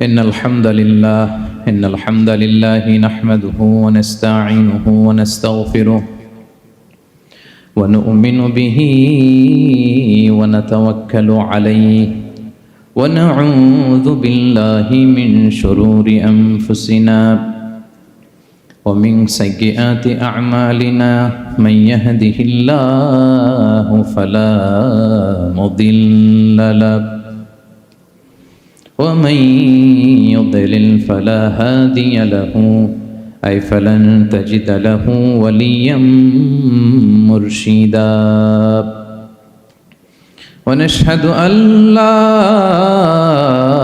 إن الحمد لله نحمده ونستعينه ونستغفره ونؤمن به ونتوكل عليه ونعوذ بالله من شرور أنفسنا ومن سيئات أعمالنا من يهده الله فلا مضل له ومن يضلل فلا هادي له أي فلن تجد له وليا مرشدا ونشهد أن لا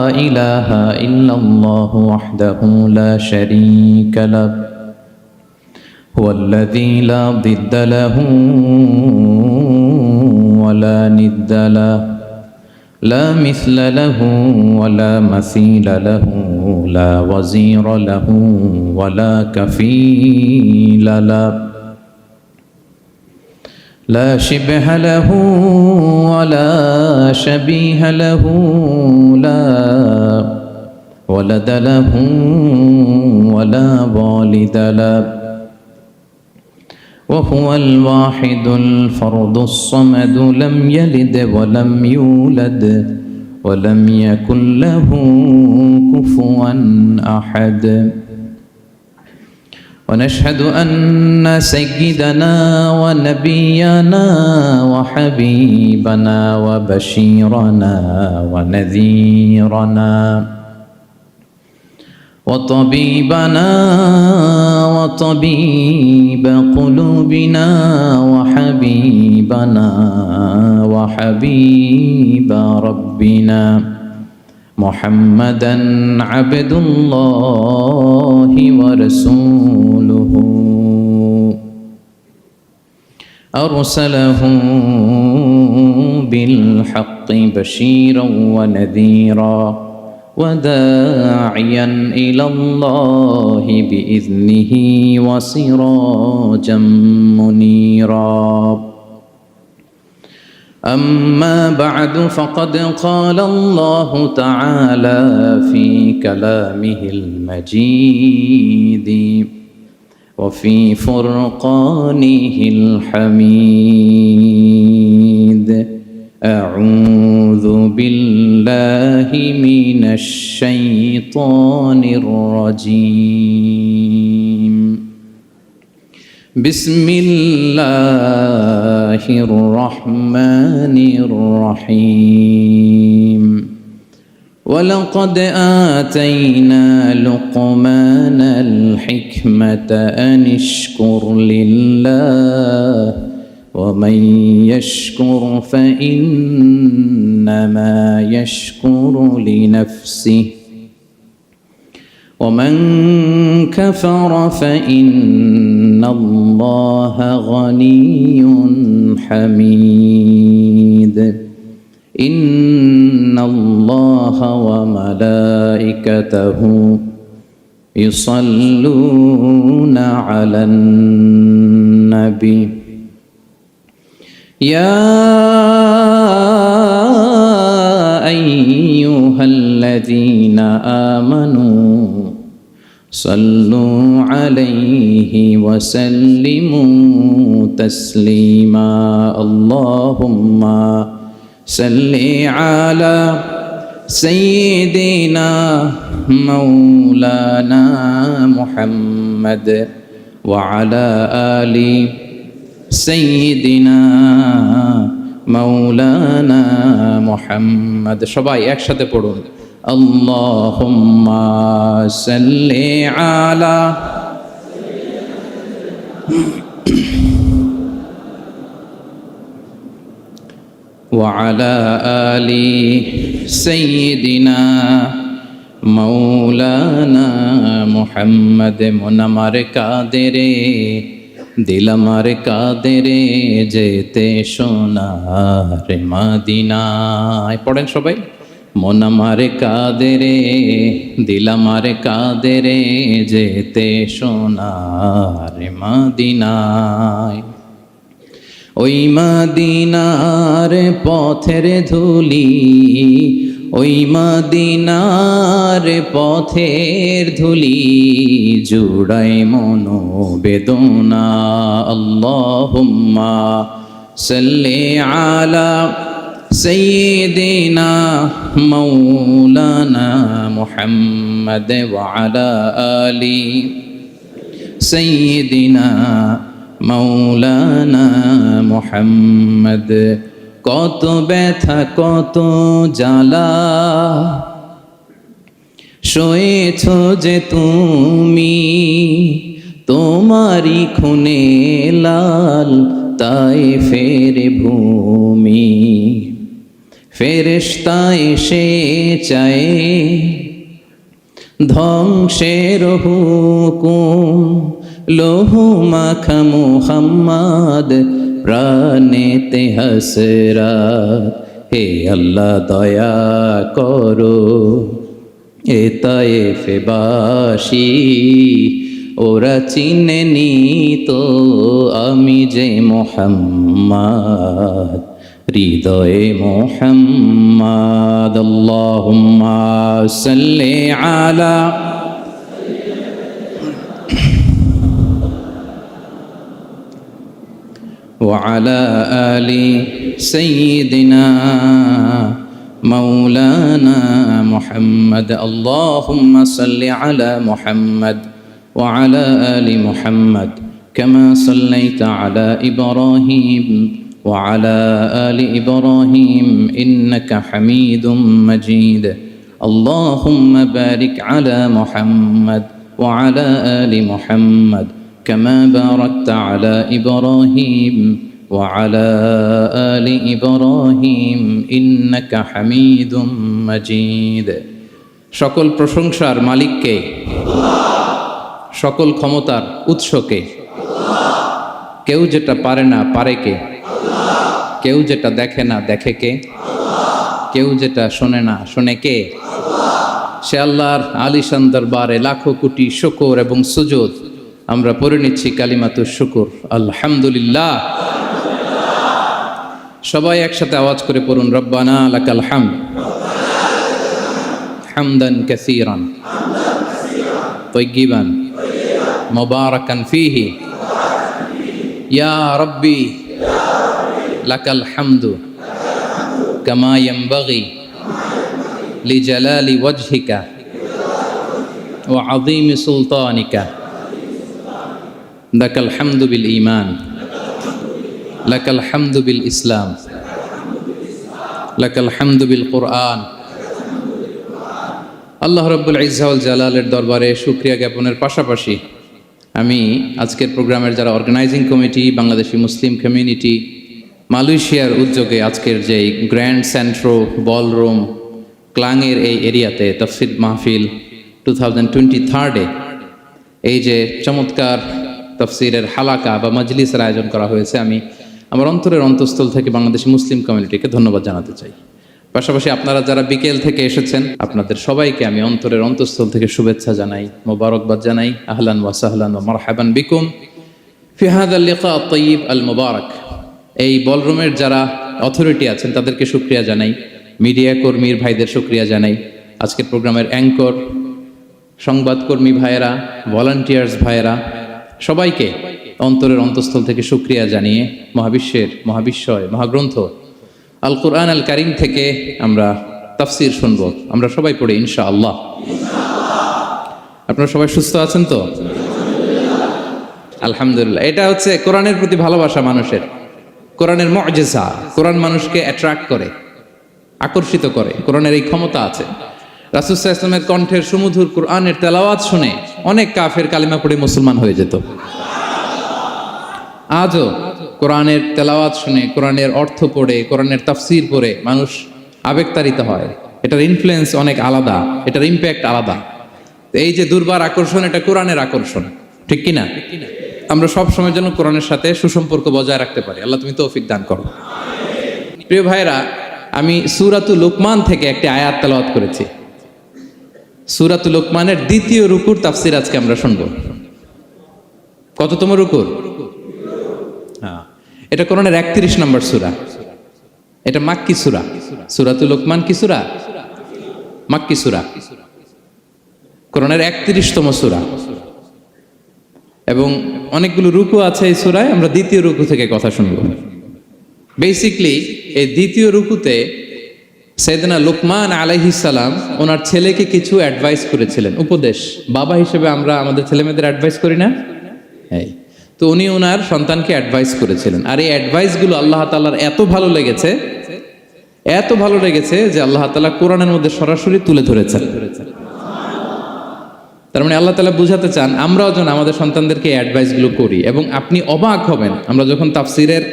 إله إلا الله وحده لا شريك له هو الذي لا ضد له ولا ند له لا مثل له ولا مثيل له لا وزير له ولا كفيل له لا شبه له ولا شبيه له لا ولد له ولا والد له وهو الواحد الفرد الصمد لم يلد ولم يولد ولم يكن له كفوا أحد ونشهد أن سيدنا ونبينا وحبيبنا وبشيرنا ونذيرنا وطبيبنا وطبيب قلوبنا وحبيبنا وحبيب ربنا محمدا عبد الله ورسوله أرسله بالحق بشيرا ونذيرا وداعيا إلى الله بإذنه وسراجا منيرا أما بعد فقد قال الله تعالى في كلامه المجيد وفي فرقانه الحميد أعوذ بالله من الشيطان الرجيم بسم الله الرحمن الرحيم ولقد آتينا لقمان الحكمة أن اشكر لله ومن يشكر فإنما يشكر لنفسه ومن كفر فإن الله غني حميد إن الله وملائكته يصلون على النبي يا أيها الذين آمنوا صلوا عليه وسلموا تسليما اللهم صل على سيدنا مولانا محمد وعلى آل سيدنا مولانا محمد সবাই একসাথে পড়ুন আল্লাহুম্মা সাল্লি আলা وعلى آل سيدنا مولانا محمد মুনামার কাদেরে দিল আমার কাদেরে যেতে সোনার মদিনায় পড়েন সবাই মন আমার কাদেরে দিল আমার কাদেরে যেতে সোনার মদিনায় ওই মদিনার পথের ধুলি ওই মদিনার পথের ধুলি জুড়াই মনোবেদনা। আল্লাহুম্মা সাল্লি আলা সাইয়্যিদিনা মাওলানা মুহাম্মদ ওয়া আলা আলি সাইয়্যিদিনা মাওলানা মুহাম্মদ। কত ব্যথা কত জ্বালা সয়েছ যে তুমি, তোমারি খুনে লাল তায়েফের ভূমি। ফেরেশতা এসে চায় ধ্বংসের হুকুম, লৌহ মাখা মুহাম্মদ প্রাণেতে হাসরাত। হে আল্লাহ দয়া করো এ তায়েফবাসী, ওরা চিনেনি তো আমি যে মুহাম্মদ, হৃদয়ে মুহাম্মদ। আল্লাহুম্মা সাল্লি আলা وعلى آل سيدنا مولانا محمد. اللهم صل على محمد وعلى آل محمد كما صليت على إبراهيم وعلى آل إبراهيم إنك حميد مجيد. اللهم بارك على محمد وعلى آل محمد كما باركت على إبراهيم وعلى آل إبراهيم إنك حميد مجيد. সকল প্রশংসার মালিককে, সকল ক্ষমতার উৎসকে। কেউ যেটা পারে না পারে কে? কেউ যেটা দেখে না দেখে কে? কেউ যেটা শোনে না শোনে কে? সে আল্লাহর আলিশান দরবারে লাখো কোটি শুকর এবং সুজুদ আমরা পড়ে নিচ্ছি কালিমাতুশ শুকর, আলহামদুলিল্লাহ। সবাই একসাথে আওয়াজ করে পড়ুন, রব্বানা লাকাল হামদ হামদান কাসীরান তাইয়িবান মুবারাকান ফীহি ইয়া রাব্বি লাকাল হামদু কামা ইয়ানবাগি লিজালালি ওয়াজহিকা ওয়া আযীমি সুলতানিকা। লাকাল হামদু বিল ঈমান, লাকাল হামদু বিল ইসলাম, লাকাল হামদু বিল কুরআন। আল্লাহ রাব্বুল ইজ্জা ওয়াল জালালের দরবারে শুকরিয়া জ্ঞাপনের পাশাপাশি আমি আজকের প্রোগ্রামের যারা organizing committee, Bangladeshi Muslim community, মালয়েশিয়ার উদ্যোগে আজকের যে গ্র্যান্ড সেন্ট্রো বলরুম ক্লাংয়ের এই এরিয়াতে তাফসীর মাহফিল 2023 এই যে চমৎকার তাফসীরের হালাকা বা মজলিসের আয়োজন করা হয়েছে, আমি আমার অন্তরের অন্তঃস্থল থেকে বাংলাদেশি মুসলিম কমিউনিটিকে ধন্যবাদ জানাতে চাই। পাশাপাশি আপনারা যারা বিকেল থেকে এসেছেন আপনাদের সবাইকে আমি অন্তরের অন্তঃস্থল থেকে শুভেচ্ছা জানাই, মোবারকবাদ জানাই। আহলান ওয়া সাহলান ওয়া মারহাবান বিকুম ফি হাযাল লিকা আত-তাইয়িব আল মুবারক। এই বলরুমের যারা অথরিটি আছেন তাদেরকে শুকরিয়া জানাই, মিডিয়া কর্মীর ভাইদের শুকরিয়া জানাই, আজকের প্রোগ্রামের অ্যাঙ্কর, সংবাদকর্মী ভাইয়েরা, ভলান্টিয়ার্স ভাইয়েরা, সবাইকে অন্তরের অন্তঃস্থল থেকে শুকরিয়া জানিয়ে মহাবিশ্বয় মহাগ্রন্থ আল কুরআন আল কারীম থেকে আমরা তাফসীর শুনব। আমরা সবাই পড়ি ইনশাআল্লাহ। আপনারা সবাই সুস্থ আছেন তো? আলহামদুলিল্লাহ। এটা হচ্ছে কোরআনের প্রতি ভালোবাসা মানুষের, কোরআনের মুআজিজা। কোরআন মানুষকে অ্যাট্রাক্ট করে, আকর্ষিত করে। কোরআনের এই ক্ষমতা আছে। রাসূল সাল্লাল্লাহু আলাইহি ওয়াসাল্লামের কণ্ঠের সুমধুর কোরআনের তেলাওয়াত শুনে অনেক কাফের কালিমা পড়ে মুসলমান হয়ে যেত। আজও কোরআনের তেলাওয়াত শুনে, কোরআনের অর্থ পড়ে, কোরআনের তাফসীর পড়ে মানুষ আবেগতাড়িত হয়। এটার ইনফ্লুয়েন্স অনেক আলাদা, এটার ইম্প্যাক্ট আলাদা। এই যে দুর্বার আকর্ষণ, এটা কোরআনের আকর্ষণ, ঠিক কিনা? আমরা সব সময়ের জন্য কোরআনের সাথে সুসম্পর্ক বজায় রাখতে পারি। আল্লাহ তুমি তৌফিক দান করো। প্রিয় ভাইরা, আমি সূরাতুল লুকমান থেকে একটি আয়াত তেলাওয়াত করেছি। সূরাতুল লুকমানের দ্বিতীয় রুকুর তাফসীর আজকে আমরা শুনবো। কততম রুকুর? হ্যাঁ, এটা কোরআনের 31 নম্বর সূরা। এটা মাক্কি সূরা। সূরাতুল লুকমান কি সূরা? মাক্কি সূরা, কোরআনের 31তম সূরা, এবং অনেকগুলো রুকু আছে এই সূরায়। আমরা দ্বিতীয় রুকু থেকে কথা শুনবো। বেসিকলি এই দ্বিতীয় রুকুতে সাইয়েদনা লুকমান আলাইহিস সালাম ওনার ছেলেকে কিছু অ্যাডভাইস করেছিলেন, উপদেশ। বাবা হিসেবে আমরা আমাদের ছেলেমেয়েদের অ্যাডভাইস করি না? হ্যাঁ। তো উনি ওনার সন্তানকে অ্যাডভাইস করেছিলেন, আর এই অ্যাডভাইসগুলো আল্লাহ তাআলার এত ভালো লেগেছে যে আল্লাহ তাআলা কোরআনের মধ্যে সরাসরি তুলে ধরেছেন। তার মানে আল্লাহ তাআলা বুঝাতে চান আমরাও যেন আমাদের সন্তানদেরকে এই অ্যাডভাইসগুলো করি। এবং আপনি অবাক হবেন, আমরা যখন তাফসিরের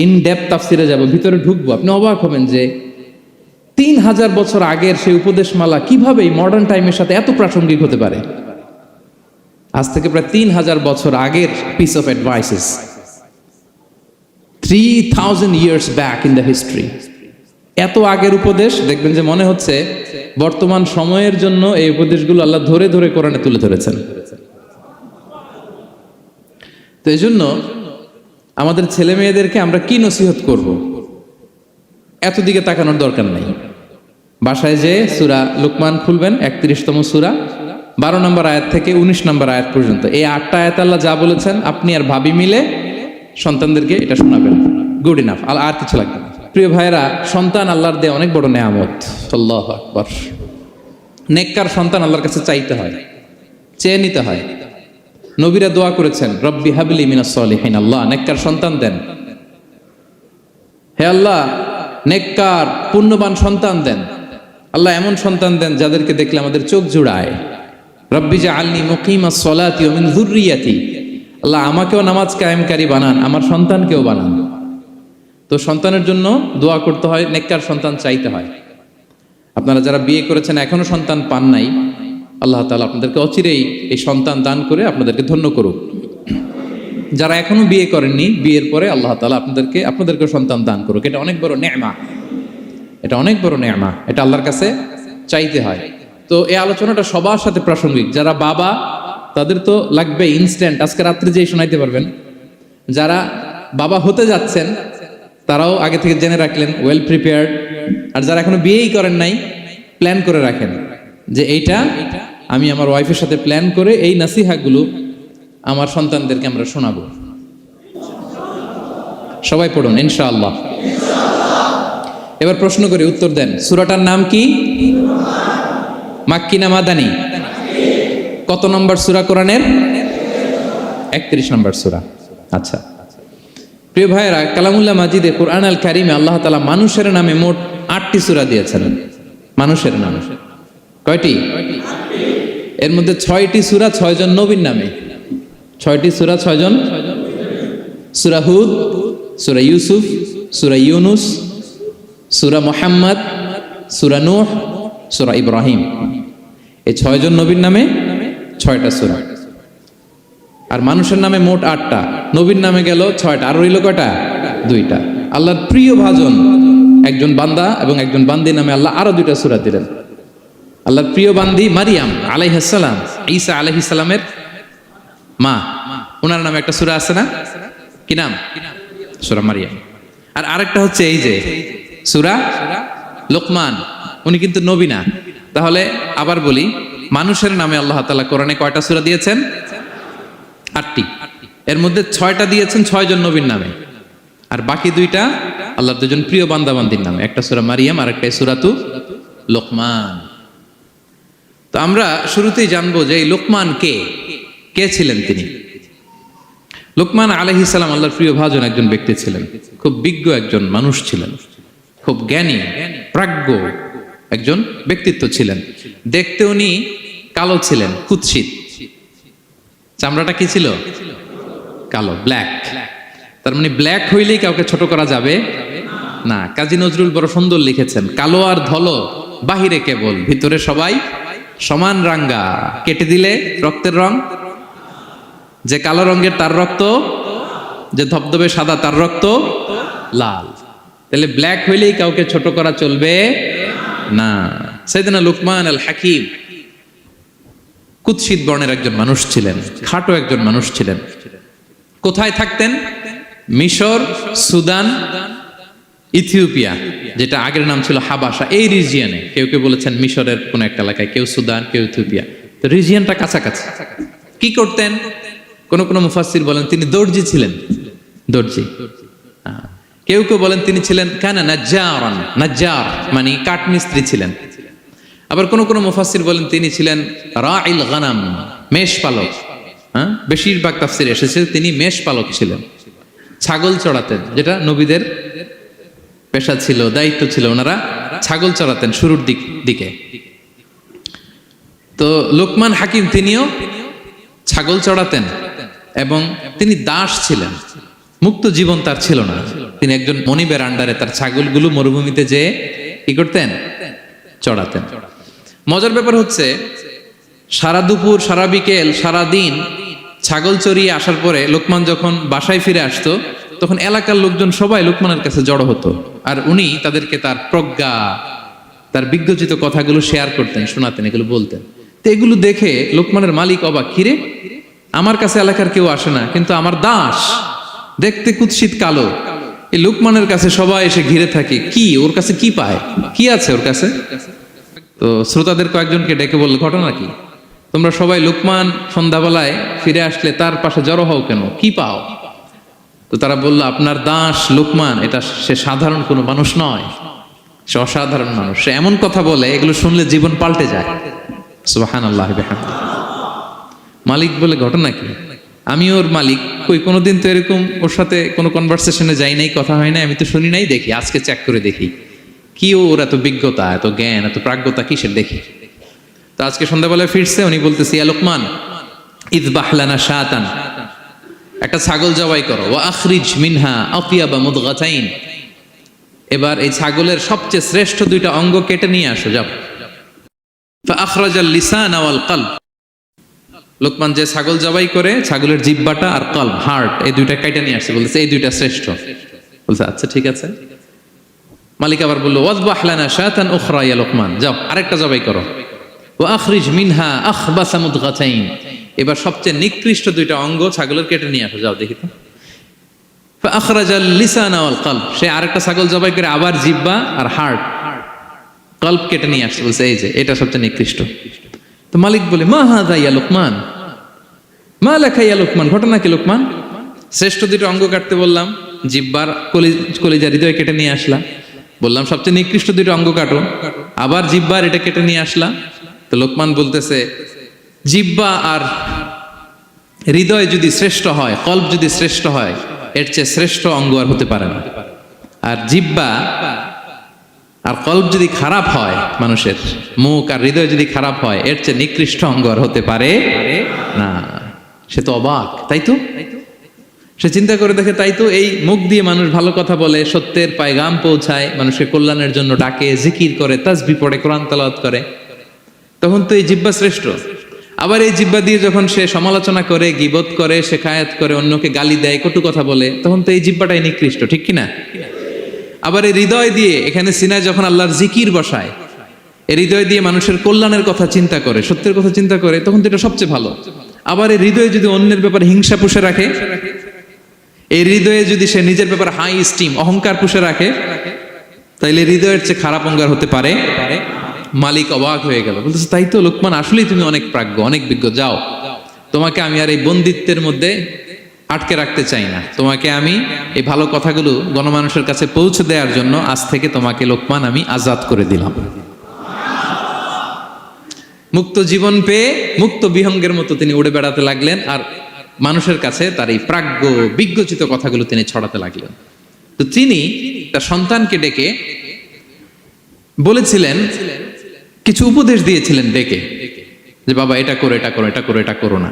ইন ডেপথ তাফসিরে যাব, ভিতরে ঢুকবো, আপনি অবাক হবেন যে 3000 বছর আগের সেই উপদেশমালা কিভাবে এই মডার্ন টাইমের সাথে এত প্রাসঙ্গিক হতে পারে। আজ থেকে প্রায় 3000 বছর আগের piece of advises, 3000 years back in the history. এত আগের উপদেশ, দেখবেন যে মনে হচ্ছে বর্তমান সময়ের জন্য এই উপদেশগুলো আল্লাহ ধরে ধরে কোরআনে তুলে ধরেছেন। তো এই জন্য আমাদের ছেলে মেয়েদেরকে আমরা কি নসিহত করব, এত দিকে তাকানোর দরকার নাই। বাসায় যে সূরা লুকমান খুলবেন, 31তম সূরা, 12 নম্বর আয়াত থেকে 19 নম্বর আয়াত পর্যন্ত, এই 8টা আয়াত আল্লাহ যা বলেছেন আপনি আর ভাবি মিলে সন্তানদেরকে এটা শোনাবেন। গুড ইনাফ, আর কিছু লাগবে না। প্রিয় ভাইরা, সন্তান আল্লাহর দেয়া অনেক বড় নেয়ামত। আল্লাহু আকবার। নেককার সন্তান আল্লাহর কাছে চাইতে হয়, চেয়ে নিতে হয়। নবীরা দোয়া করেছেন, রব্বি হাবলি মিনাস সলিহিন, আল্লাহ নেককার সন্তান দেন, হে আল্লাহ নেককার পুণ্যবান সন্তান দেন। আল্লাহ এমন সন্তান দেন যাদেরকে দেখলে আমাদের চোখ জুড়ায়। রব্বি জাআলনি মুকিমাস সলাতি ওয়া মিন যুররিয়াতি, আল্লাহ আমাকেও নামাজ কায়েমকারী বানান, আমার সন্তানকেও বানান। তো সন্তানের জন্য দোয়া করতে হয়, নেককার সন্তান চাইতে হয়। আপনারা যারা বিয়ে করেছেন এখনো সন্তান পান নাই, আল্লাহ তাআলা আপনাদেরকে অচিরেই এই সন্তান দান করে আপনাদেরকে ধন্য করুক। যারা এখনো বিয়ে করেননি, বিয়ের পরে আল্লাহ তাআলা আপনাদেরকে সন্তান দান করুক। এটা অনেক বড় নেয়ামত, এটা অনেক বড় নেয়ামত, এটা আল্লাহর কাছে চাইতে হয়। তো এই আলোচনাটা সবার সাথে প্রাসঙ্গিক। যারা বাবা তাদের তো লাগবে ইনস্ট্যান্ট, আজকে রাত্রে যেই শোনাইতে পারবেন। যারা বাবা হতে যাচ্ছেন তারাও আগে থেকে জেনে রাখলেন, ওয়েল প্রিপেয়ার্ড। আর যারা এখনো বিয়েই করেন নাই, প্ল্যান করে রাখেন যে এইটা আমি আমার ওয়াইফের সাথে প্ল্যান করে এই নাসিহাগুলো আমার সন্তানদেরকে আমরা শোনাবো। সবাই পড়ুন ইনশাআল্লাহ। এবার প্রশ্ন করে উত্তর দেন, সূরাটার নাম কি? মাক্কি না মাদানী? কত নম্বর সূরা কোরআনের? 31 নম্বর সূরা। আচ্ছা প্রিয় ভাইয়েরা, কালামুল্লাহ মাজিদে কোরআন আল কারিমে আল্লাহ তাআলা মানুষের নামে মোট 8টি সূরা দিয়েছেন। মানুষের নামে কয়টি? এর মধ্যে 6টি সূরা 6 জন নবীর নামে। 6টি সূরা 6 জন, সূরা হুদ, সূরা ইউসুফ, সূরা ইউনুস, সূরা মুহাম্মদ, সূরা নূহ, সূরা ইব্রাহিম। এই 6 জন নবীর নামে 6টা সূরা। আর মানুষের নামে মোট 8টা, নবীর নামে গেল 6টা, আর রইল কয়টা? 2টা। আল্লাহর প্রিয় ভাজন একজন বান্দা এবং একজন বান্দির নামে আল্লাহ আরো 2টা সূরা দিলেন। আল্লাহর প্রিয় বান্দি মারিয়াম আলাইহিস সালাম, ঈসা আলাইহিস সালামের মা, ওনার নামে একটা সূরা আছে না? কি নাম? সূরা মারিয়াম। আর আরেকটা হচ্ছে এই যে সূরা লুকমান, উনি কিন্তু নবী না। তাহলে আবার বলি, মানুষের নামে আল্লাহ তাআলা কোরআনে কয়টা সূরা দিয়েছেন? 8টি। এর মধ্যে 6টা দিয়েছেন 6 জন নবীর নামে, আর বাকি 2টা আল্লাহর 2 জন প্রিয় বান্দা বান্দির নামে। একটা সূরা মারিয়াম আর একটা সূরাতু লুকমান। তো আমরা শুরুতেই জানবো যে এই লুকমান কে ছিলেন তিনি। লুকমান আলাইহিস সালাম আল্লাহর প্রিয় ভাজন একজন ব্যক্তি ছিলেন, খুব বিজ্ঞ একজন মানুষ ছিলেন, খুব জ্ঞানী প্রাজ্ঞ একজন ব্যক্তিত্ব ছিলেন। দেখতে উনি কালো ছিলেন, কুৎসিত। চামড়াটা কি ছিল? কালো, ব্ল্যাক। তার মানে ব্ল্যাক হইলেই কাউকে ছোট করা যাবে না। কাজী নজরুল বড় সুন্দর লিখেছেন, কালো আর ধলো বাহিরে কেবল, ভিতরে সবাই সমান রাঙ্গা, কেটে দিলে রক্তের রং। যে কালো রঙের তার রক্ত, যে ধবধবে সাদা তার রক্ত লাল। তাহলে ব্ল্যাক হইলেই কাউকে ছোট করা চলবে না। সাইয়েদনা লুকমান আল হাকিম কুৎসিত বর্ণের একজন মানুষ ছিলেন, খাটো একজন মানুষ ছিলেন। কোথায় থাকতেন? মিশর, সুদান ইথিওপিয়া, যেটা আগের নাম ছিল হাবাসা, এই রিজিয়নে, কেউ কেউ বলেছেন মিশরের কোন একটা এলাকায়, কেউ সুদান, কেউ ইথিওপিয়া, তো রিজিয়নটা কাছাকাছি। কি করতেন? কোন কোন মুফাসসির বলেন তিনি দর্জি ছিলেন, দর্জি। কেউ কেউ বলেন তিনি ছিলেন কানা নাজ্জারান, নাজ্জার মানে কাঠমিস্ত্রি ছিলেন। আবার কোন কোন মুফাসসির বলেন তিনি ছিলেন রাইল গানাম, মেষ পালক। বেশিরভাগ তাফসিরে এসেছে তিনি মেষ পালক ছিলেন, ছাগল চড়াতেন, যেটা নবীদের পেশা ছিল, দায়িত্ব ছিল, ওনারা ছাগল চড়াতেন শুরুর দিকে। তো লোকমান হাকিম তিনিও ছাগল চড়াতেন এবং তিনি দাস ছিলেন, মুক্ত জীবন তার ছিল না। তিনি একজন মনিবের আন্ডারে তার ছাগলগুলো মরুভূমিতে যেয়ে কি করতেন? চড়াতেন। মজার ব্যাপার হচ্ছে, সারা দুপুর, সারা বিকেল, সারা দিন ছাগল চড়িয়ে আসার পরে লোকমান যখন বাসায় ফিরে আসতো, তখন এলাকার লোকজন সবাই লোকমানের কাছে জড়ো হতো, আর উনি তাদেরকে তার প্রজ্ঞা, তার বিজ্ঞচিত কথাগুলো শেয়ার করতেন, শোনাতেন, এগুলো বলতেন। তো এগুলো দেখে লোকমানের মালিক অবাক, কিরে আমার কাছে এলাকার কেউ আসে না, কিন্তু আমার দাস দেখতে কুৎসিত কালো, এই লোকমানের কাছে সবাই এসে ঘিরে থাকে, কি ওর কাছে কি পায়, কি আছে ওর কাছে? তো শ্রোতাদের কয়েকজনকে ডেকে বলল, ঘটনা কি? তোমরা সবাই লোকমান সন্ধ্যাবেলায় ফিরে আসলে তার পাশে জড়ো হও কেন, কি পাও? তো তারা বলল, আপনার দাস লোকমান, এটা সে সাধারণ কোনো মানুষ নয়, সে অসাধারণ মানুষ, সে এমন কথা বলে এগুলো শুনলে জীবন পাল্টে যায়। সুবহানাল্লাহ বিহামদিহি। মালিক বলে, ঘটনা কি? আমি ওর মালিক, কই কোনোদিন তো এরকম ওর সাথে কোনো কনভারসেশনে যাই নাই, কথা হয় নাই, আমি তো শুনি নাই, দেখি আজকে চেক করে দেখি কি ওর এত বিজ্ঞতা, এত জ্ঞান, এত প্রাজ্ঞতা কিসের, দেখি। তো আজকে সন্ধ্যাবেলায় ফিরছে, উনি বলতেছে, ইয়া লোকমান ইযবাহ লানা শাতান, একটা ছাগল জবাই করো, ওয়া আখরিজ মিনহা আতিয়াবা মুদগাতাইন, এবার এই ছাগলের সবচেয়ে শ্রেষ্ঠ দুইটা অঙ্গ কেটে নিয়ে আসো, যাও। ফাআখরাজাল লিসান ওয়াল কলব, লোকমান যে ছাগল জবাই করে ছাগলের জিহ্বাটা আর কলব, হার্ট, এই দুইটা কেটে নিয়ে আসছে, বলতেছে এই দুইটা শ্রেষ্ঠ। বলছে আচ্ছা ঠিক আছে। মালিক আবার বলল, ওয়াযবাহ লানা শাতান উখরা ইয়া লোকমান, যাও আরেকটা জবাই করো, ওয়া আখরিজ মিনহা আখবাসা মুদগাতাইন, এবার সবচেয়ে নিকৃষ্ট দুইটা অঙ্গ ছাগলের কেটে নিয়ে আসো, যাও দেখি তো। ফাআখরাজাল লিসান ওয়াল কলব, সে আরেকটা ছাগল জবাই করে আবার জিহ্বা আর হার্ট, কলব কেটে নিয়ে আসছে, বলছে এই যে এটা সবচেয়ে নিকৃষ্ট। তো মালিক বলে, মা হাযা ইয়া লোকমান, মা লাকা ইয়া লোকমান, ঘটনা কি লোকমান? শ্রেষ্ঠ দুটো অঙ্গ কাটতে বললাম, জিহ্বার কলিজা হৃদয় কেটে নিয়ে আসলা, বললাম সবচেয়ে নিকৃষ্ট দুটো অঙ্গ কাটো, আবার জিহ্বার এটা কেটে নিয়ে আসলা। তো লোকমান বলতেছে, জিহ্বা আর হৃদয় যদি শ্রেষ্ঠ হয়, কলব যদি শ্রেষ্ঠ হয়, এর চেয়ে শ্রেষ্ঠ অঙ্গ আর হতে পারে না। আর জিহ্বা আর কলব যদি খারাপ হয়, মানুষের মুখ আর হৃদয় যদি খারাপ হয়, এর চেয়ে নিকৃষ্ট অঙ্গ আর হতে পারে না। সে তো অবাক, তাই তো? সে চিন্তা করে দেখে, তাই তো, এই মুখ দিয়ে মানুষ ভালো কথা বলে, সত্যের পায়গাম পৌঁছায়, মানুষের কল্যাণের জন্য ডাকে, জিকির করে, তাসবিহ পড়ে, কোরআন তেলাওয়াত করে, তখন তো এই জিহ্বা শ্রেষ্ঠ। আবার এই জিহ্বা দিয়ে যখন সে সমালোচনা করে, গীবত করে, শেখায়াত করে, অন্যকে গালি দেয়, কটু কথা বলে, তখন তো এই জিহ্বাটাই নিকৃষ্ট, ঠিক কিনা? আবার এই হৃদয় দিয়ে, এখানে সিনায় যখন আল্লাহর জিকির বসায়, এই হৃদয় দিয়ে মানুষের কল্যাণের কথা চিন্তা করে, সত্যের কথা চিন্তা করে, তখন তো এটা সবচেয়ে ভালো। আবার এই হৃদয়ে যদি অন্যের ব্যাপারে হিংসা পুষে রাখে, এই হৃদয়ে যদি সে নিজের ব্যাপারে হাই স্টিম, অহংকার পুষে রাখে, তাইলে হৃদয়ের চেয়ে খারাপ অঙ্গার হতে পারে? মালিক অবাক হয়ে গেল, বলতেছে তাই তো লোকমান, আসলেই তুমি অনেক প্রাজ্ঞ, অনেক বিজ্ঞ, যাও, তোমাকে আমি আর এই বন্দিত্বের মধ্যে আটকে রাখতে চাই না, তোমাকে আমি এই ভালো কথাগুলো গণমানুষের কাছে পৌঁছে দেওয়ার জন্য আজ থেকে তোমাকে লোকমান আমি আজাদ করে দিলাম। মুক্ত জীবন পেয়ে মুক্ত বিহঙ্গের মতো তিনি উড়ে বেড়াতে লাগলেন, আর মানুষের কাছে তার এই প্রাজ্ঞ বিজ্ঞচিত কথাগুলো তিনি ছড়াতে লাগলেন। তো তিনি তার সন্তানকে ডেকে বলেছিলেন, কিছু উপদেশ দিয়েছিলেন ডেকে, যে বাবা এটা করো, এটা করো, এটা করো, এটা করো না।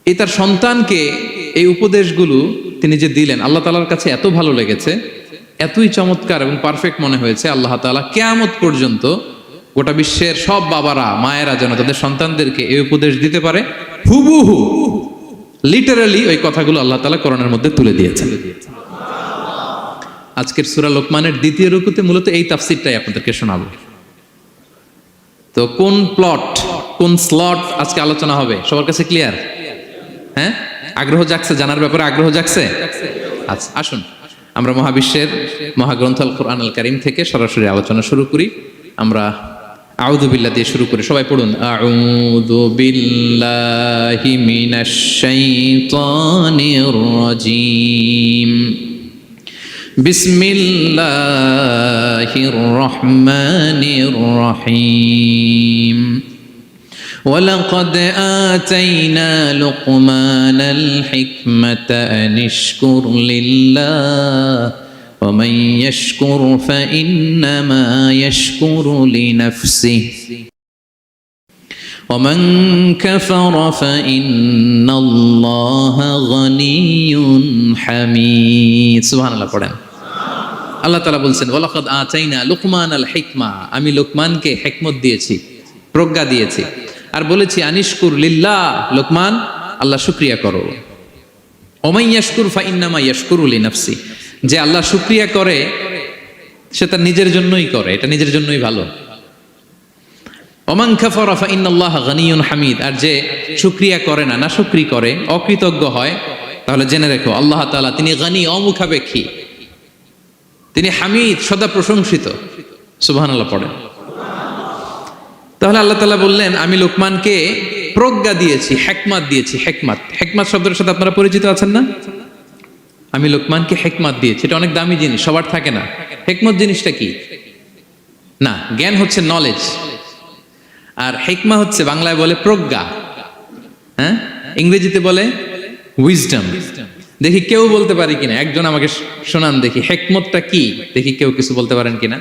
এই তার সন্তানকে এই উপদেশগুলো তিনি যে দিলেন, আল্লাহ তাআলার কাছে এত ভালো লেগেছে, এতই চমৎকার এবং পারফেক্ট মনে হয়েছে, আল্লাহ তাআলা কিয়ামত পর্যন্ত গোটা বিশ্বের সব বাবারা, মায়েরা যেন তাদের সন্তানদেরকে এই উপদেশ দিতে পারে, হুবহু লিটারালি ওই কথাগুলো আল্লাহ তাআলা কোরআনের মধ্যে তুলে দিয়েছেন। আজকের সূরা লোকমানের দ্বিতীয় রুকুতে মূলত এই তাফসীরটাই আপনাদেরকে শোনাবো। তো কোন প্লট, কোন স্লট আজকে আলোচনা হবে, সবার কাছে ক্লিয়ার? হ্যাঁ, আগ্রহ জাগছে, জানার ব্যাপারে আগ্রহ জাগছে? আচ্ছা আসুন, আমরা মহাবিশ্বের মহাগ্রন্থ আল কোরআন আল কারীম থেকে সরাসরি আলোচনা শুরু করি। আমরা আউযু বিল্লাহ দিয়ে শুরু করি, সবাই পড়ুন আউযু বিল্লাহি মিনাশ শাইতানির রাজীম। বিসমিল্লাহির রহমানির রহিম। ولقد آتينا لقمان الحكمة أن اشكر لله ومن يشكر فإنما يشكر لنفسه ومن كفر فإن الله غني حميد سبحان الله পড়েন। আল্লাহ তাআলা বলছেন ওয়ালাকাদ আতাইনা লুকমানাল হিকমা, আমি লোকমানকে হিকমত দিয়েছি, প্রজ্ঞা দিয়েছি, আর বলেছি আনিশকুর লিল্লাহ, লোকমান আল্লাহ শুকরিয়া করো। ওমান ইয়াশকুর ফাইন্নামা ইয়াশকুরু লিনাফসি, যে আল্লাহ শুকরিয়া করে সে তার নিজের জন্যই করে, এটা নিজের জন্যই ভালো। ওমান কাফারা ফাইন্নাল্লাহা গানিয়ুন হামিদ, আর যে শুকরিয়া করে না, নাশুকরি করে, অকৃতজ্ঞ হয়, তাহলে জেনে রেখো আল্লাহ তাআলা তিনি গানি, অমুখাপেক্ষী, তিনি হামিদ, সদা প্রশংসিত। সুবহানাল্লাহ পড়েন। তাহলে আল্লাহ তাআলা বললেন আমি লোকমানকে প্রজ্ঞা দিয়েছি, হিকমত দিয়েছি। হিকমত, হিকমত শব্দের সাথে আপনারা পরিচিত আছেন না? আমি লোকমানকে হিকমত দিয়েছি, এটা অনেক দামি জিনিস, সবার থাকে না। হিকমত জিনিসটা কি? না, জ্ঞান হচ্ছে নলেজ, আর হিকমা হচ্ছে বাংলায় বলে প্রজ্ঞা, হ্যাঁ, ইংরেজিতে বলে উইজডম। দেখি কেউ বলতে পারি কিনা, একজন আমাকে শোনান দেখি হিকমতটা কি, দেখি কেউ কিছু বলতে পারেন কিনা।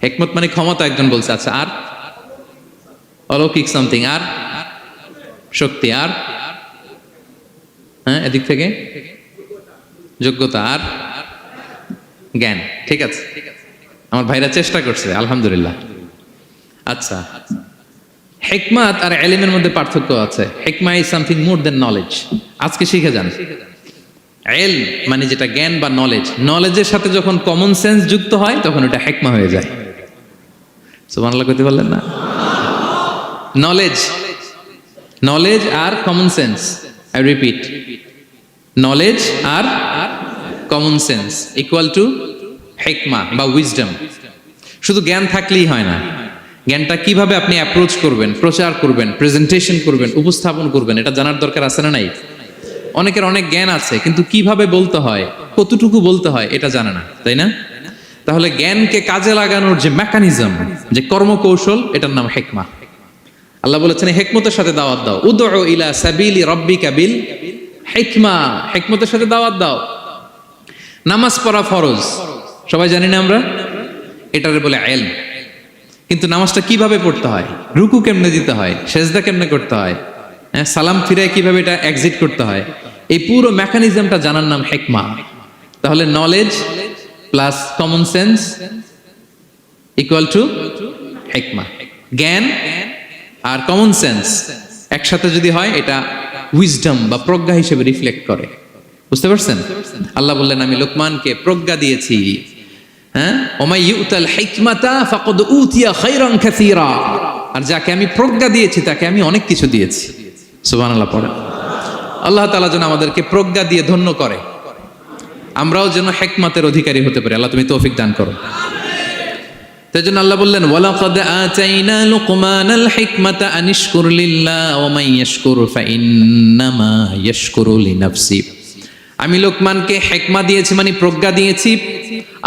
হিকমত মানে ক্ষমতা, একজন বলছে। আচ্ছা, আর অলৌকিক সামথিং, আর শক্তি, আর হ্যাঁ এদিক থেকে যোগ্যতা, আর জ্ঞান। ঠিক আছে, আমার ভাইরা চেষ্টা করছে, আলহামদুলিল্লাহ। আচ্ছা, হিকমত আর ইলমের মধ্যে পার্থক্য আছে। হিকমা is something more than knowledge. আজকে শিখে যান। ইলম মানে যেটা জ্ঞান বা নলেজ, নলেজের সাথে যখন কমন সেন্স যুক্ত হয় তখন ওটা হিকমা হয়ে যায়। সুবহানাল্লাহ কইতে পারলেন না? নলেজ, নলেজ আর common sense, I repeat, knowledge আর কমন সেন্স ইকুয়াল টু হিকমা বা উইজডম। শুধু জ্ঞান থাকলেই হয় না, জ্ঞানটা কিভাবে আপনি অ্যাপ্রোচ করবেন, প্রচার করবেন, প্রেজেন্টেশন করবেন, উপস্থাপন করবেন, এটা জানার দরকার আছে না নাই? অনেকের অনেক জ্ঞান আছে কিন্তু কিভাবে বলতে হয়, কতটুকু বলতে হয় এটা জানে না, তাই না? তাহলে জ্ঞানকে কাজে লাগানোর যে মেকানিজম, যে কর্মকৌশল, এটার নাম হিকমা। আল্লাহ বলেছেন হিকমতের সাথে দাওয়াত দাও, উদউ ইলা সাবিলি রাব্বিকা বিল হিকমা, হিকমতের সাথে দাওয়াত দাও। নামাজ পড়া ফরজ, সবাই জানি না আমরা, এটারে বলে ইলম। কিন্তু নামাজটা কিভাবে পড়তে হয়, রুকু কেমনে দিতে হয়, সেজদা কেমনে করতে হয়, সালাম ফিরায় কিভাবে এটা এক্সিট করতে হয়, এই পুরো মেকানিজমটা জানার নাম হিকমা। তাহলে knowledge plus common sense equal to হিকমা। জ্ঞান আর কমন সেন্স একসাথে যদি হয় এটা উইজডম বা প্রজ্ঞা হিসেবে রিফ্লেক্ট করে। বুঝতে পারছেন? আল্লাহ বললেন আমি লোকমানকে প্রজ্ঞা দিয়েছি। হ্যাঁ, ওমাই ইউতাল হিকমাতা ফাকাদ উতিয়া খায়রান কাসীরা, আর যাকে আমি প্রজ্ঞা দিয়েছি তাকে আমি অনেক কিছু দিয়েছি। সুবহানাল্লাহ পড়েন। আল্লাহ তাআলা যেন আমাদেরকে প্রজ্ঞা দিয়ে ধন্য করে, আমরাও যেন হিকমতের অধিকারী হতে পারি। আল্লাহ তুমি তৌফিক দান করো। তাই জন্য আল্লাহ বললেন ওয়ালাকাদ আতাইনা লুকমানাল হিকমাতা আনিশকুর লিল্লাহ ওয়া মান ইয়াশকুর ফাইন্নামা ইয়াশকুরু লিনাফসি। আমি লোকমানকে হিকমা দিয়েছি মানে প্রজ্ঞা দিয়েছি,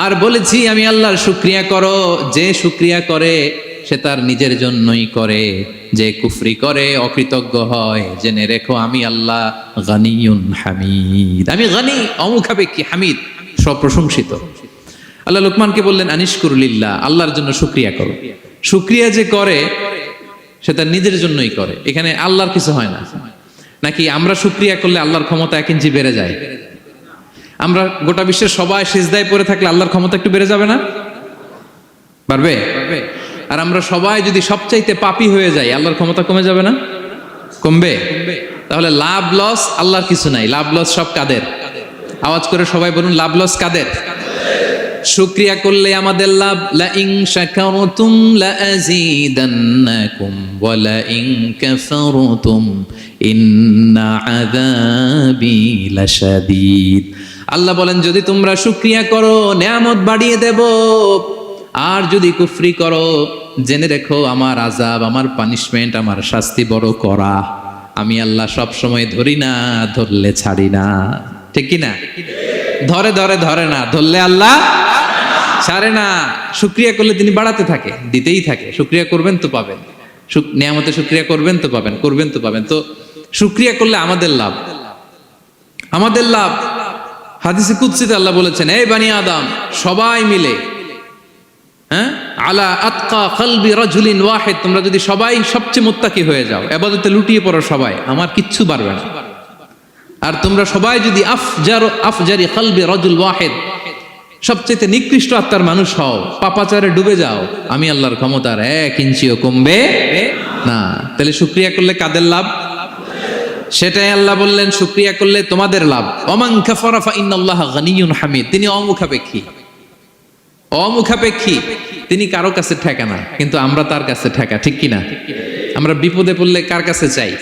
আর বলেছি আমি আল্লাহর শুকরিয়া করো। যে শুকরিয়া করে সে তার নিজের জন্যই করে, যে কুফরি করে, অকৃতজ্ঞ হয়, জেনে রেখো আমি আল্লাহ গানিয়ুন হামিদ, আমি গানি, অমুখাপেক্ষী, হামিদ, সপ্রশংসিত। আল্লাহ লোকমানকে বললেন আনিশকুর লিল্লাহ, আল্লাহর জন্য শুকরিয়া করো। শুকরিয়া যে করে সে তার নিজের জন্যই করে, এখানে আল্লাহর কিছু হয় না। নাকি আমরা শুকরিয়া করলে আল্লাহর ক্ষমতা 1 ইঞ্চি বেড়ে যায়? আমরা গোটা বিশ্বের সবাই সিজদায় পড়ে থাকলে আল্লাহর ক্ষমতা একটু বেড়ে যাবে না? পারবে? আর আমরা সবাই যদি সবচাইতে পাপী হয়ে যাই আল্লাহর ক্ষমতা কমে যাবে না? কমবে। তাহলে লাভ লস আল্লাহর কিছু নাই, লাভ লস সব কাদের? আওয়াজ করে সবাই বলুন, লাভ লস কাদের? শুকরিয়া করলে আমাদের লাভ। লা ইন শাকারতুম লা আযীদান্নাকুম ওয়া লা ইন কাফারতুম ইন্না আযাবি লাশাদীদ। আল্লাহ বলেন যদি তোমরা শুকরিয়া করো নেয়ামত বাড়িয়ে দেব, আর যদি কুফরি করো জেনে রেখো আমার আযাব, আমার পানিশমেন্ট, আমার শাস্তি বড় করা। আমি আল্লাহ সব সময় ধরি না, ধরলে ছাড়ি না। ঠিক কি না? ধরে ধরে ধরে না, ধরলে আল্লাহ ছাড়ে না। শুকরিয়া করলে তিনি বাড়াতে থাকে, দিতেই থাকে। শুকরিয়া করবেন তো পাবেন, নিয়ামতে শুকরিয়া করবেন তো পাবেন, করবেন তো পাবেন। তো শুকরিয়া করলে আমাদের লাভ, আমাদের লাভ। হাদিসে কুদসিতে আল্লাহ বলেছেন, এই বানি আদম সবাই মিলে, আলা আতকা কলবি রাজুলিন ওয়াহিদ, তোমরা যদি সবাই সবচেয়ে মুত্তাকি হয়ে যাও, ইবাদতে লুটিয়ে পড়ো সবাই, আমার কিচ্ছু পারবে না। আর তোমরা সবাই যদি আফজারি কলবি রাজুল ওয়াহিদ, সবচেয়ে নিকৃষ্ট আত্মার মানুষ হও, পাপাচারে ডুবে যাও, আমি আল্লাহর ক্ষমতার 1 ইঞ্চিও কমবে না। তাহলে শুকরিয়া করলে কাদের লাভ? সেটাই আল্লাহ বললেন, শুকরিয়া করলে তোমাদের লাভ। ওমান কাফারা ফা ইন্নাল্লাহা গানিয়্যুন হামিদ, তিনি অমুখাপেক্ষী, অমুখাপেক্ষী, তিনি কারো কাছে ঠেকা না, কিন্তু আমরা তার কাছে ঠেকা। ঠিক কিনা? আমরা বিপদে পড়লে কার কাছে চাই?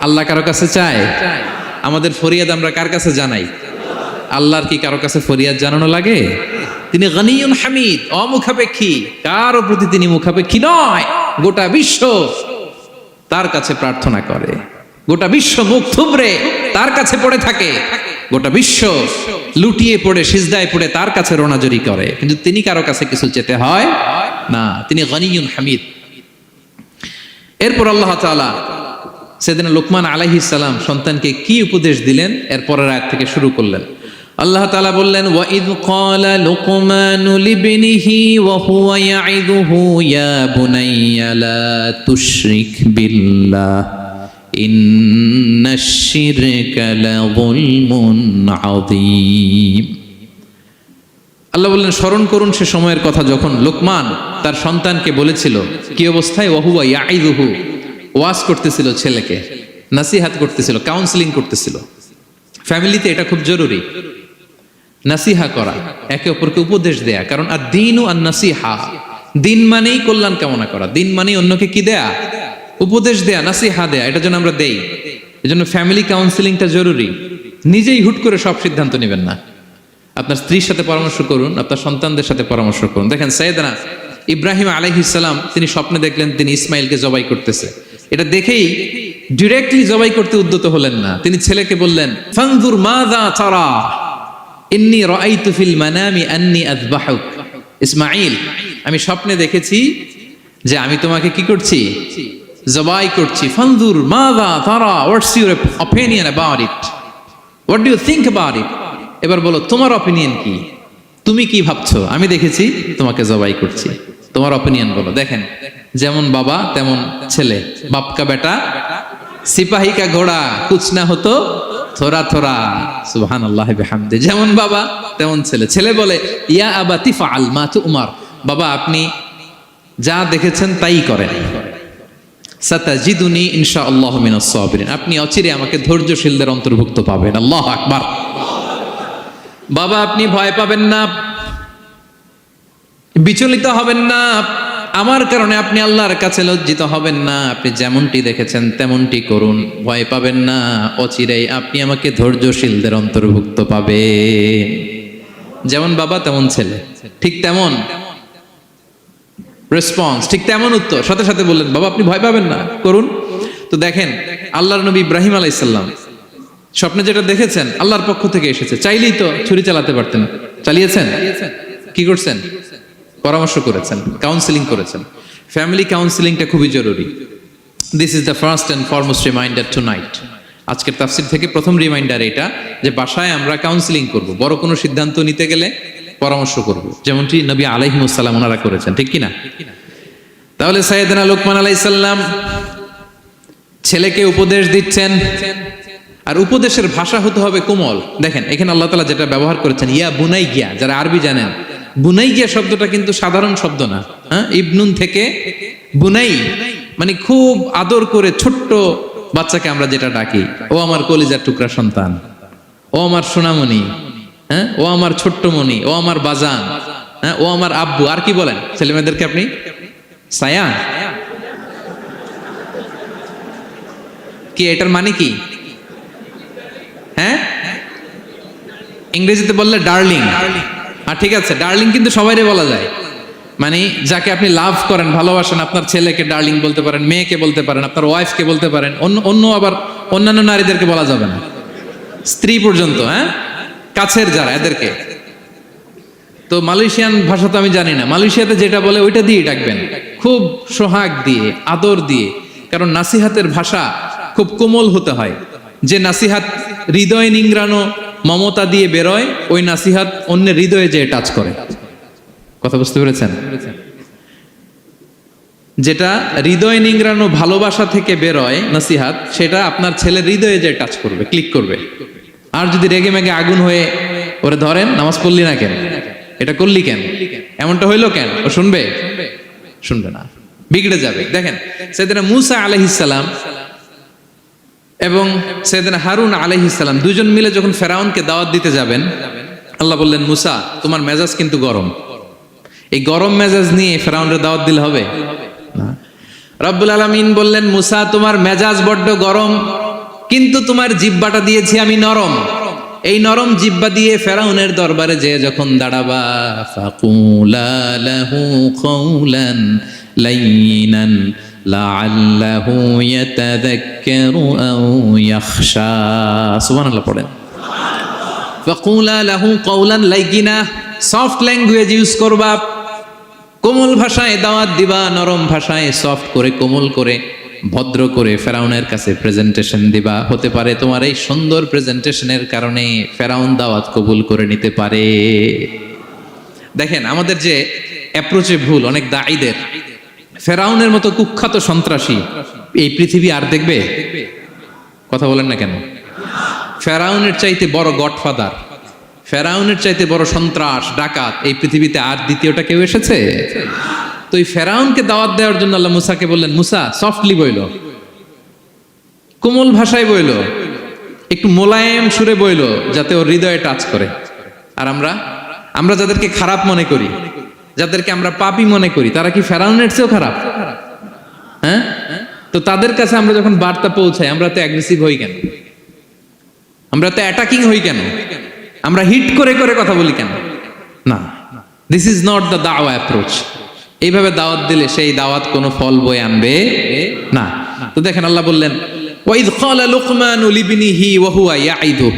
আল্লাহ কারো কাছে চায়? আমাদের ফরিয়াদ আমরা কার কাছে জানাই? আল্লাহর কি কারো কাছে ফরিয়াদ জানানো লাগে? তিনি গানিয়্যুন হামিদ, অমুখাপেক্ষী, কারো প্রতি তিনি মুখাপেক্ষী নয়। গোটা বিশ্ব তার কাছে প্রার্থনা করে, গোটা বিশ্ব মুখ থুবড়ে তার কাছে পড়ে থাকে, গোটা বিশ্ব লুটিয়ে পড়ে সিজদায় পড়ে তার কাছে রোনাজরি করে, কিন্তু তিনি কারো কাছে কিছু চেতে হয় না। তিনি গানিয়্যুন হামিদ। এরপর আল্লাহ তাআলা সেদিন লোকমান আলাইহিস সালাম সন্তানকে কি উপদেশ দিলেন এর পরের আয়াত থেকে শুরু করলেন। আল্লাহ তাআলা বললেন, ওয়া ইয ক্বালা লুকমানু লিবনিহি ওয়া হুয়া ইয়াইযুহু ইয়া বুনাইয়া লা তুশরিক বিল্লাহ ইন্নাশ শিরকা লাযুলমুন আযীম। আল্লাহ বললেন, স্মরণ করুন সে সময়ের কথা যখন লোকমান তার সন্তানকে বলেছিল, কি অবস্থায়? ওয়া হুয়া ইয়াইযুহু, ওয়াজ করতেছিল, ছেলেকে নাসিহাত করতেছিল, কাউন্সেলিং করতেছিল। ফ্যামিলিতে এটা খুব জরুরি, নাসিহা করা, একে অপরকে উপদেশ দেয়া। কারণ আদ-দীনু আন-নাসিহা, দিন মানেই কল্যাণ কামনা করা, দিন মানেই অন্যকে কি দেয়া? উপদেশ দেয়া, নাসিহা দেয়া। এটা যেন আমরা দেই। এজন্য ফ্যামিলি কাউন্সেলিংটা জরুরি। নিজেই হুট করে সব সিদ্ধান্ত নেবেন না। আপনার স্ত্রীর সাথে পরামর্শ করুন, আপনার সন্তানদের সাথে পরামর্শ করুন। দেখেন সাইয়েদনা ইব্রাহিম আলাইহিস সালাম, তিনি স্বপ্নে দেখলেন তিনি ইসমাইলকে জবাই করতেছে। এটা দেখেই ডিরেক্টলি জবাই করতে উদ্যত হলেন না, তিনি ছেলেকে বললেন, ফানজুর মাযা তারা ইন্নী রাআইতু ফিল মানামি আন্নী আযবাহুক। ইসমাইল, আমি স্বপ্নে দেখেছি যে আমি তোমাকে কি করছি? জবাই করছি। ফানজুর মাযা তারা, what's your opinion about it, what do you think about it. এবার বলো তোমার অপিনিয়ন কি, তুমি কি ভাবছো? আমি দেখেছি তোমাকে জবাই করছি, তোমার অপিনিয়ন বলো। দেখেন, যেমন বাবা তেমন ছেলে, বাপ কা বেটা সিপাহী কা ঘোড়া, কুছ না হতো থোড়া থোড়া। সুবহানাল্লাহি বিহামদি। যেমন বাবা তেমন ছেলে। ছেলে বলে, ইয়া আবাতি ফাআল মা তুমার, বাবা আপনি যা দেখেছেন তাই করেন। সাতাজিদুনি ইনশাআল্লাহু মিনাস সাবিরিন, আপনি অচিরে আমাকে ধৈর্যশীলদের অন্তর্ভুক্ত পাবেন। আল্লাহু আকবার। বাবা আপনি ভয় পাবেন না, বিচলিত হবেন না, আমার কারণে আপনি আল্লাহর কাছে লজ্জিত হবেন না। আপনি যেমনটি দেখেছেন তেমনটি করুন, ভয় পাবেন না, অচিরেই আপনি আমাকে ধৈর্যশীলদের অন্তর্ভুক্ত পাবেন। যেমন বাবা তেমন ছেলে, ঠিক তেমন রেসপন্স, ঠিক তেমন উত্তর। সাথে সাথে বললেন, বাবা আপনি ভয় পাবেন না, করুন। তো দেখেন আল্লাহর নবী ইব্রাহিম আলাইহিস সালাম স্বপ্নে যেটা দেখেছেন আল্লাহর পক্ষ থেকে এসেছে। চাইলেই তো ছুরি চালাতে পারতেন, চালিয়েছেন? কি করছেন? পরামর্শ করেছেন, কাউন্সেলিং করেছেন। ফ্যামিলি কাউন্সেলিংটা খুবই জরুরি। This is the first and foremost reminder tonight. আজকের তাফসীর থেকে প্রথম রিমাইন্ডার এটা, যে বাসায় আমরা কাউন্সেলিং করব, বড় কোনো সিদ্ধান্ত নিতে গেলে পরামর্শ করব, যেমনটি নবী আলাইহিস সালাম ওনারা করেছেন। ঠিক কিনা? তাহলে সাইয়েদনা লোকমান আলাইহিস সালাম ছেলেকে উপদেশ দিচ্ছেন, আর উপদেশের ভাষা হতে হবে কোমল। দেখেন এখানে আল্লাহ তাআলা যেটা ব্যবহার করেছেন, ইয়া বুনাইয়া, যারা আরবি জানেন, বুনাইয়া শব্দটা কিন্তু সাধারণ শব্দ না। ইবনুন থেকে বুনাই মানে খুব আদর করে ছোট্ট বাচ্চাকে আমরা যেটা ডাকি, ও আমার কলিজার টুকরা সন্তান, ও আমার সোনামণি, ও আমার ছোট্ট মণি, ও আমার বাজান, ও আমার আব্বু। আর কি বলেন ছেলে মেয়েদেরকে আপনি? সায়া। কি এটার মানে কি? ইংরেজিতে বললে ডার্লিং। আর ঠিক আছে, ডার্লিং কিন্তু সবাইরে বলা যায়, মানে যাকে আপনি লাভ করেন, ভালোবাসেন, আপনার ছেলেকে ডার্লিং বলতে পারেন, মেয়েকে বলতে পারেন, আপনার ওয়াইফকে বলতে পারেন, অন্য আবার অন্যান্য নারীদেরকে বলা যাবে না, স্ত্রী পর্যন্ত, হ্যাঁ, কাছের যারা এদেরকে। তো মালয়েশিয়ান ভাষা তো আমি জানি না, মালয়েশিয়াতে যেটা বলে ওইটা দিয়ে ডাকবেন, খুব সোহাগ দিয়ে, আদর দিয়ে, কারণ নাসিহাতের ভাষা খুব কোমল হতে হয়। যে নাসিহাত হৃদয় নিংড়ানো মমতা দিয়ে বেরোয়, ওই নাসিহাত অন্যের হৃদয়ে যে টাচ করে। কথা বুঝতে পেরেছেন? যেটা হৃদয় নিংড়ানো ভালোবাসা থেকে বেরোয় নাসিহাত, সেটা আপনার ছেলের হৃদয়ে যে টাচ করবে, ক্লিক করবে। আর যদি রেগে মেগে আগুন হয়ে ওরে ধরেন, নামাজ পড়লি না কেন, এটা করলি কেন, এমনটা হইলো কেন, ও শুনবে? শুনবে না, বিগড়ে যাবে। দেখেন সাইয়েদনা মূসা আলাইহিস সালাম এবং সাইয়েদনা হারুন আলাইহিস সালাম দুজন মিলে যখন ফেরাউনকে দাওয়াত দিতে যাবেন, আল্লাহ বললেন, মূসা তোমার মেজাজ কিন্তু গরম, এই গরম মেজাজ নিয়ে ফেরাউনের দাওয়াত দিলে হবে না। রব্বুল আলামিন বললেন, মূসা তোমার মেজাজ বড্ড গরম, কিন্তু তোমার জিহ্বাটা দিয়েছি আমি নরম, এই নরম জিহ্বা দিয়ে ফেরাউনের দরবারে যে যখন দাঁড়াবা, ফাকুলা লাহু কাওলান লাইয়িনান লাআল্লাহু ইয়াতাযাক্কারু আও ইয়াখশা। সুবহানাল্লাহ পড়েন। ফাকুলা লাহু কাওলান লাইয়িনা, সফট ল্যাঙ্গুয়েজ ইউজ করবা, কোমল ভাষায় দাওয়াত দিবা, নরম ভাষায় সফট করে, কোমল করে, ভদ্র করে ফেরাউনের কাছে প্রেজেন্টেশন দিবা। হতে পারে তোমার এই সুন্দর প্রেজেন্টেশনের কারণে ফেরাউন দাওয়াত কবুল করে নিতে পারে। দেখেন আমাদের যে অ্যাপ্রোচে ভুল অনেক দায়ীদের, ফেরাউনের মতো কুখ্যাত সন্ত্রাসী এই পৃথিবী আর দেখবে? কথা বলেন না কেন? ফেরাউনের চাইতে বড় গডফাদার, ফেরাউনের চাইতে বড় সন্ত্রাস ডাকাত এই পৃথিবীতে আর দ্বিতীয়টা কেউ এসেছে? তো এই ফেরাউনকে দাওয়াত দেওয়ার জন্য আল্লাহ মূসাকে বললেন, মূসা সফটলি বইলো, কোমল ভাষায় বইলো, একটু মোলায়েম সুরে বইলো, যাতে ওর হৃদয়ে টাচ করে। আর আমরা যাদেরকে খারাপ মনে করি, যাদেরকে আমরা পাপী মনে করি, তারা কি ফেরাউনের চেয়েও খারাপ? হ্যাঁ, তো তাদের কাছে আমরা যখন বার্তা পৌঁছাই, আমরা তো অ্যাগ্রেসিভ হই কেন, আমরা তো অ্যাটাকিং হই কেন, আমরা হিট করে করে কথা বলি কেন? না, দিস ইজ নট দ্য দাওয়া অ্যাপ্রোচ। এইভাবে দাওয়াত দিলে সেই দাওয়াত কোনো ফল বয়ে আনবে না। তো দেখেন আল্লাহ বললেন, ওয়াইদ ক্বালা লুকমানু লিবনিহি ওয়া হুয়া ইয়াইদু,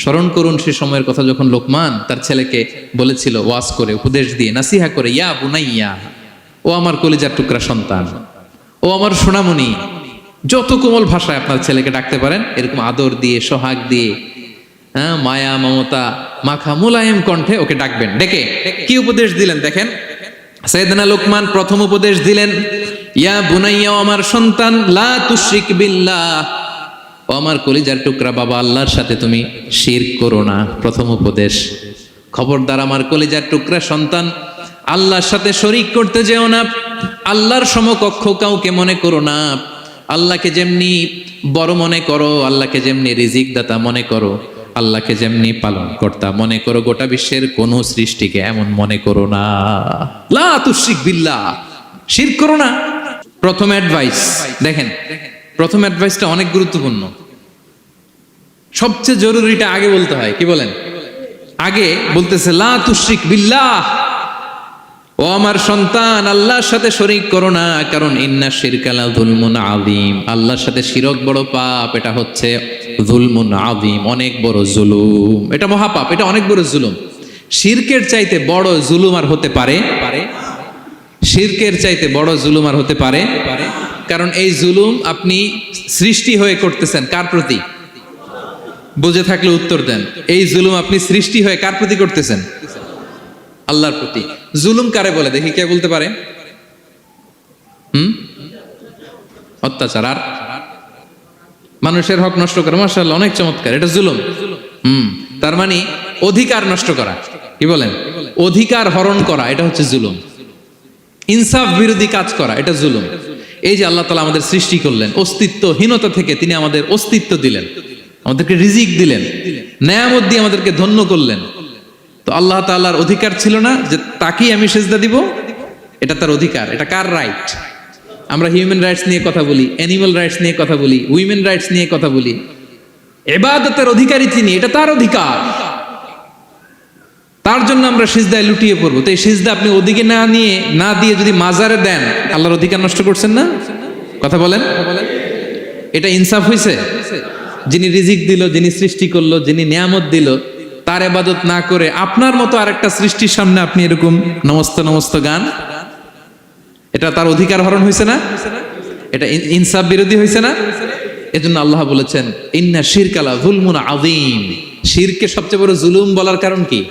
স্মরণ করুন সে সময়ের কথা যখন লোকমান তার ছেলেকে বলেছিল, ওয়াজ করে, উপদেশ দিয়ে, নাসিহা করে, ইয়া বুনাইয়া, ও আমার কলিজার টুকরা সন্তান, ও আমার সোনামণি। যত কোমল ভাষায় আপনার ছেলেকে ডাকতে পারেন, এরকম আদর দিয়ে, সোহাগ দিয়ে, হ্যাঁ, মায়া মমতা মাখা মোলায়েম কণ্ঠে ওকে ডাকবেন। ডেকে কি উপদেশ দিলেন দেখেন। সাইয়েদনা লোকমান প্রথম উপদেশ দিলেন, ইয়া বুনাইয়া, আমার সন্তান, লা তুশরিক বিল্লাহ, ও আমার কলিজার টুকরা বাবা, আল্লাহর সাথে তুমি শিরক করো না। প্রথম উপদেশ, খবরদার আমার কলিজার টুকরা সন্তান, আল্লাহর সাথে শরীক করতে যেও না, আল্লাহর সমকক্ষ কাউকে মনে করো না। আল্লাহকে যেমনি বড় মনে করো, আল্লাহকে যেমনি রিজিক দাতা মনে করো, আল্লাহকে যেমনি পালন কর্তা মনে করো, গোটা বিশ্বের কোন সৃষ্টিকে এমন মনে করো না। লা তুশরিক বিল্লাহ, শিরক করো না। প্রথম অ্যাডভাইস দেখেন, প্রথম অ্যাডভাইসটা অনেক গুরুত্বপূর্ণ। সবচেয়ে জরুরিটা আগে বলতে হয়। কি বলেন? আগে বলতেছে লা তুশরিক বিল্লাহ, ও আমার সন্তান, আল্লাহর সাথে শরীক করো না, কারণ ইন্না শিরকা লা যুলমুন আযীম, আল্লাহর সাথে শিরক বড় পাপ, এটা হচ্ছে যুলমুন আযীম, অনেক বড় জুলুম, এটা মহাপাপ, এটা অনেক বড় জুলুম। শিরকের চাইতে বড় জুলুম আর হতে পারে? শিরকের চাইতে বড় জুলুম আর হতে পারে? কারণ এই জুলুম আপনি সৃষ্টি হয়ে করতেছেন কার প্রতি? বুঝে থাকলে উত্তর দেন। এই জুলুম আপনি সৃষ্টি হয়ে কার প্রতি করতেছেন? আল্লাহর প্রতি। জুলুম কারে বলে দেখি, কে বলতে পারে? অত্যাচার আর মানুষের হক নষ্ট করা। মাশাআল্লাহ, অনেক চমৎকার, এটা জুলুম। তার মানে অধিকার নষ্ট করা। কি বলেন? অধিকার হরণ করা, এটা হচ্ছে জুলুম। ইনসাফ বিরোধী কাজ করা, এটা জুলুম। এই যে আল্লাহ তাআলা আমাদের সৃষ্টি করলেন, অস্তিত্বহীনতা থেকে তিনি আমাদের অস্তিত্ব দিলেন, আমাদেরকে রিজিক দিলেন, নেয়ামত দিয়ে আমাদেরকে ধন্য করলেন। তো আল্লাহ তাআলার অধিকার ছিল না যে তাকেই আমি সেজদা দিব? এটা তার অধিকার। এটা কার রাইট? আমরা হিউম্যান রাইটস নিয়ে কথা বলি, অ্যানিমাল রাইটস নিয়ে কথা বলি, উইমেন রাইটস নিয়ে কথা বলি। ইবাদতের অধিকারী তিনি, এটা তার অধিকার। তার জন্য আমরা সিজদায় লুটিয়ে পড়বো। তো এই সিজদা আপনি ওদিকে না দিয়ে যদি মাজারে দেন, আল্লাহর অধিকার নষ্ট করছেন না? কথা বলেন। এটা ইনসাফ হইছে? যিনি রিজিক দিল, যিনি সৃষ্টি করলো, যিনি নিয়ামত দিল, তার ইবাদত না করে আপনার মতো আরেকটা সৃষ্টির সামনে আপনি এরকম নমস্ত নমস্ত গান, এটা তার অধিকার হরণ হয়েছে না? এটা ইনসাফ বিরোধী হয়েছে না? এজন্য আল্লাহ বলেছেন ইন্না শিরকালা যুলমুন আযীম। শিরকে সবচেয়ে বড় জুলুম বলার কারণ কি?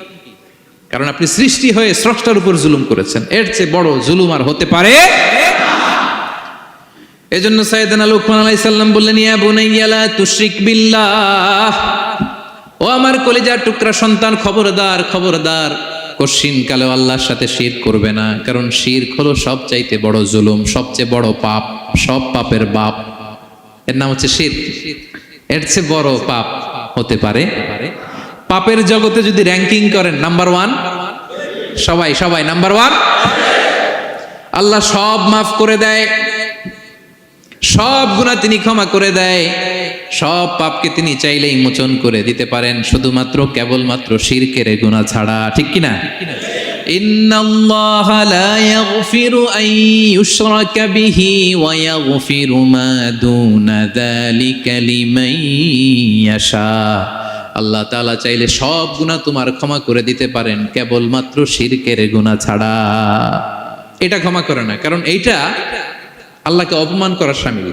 কারণ আপনি সৃষ্টি হয়ে স্রষ্টার উপর জুলুম করেছেন। এর চেয়ে বড় জুলুম আর হতে পারে? এজন্য সাইয়েদনা লুকমান আলাইহিস সালাম বললেন, ইয়া বুনাইয়া লা তুশরিক বিল্লাহ, ও আমার কলিজার টুকরা সন্তান, খবরদার খবরদার, কশিন কালেও আল্লাহর সাথে শিরক করবে না। কারণ শিরক হলো সবচাইতে বড় জুলুম, সবচেয়ে বড় পাপ, সব পাপের বাপ। এর নাম হচ্ছে শিরক। এর চেয়ে বড় পাপ হতে পারে? পাপের জগতে যদি র্যাঙ্কিং করেন, নাম্বার 1 সবাই নাম্বার 1। আল্লাহ সব মাফ করে দেয়, সব গুনাহ তিনি ক্ষমা করে দেয়, সব পাপকে তিনি চাইলেই মোচন করে দিতে পারেন, শুধুমাত্র কেবলমাত্র শিরকের গুনাহ ছাড়া। ঠিক কিনা? ইন্নাল্লাহা লা ইয়াগফিরু আন ইউশরাকা বিহি ওয়া ইয়াগফিরু মা দুনা যালিকা লিমান ইয়াশা। আল্লাহ তাআলা চাইলে সব গুনাহ তোমার ক্ষমা করে দিতে পারেন, কেবলমাত্র শিরকের গুনাহ ছাড়া। এটা ক্ষমা করে না, কারণ এইটা আল্লাহকে অপমান করার শামিল।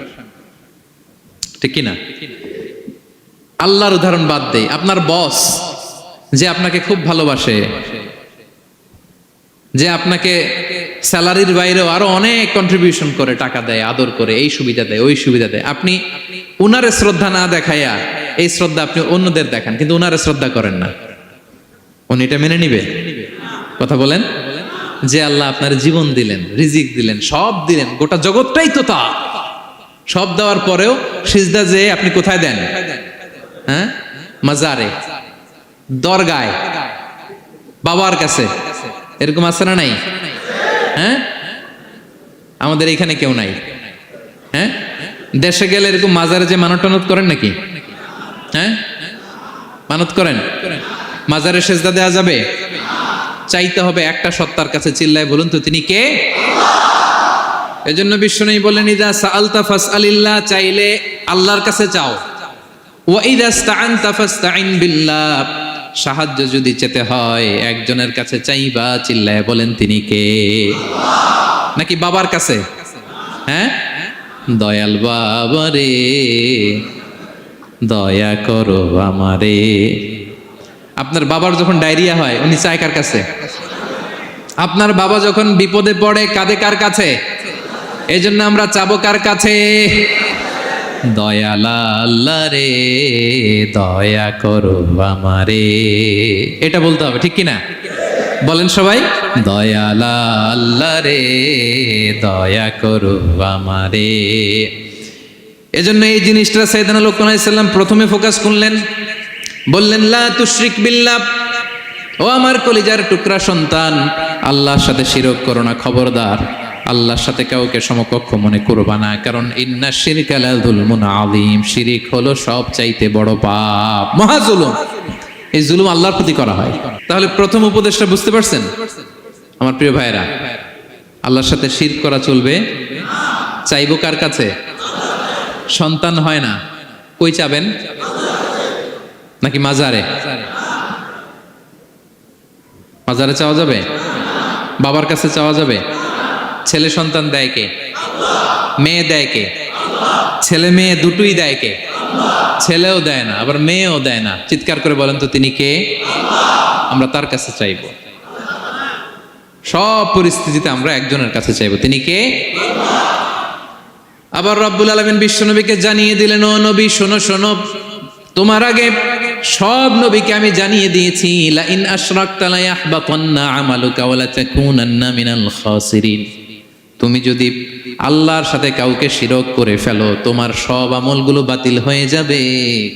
ঠিক কিনা? আল্লাহর উদাহরণ বাদ দেই, আপনার বস যে আপনাকে খুব ভালোবাসে, যে আপনাকে স্যালারির বাইরেও আরো অনেক কন্ট্রিবিউশন করে, টাকা দেয়, আদর করে, এই সুবিধা দেয়, ওই সুবিধা দেয়, আপনি উনারে শ্রদ্ধা না দেখাইয়া এই শ্রদ্ধা আপনি অন্যদের দেখান, কিন্তু উনারে শ্রদ্ধা করেন না, উনি এটা মেনে নিবে? কথা বলেন। যে আল্লাহ আপনার জীবন দিলেন, রিজিক দিলেন, সব দিলেন, গোটা জগৎটাই তো তা, সব দেওয়ার পরেও সিজদা যে আপনি কোথায় দেন? হ্যাঁ, মাজারে, দরগায়, বাবার কাছে। এরকম আছে না নাই? হ্যাঁ, আমাদের এখানে কেউ নাই। হ্যাঁ, দেশে গেলে এরকম মাজারে যে মানত টানত করেন নাকি? হ্যাঁ, মানত করেন? মাজারে সিজদা দেওয়া যাবে? চাইতে হবে একটা সত্তার কাছে, চিল্লায় বলুন তো তিনি কে? এজন্য বিশ্বনবী বলেন, ইযা সাআলতা ফাসআলিল্লাহ, চাইলে আল্লাহর কাছে চাও। ওয়া ইযা ইসতাআনতা ফাসতাইন বিল্লাহ, সাহায্য যদি চেতে হয় একজনের কাছে চাইবা, চিল্লায় বলেন তিনি কে? নাকি বাবার কাছে? হ্যাঁ, দয়াল বাবা রে দয়া করো আমারে। আপনার বাবার যখন ডায়রিয়া হয় উনি চায় কার কাছে? আপনার বাবা যখন বিপদে পড়ে কাঁদে কার কাছে? এই জন্য আমরা চাবো কার কাছে? দয়ালা আল্লাহ রে দয়া করো আমারে, এটা বলতে হবে। ঠিক কিনা? বলেন সবাই, দয়ালা আল্লাহ রে দয়া করো আমারে। এজন্য এই জিনিসটা সাইয়েদনা লুকমান আলাইহিস সালাম প্রথমে ফোকাস করলেন, বললেন লা তুশরিক বিল্লাহ, ও আমার কলিজার টুকরা সন্তান, আল্লাহর সাথে শিরক করো না, খবরদার আল্লাহর সাথে কাউকে সমকক্ষ মনে করবা না। কারণ ইন্না শিরকা লা যুলমুন আযীম, শিরিক হলো সবচাইতে বড় পাপ, মহা জুলুম। এই জুলুম আল্লাহর প্রতি করা হয়। তাহলে প্রথম উপদেশটা বুঝতে পারছেন আমার প্রিয় ভাইরা? আল্লাহর সাথে শিরক করা চলবে না। চাইবো কার কাছে? সন্তান হয় না, কই চাবেন? নাকি মাজারে? মাজারে চাওয়া যাবে? বাবার কাছে চাওয়া যাবে? ছেলে সন্তান দেয় কে? মেয়ে দেয় কে? ছেলে মেয়ে দুটোই দেয় কে? ছেলেও দেয় না, আবার মেয়েও দেয় না। চিৎকার করে বলেন তো তিনি কে? আমরা তার কাছে চাইব। সব পরিস্থিতিতে আমরা একজনের কাছে চাইব, তিনি কে? আবার রব্বুল আলামিন বিশ্বনবীকে জানিয়ে দিলেন, ও নবী শোনো শোনো, তোমার আগে সব নবীকে আমি জানিয়ে দিয়েছি, লা ইন আশরাকতা লা ইয়াহবাতান্না আমালুকা ওয়া লা তাকুনান্না মিনাল খাসিরিন। তুমি যদি আল্লাহর সাথে কাউকে শিরক করে ফেলো, তোমার সব আমলগুলো বাতিল হয়ে যাবে,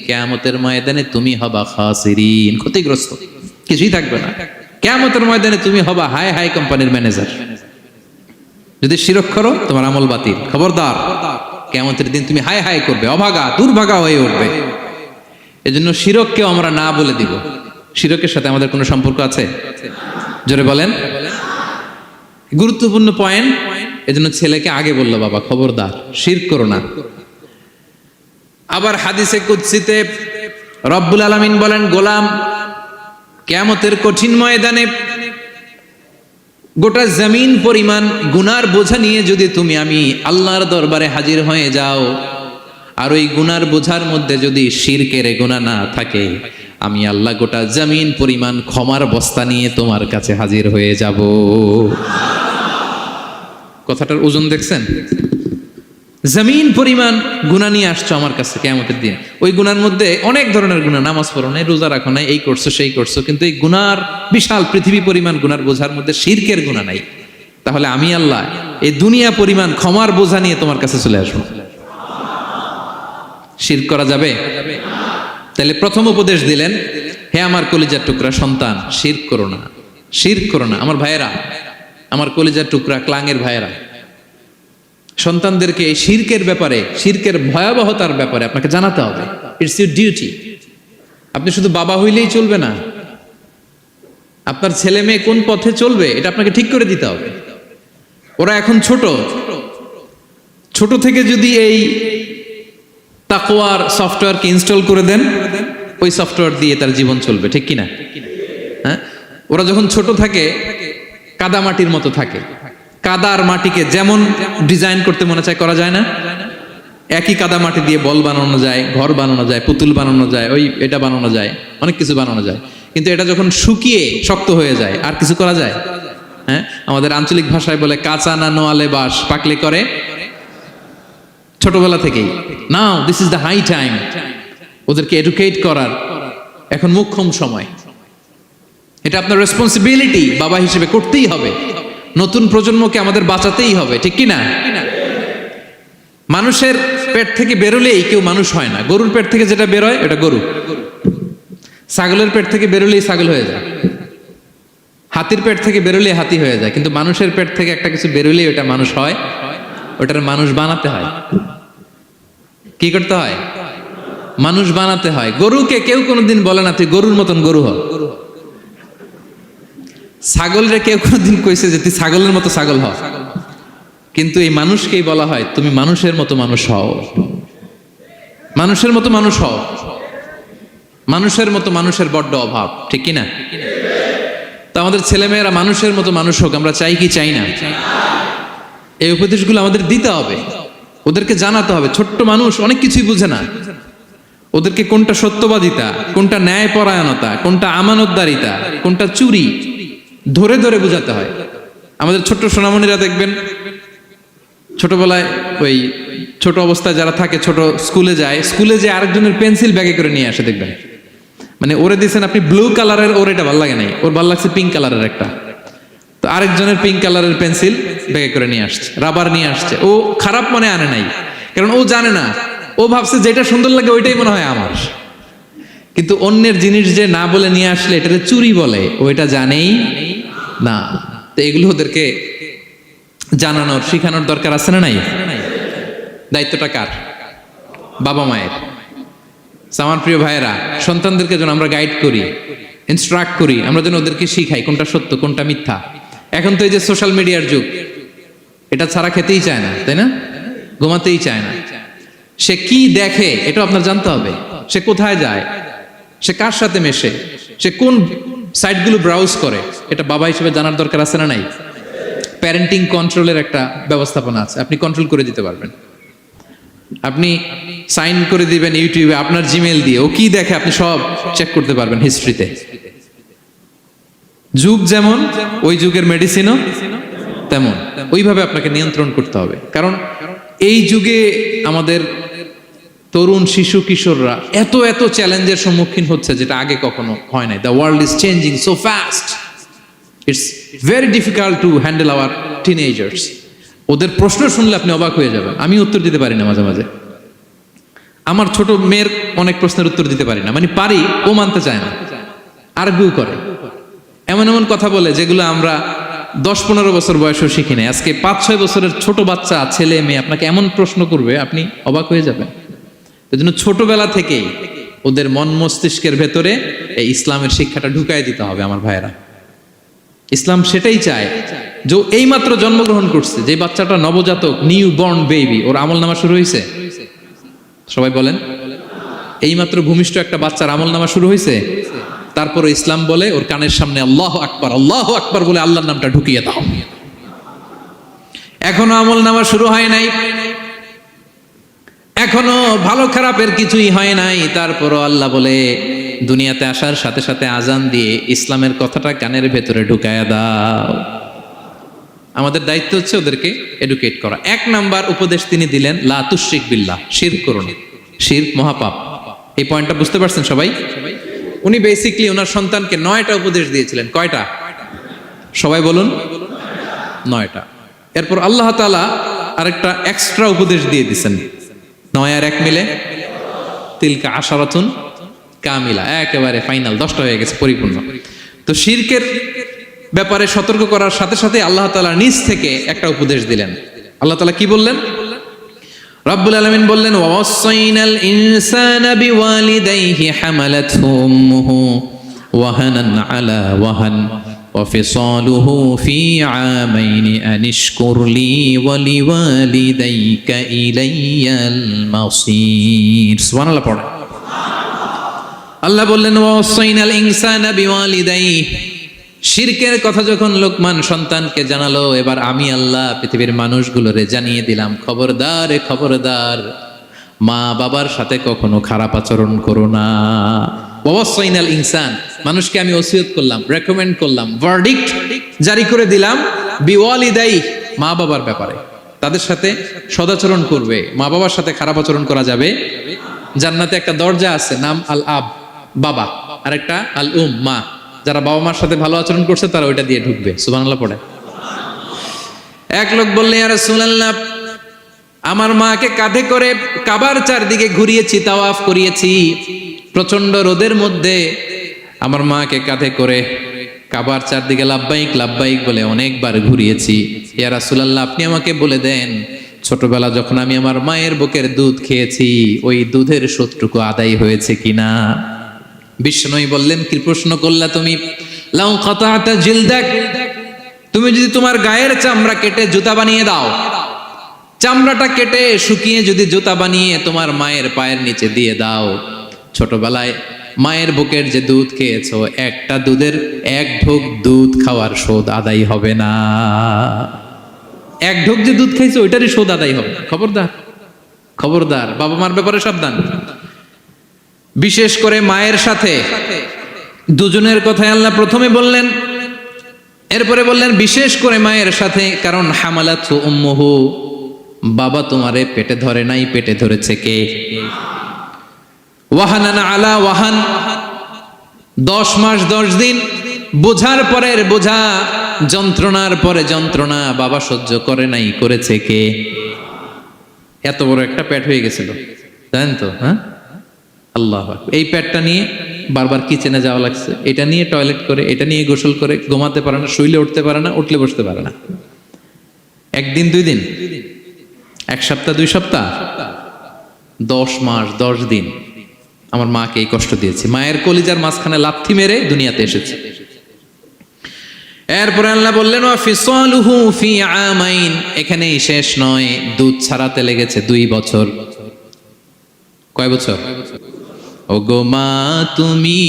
কিয়ামতের ময়দানে তুমি হবা খাসিরিন, ক্ষতিগ্রস্ত, কিছুই থাকবে না। কিয়ামতের ময়দানে তুমি হবা হাই হাই কোম্পানির ম্যানেজার। যদি শিরক করো তোমার আমল বাতিল, খবরদার, কিয়ামতের দিন তুমি হাই হাই করবে, অভাগা দুর্ভাগা হয়ে উঠবে। এজন্য শিরককেও আমরা না বলে দিব। শিরকের সাথে আমাদের কোনো সম্পর্ক আছে? জোরে বলেন। গুরুত্বপূর্ণ পয়েন্ট, এজন্য ছেলেকে আগে বলল, বাবা খবরদার শিরক করো না। আবার হাদিসে কুদসিতে রব্বুল আলামিন বলেন, গোলাম কিয়ামতের কঠিন ময়দানে গোটা জমিন পরিমাণ গুনার বোঝা নিয়ে যদি তুমি আমি আল্লাহর দরবারে হাজির হয়ে যাও, আর ওই গুনার বোঝার মধ্যে যদি শিরকের গুনাহ না থাকে, আমি আল্লাহ গোটা জমিন পরিমাণ ক্ষমার বস্তা নিয়ে তোমার কাছে হাজির হয়ে যাব। কথাটার ওজন দেখছেন? জমিন পরিমাণ গুনাহ নিয়ে আসছো আমার কাছে কিয়ামতের দিন। ওই গুনার মধ্যে অনেক ধরনের গুনাহ, নামাজ পড়ো নাই, রোজা রাখো নাই, এই করছো সেই করছো, কিন্তু এই গুনার বিশাল পৃথিবী পরিমাণ গুনার বোঝার মধ্যে শিরকের গুনাহ নাই। তাহলে আমি আল্লাহ এই দুনিয়া পরিমাণ ক্ষমার বোঝা নিয়ে তোমার কাছে চলে আসবো। শিরক করা যাবে? তাহলে প্রথম উপদেশ দিলেন, হে আমার কলিজার টুকরা সন্তান, শিরক করো না, শিরক করো না। আমার ভাইয়েরা, আমার কলিজার টুকরা ক্লাঙের ভাইয়েরা, সন্তানদেরকে এই শিরকের ব্যাপারে, শিরকের ভয়াবহতার ব্যাপারে আপনাকে জানাতে হবে। It's your duty. আপনি শুধু বাবা হইলেই চলবে না, আপনার ছেলে মেয়ে কোন পথে চলবে এটা আপনাকে ঠিক করে দিতে হবে। ওরা এখন ছোট, ছোট থেকে যদি এই তাকওয়ার সফটওয়্যারকে ইনস্টল করে দেন, ওই সফটওয়্যার দিয়ে তার জীবন চলবে, ঠিক কিনা? হ্যাঁ, ওরা যখন ছোট থাকে কাদা মাটির মতো থাকে, কাদার মাটিকে যেমন ডিজাইন করতে মনে চায় করা যায় না? একই কাদা মাটি দিয়ে বল বানানো যায়, ঘর বানানো যায়, পুতুল বানানো যায়, ওই এটা বানানো যায়, অনেক কিছু বানানো যায়। কিন্তু এটা যখন শুকিয়ে শক্ত হয়ে যায়, আর কিছু করা যায়? হ্যাঁ, আমাদের আঞ্চলিক ভাষায় বলে কাঁচা না নোয়ালে বাস, পাকলে করে। ছোটবেলা থেকেই now this is the high time, ওদেরকে এডুকেট করার এখন মোক্ষম সময়। এটা আপনার রেসপন্সিবিলিটি, বাবা হিসেবে করতেই হবে। নতুন প্রজন্মকে আমাদের বাঁচাতেই হবে, ঠিক কি না? মানুষের পেট থেকে বেরোলেই কেউ মানুষ হয় না। গরুর পেট থেকে যেটা বেরোয় এটা গরু, ছাগলের পেট থেকে বেরোলেই ছাগল হয়ে যায়, হাতির পেট থেকে বেরোলেই হাতি হয়ে যায়। কিন্তু মানুষের পেট থেকে একটা কিছু বেরোলেই ওটা মানুষ হয়, ওটার মানুষ বানাতে হয়। কি করতে হয়? মানুষ বানাতে হয়। গরুকে কেউ কোনোদিন বলে না তুই গরুর মতন গরু হ। ছাগলরে কেউ কোনোদিন কইছে যে তুই ছাগলের মতো ছাগল হ। কিন্তু এই মানুষকেই বলা হয় তুমি মানুষের মতো মানুষ হও, মানুষের মতো মানুষ হও। মানুষের মতো মানুষের বড্ড অভাব, ঠিক কি না? তো আমাদের ছেলেমেয়েরা মানুষের মতো মানুষ হোক, আমরা চাই কি চাই না? এই উপদেশগুলো আমাদের দিতে হবে, ওদেরকে জানাতে হবে। ছোট্ট মানুষ অনেক কিছুই বুঝে না, ওদেরকে কোনটা সত্যবাদিতা, কোনটা ন্যায়পরায়ণতা, কোনটা আমানতদারিতা, কোনটা চুরি ধরে ধরে বোঝাতে হয়। আমাদের ছোট্ট সোনামণিরা দেখবেন ছোটবেলায় ওই ছোট অবস্থায় যারা থাকে, ছোট স্কুলে যায়, স্কুলে যে আরেকজনের পেন্সিল ব্যাগে করে নিয়ে আসে দেখবেন। মানে ওরে দিয়েছেন আপনি ব্লু কালারের, ওর এটা ভালো লাগে নাই, ওর ভালো লাগছে পিঙ্ক কালারের একটা, তো আরেকজনের পিঙ্ক কালারের পেন্সিল ব্যাগে করে নিয়ে আসছে, রাবার নিয়ে আসছে। ও খারাপ মনে আনে নাই, কারণ ও জানে না, ও ভাবছে যেটা সুন্দর লাগে ওইটাই মনে হয় আমার। কিন্তু অন্যের জিনিস যে না বলে নিয়ে আসলে এটাকে চুরি বলে, ও এটা জানেই না। তো এগুলো ওদেরকে জানানোর, শিখানোর দরকার আছে না নাই? দায়িত্বটা কার? বাবা মায়ের। আমার প্রিয় ভাইয়েরা, সন্তানদেরকে যেন আমরা গাইড করি, ইনস্ট্রাক্ট করি, আমরা যেন ওদেরকে শিখাই কোনটা সত্য কোনটা মিথ্যা। এখন তো এই যে সোশ্যাল মিডিয়ার যুগ, এটা ছাড়া খেতেই চায় না, তাই না? ঘুমাতেই চায় না। সে কি দেখে এটা আপনার জানতে হবে। সে কোথায় যায়, সে কার সাথে মেশে, সে কোন সাইটগুলো ব্রাউজ করে, এটা বাবা হিসেবে জানার দরকার আছে না নাই? প্যারেন্টিং কন্ট্রোলের একটা ব্যবস্থাপনা আছে, আপনি কন্ট্রোল করে দিতে পারবেন। আপনি সাইন করে দিবেন ইউটিউবে আপনার জিমেইল দিয়ে, ও কি দেখে আপনি সব চেক করতে পারবেন হিস্ট্রিতে। যুগ যেমন, ওই যুগের মেডিসিনও তেমন, ওইভাবে আপনাকে নিয়ন্ত্রণ করতে হবে। কারণ এই যুগে আমাদের তরুণ শিশু কিশোররা এত এত চ্যালেঞ্জের সম্মুখীন হচ্ছে যেটা আগে কখনো হয় নাই। The world is changing so fast, it's very difficult to handle our teenagers. ওদের প্রশ্ন শুনলে আপনি অবাক হয়ে যাবেন। আমি উত্তর দিতে পারি না মাঝে মাঝে, আমার ছোট মেয়ের অনেক প্রশ্নের উত্তর দিতে পারি না, মানে পারি, ও মানতে চায় না, আর্গুও করে, এমন এমন কথা বলে যেগুলো আমরা 10-15 বছর বয়সেও শিখি নাই। আজকে 5-6 বছরের ছোট বাচ্চা, ছেলে মেয়ে আপনাকে এমন প্রশ্ন করবে আপনি অবাক হয়ে যাবেন। এই জন্য ছোটবেলা থেকেই ওদের মন মস্তিষ্কের ভেতরে এই ইসলামের শিক্ষাটা ঢুকাই দিতে হবে আমার ভাইয়েরা। ইসলাম সেটাই চায় যে এইমাত্র জন্মগ্রহণ করছে যে বাচ্চাটা, নবজাতক, নিউ বর্ন বেবি, ওর আমল নামা শুরু হয়েছে? সবাই বলেন, এইমাত্র ভূমিষ্ঠ একটা বাচ্চার আমল নামা শুরু হয়েছে? তারপর ইসলাম বলে ওর কানের সামনে আল্লাহু আকবার বলে আল্লাহর নামটা ঢুকিয়ে দাও। এখনো আমল নামা শুরু হয় নাই, এখনো ভালো খারাপের কিছুই হয় নাই, তারপরও আল্লাহ বলে দুনিয়াতে আসার সাথে সাথে আজান দিয়ে ইসলামের কথাটা কানের ভেতরে ঢুকায়া দাও। আমাদের দায়িত্ব হচ্ছে ওদেরকে এডুকেট করা। 1 নাম্বার উপদেশ তিনি দিলেন, লা তুশরিক বিল্লাহ, শিরক করো না, শিরক মহাপাপ। এই পয়েন্টটা বুঝতে পারছেন সবাই? উনি বেসিক্যালি ওনার সন্তানকে 9টা উপদেশ দিয়েছিলেন। কয়টা? সবাই বলুন, 9টা। এরপর আল্লাহ তাআলা আরেকটা এক্সট্রা উপদেশ দিয়ে দিয়েছেন, 9 আর 1 মিলে তিলকা আশারাতুন কামিলা, একেবারে ফাইনাল, 10টা হয়ে গেছে, পরিপূর্ণ। তো শিরকের ব্যাপারে সতর্ক করার সাথে সাথে আল্লাহ তাআলা নিজ থেকে একটা উপদেশ দিলেন। আল্লাহ তাআলা কি বললেন? রব্বুল আলামিন বললেন, ওয়াসাইনাল ইনসানা বিওয়ালিদাইহি হামালাতহু উম্মুহু ওয়াহানান আলা ওয়াহান ওয়া ফিসালুহু ফি আমাইনি আনিশকুর লি ওয়া লিওয়ালিদাইকা ইলাইয়াল মাসির। সুবহানাল্লাহ পড়ে। আল্লাহ বললেন, ওয়াসাইনাল ইনসানা বিওয়ালিদাইহি, শিরকের কথা যখন লোকমান সন্তানকে জানালো, এবার আমি আল্লাহ পৃথিবীর মানুষগুলোরে জানিয়ে দিলাম, খবরদার খবরদার, মা বাবার সাথে কখনো খারাপ আচরণ করো না। ওয়াসাইনাল ইনসান, মানুষকে আমি ওসিয়ত করলাম, রেকমেন্ড করলাম, ভার্ডিক্ট জারি করে দিলাম, বিওয়ালিদাই, মা বাবার ব্যাপারে তাদের সাথে সদাচরণ করবে। মা বাবার সাথে খারাপ আচরণ করা যাবে। জান্নাতে একটা দরজা আছে, নাম আল আব, বাবা, আর একটা আল উম, মা। যারা বাবা মার সাথে ভালো আচরণ করছে তারা ওইটা দিয়ে ঢুকবে। সুবহানাল্লাহ পড়ে। এক লোক বললেন, ইয়া রাসূলুল্লাহ, আমার মাকে কাঁধে করে কাবার চারদিকে ঘুরিয়েছি, তাওয়াফ করিয়েছি, প্রচন্ড রোদের মধ্যে আমার মাকে কাঁধে করে কাবার চারদিকে লাব্বাইক লাব্বাইক বলে অনেকবার ঘুরিয়েছি। ইয়া রাসূলুল্লাহ, আপনি আমাকে বলে দেন, ছোটবেলা যখন আমি আমার মায়ের বুকের দুধ খেয়েছি, ওই দুধের শোধটুকু আদায় হয়েছে কিনা? বিষ্ণুই বললেন, কি প্রশ্ন করলা তুমি? লাউ কাতাতা জিলদাক, তুমি যদি তোমার গায়ের চামড়া কেটে জুতা বানিয়ে দাও, চামড়াটা কেটে শুকিয়ে যদি জুতা বানিয়ে তোমার মায়ের পায়ের নিচে দিয়ে দাও, ছোটবেলায় মায়ের বুকের যে দুধ খেয়েছো, একটা দুধের 1 ঢোক দুধ খাওয়ার শোধ আদায় হবে না। 1 ঢোক যে দুধ খাইছো ওইটারই শোধ আদায় হবে। খবরদার খবরদার, বাবা মার ব্যাপারে সাবধান। বিশেষ করে মায়ের সাথে, দুজনের কথাই আল্লাহ প্রথমে বললেন, এরপরে বললেন বিশেষ করে মায়ের সাথে, কারণ হামালাতহু উম্মুহু, বাবা তোমারে পেটে ধরে নাই, পেটে ধরেছে কে? ওয়াহানান আলা ওয়াহান, 10 মাস 10 দিন বোঝার পরের বোঝা, যন্ত্রণার পরে যন্ত্রণা বাবা সহ্য করে নাই, করেছে কে? এত বড় একটা পেট হয়ে গেছিল, জানেন তো? হ্যাঁ, আল্লাহ। এই পেটটা নিয়ে বারবার কিচেনে যাওয়া লাগছে, এটা নিয়ে টয়লেট করে, এটা নিয়ে গোসল করে, ঘুমাতে পারে না, শুইলে উঠতে পারে না, উঠলে বসতে পারে না। 1 দিন 2 দিন, 1 সপ্তাহ 2 সপ্তাহ, 10 মাস 10 দিন আমার মাকে এই কষ্ট দিয়েছে। মায়ের কলিজার মাঝখানে লাথি মেরে দুনিয়াতে এসেছে। এরপরে আল্লাহ বললেন, ওয়া ফিসালুহু ফি আমাইন, এখানেই শেষ নয়, দুধ ছাড়াতে লেগেছে 2 বছর। কয় বছর? ওগো মা, তুমি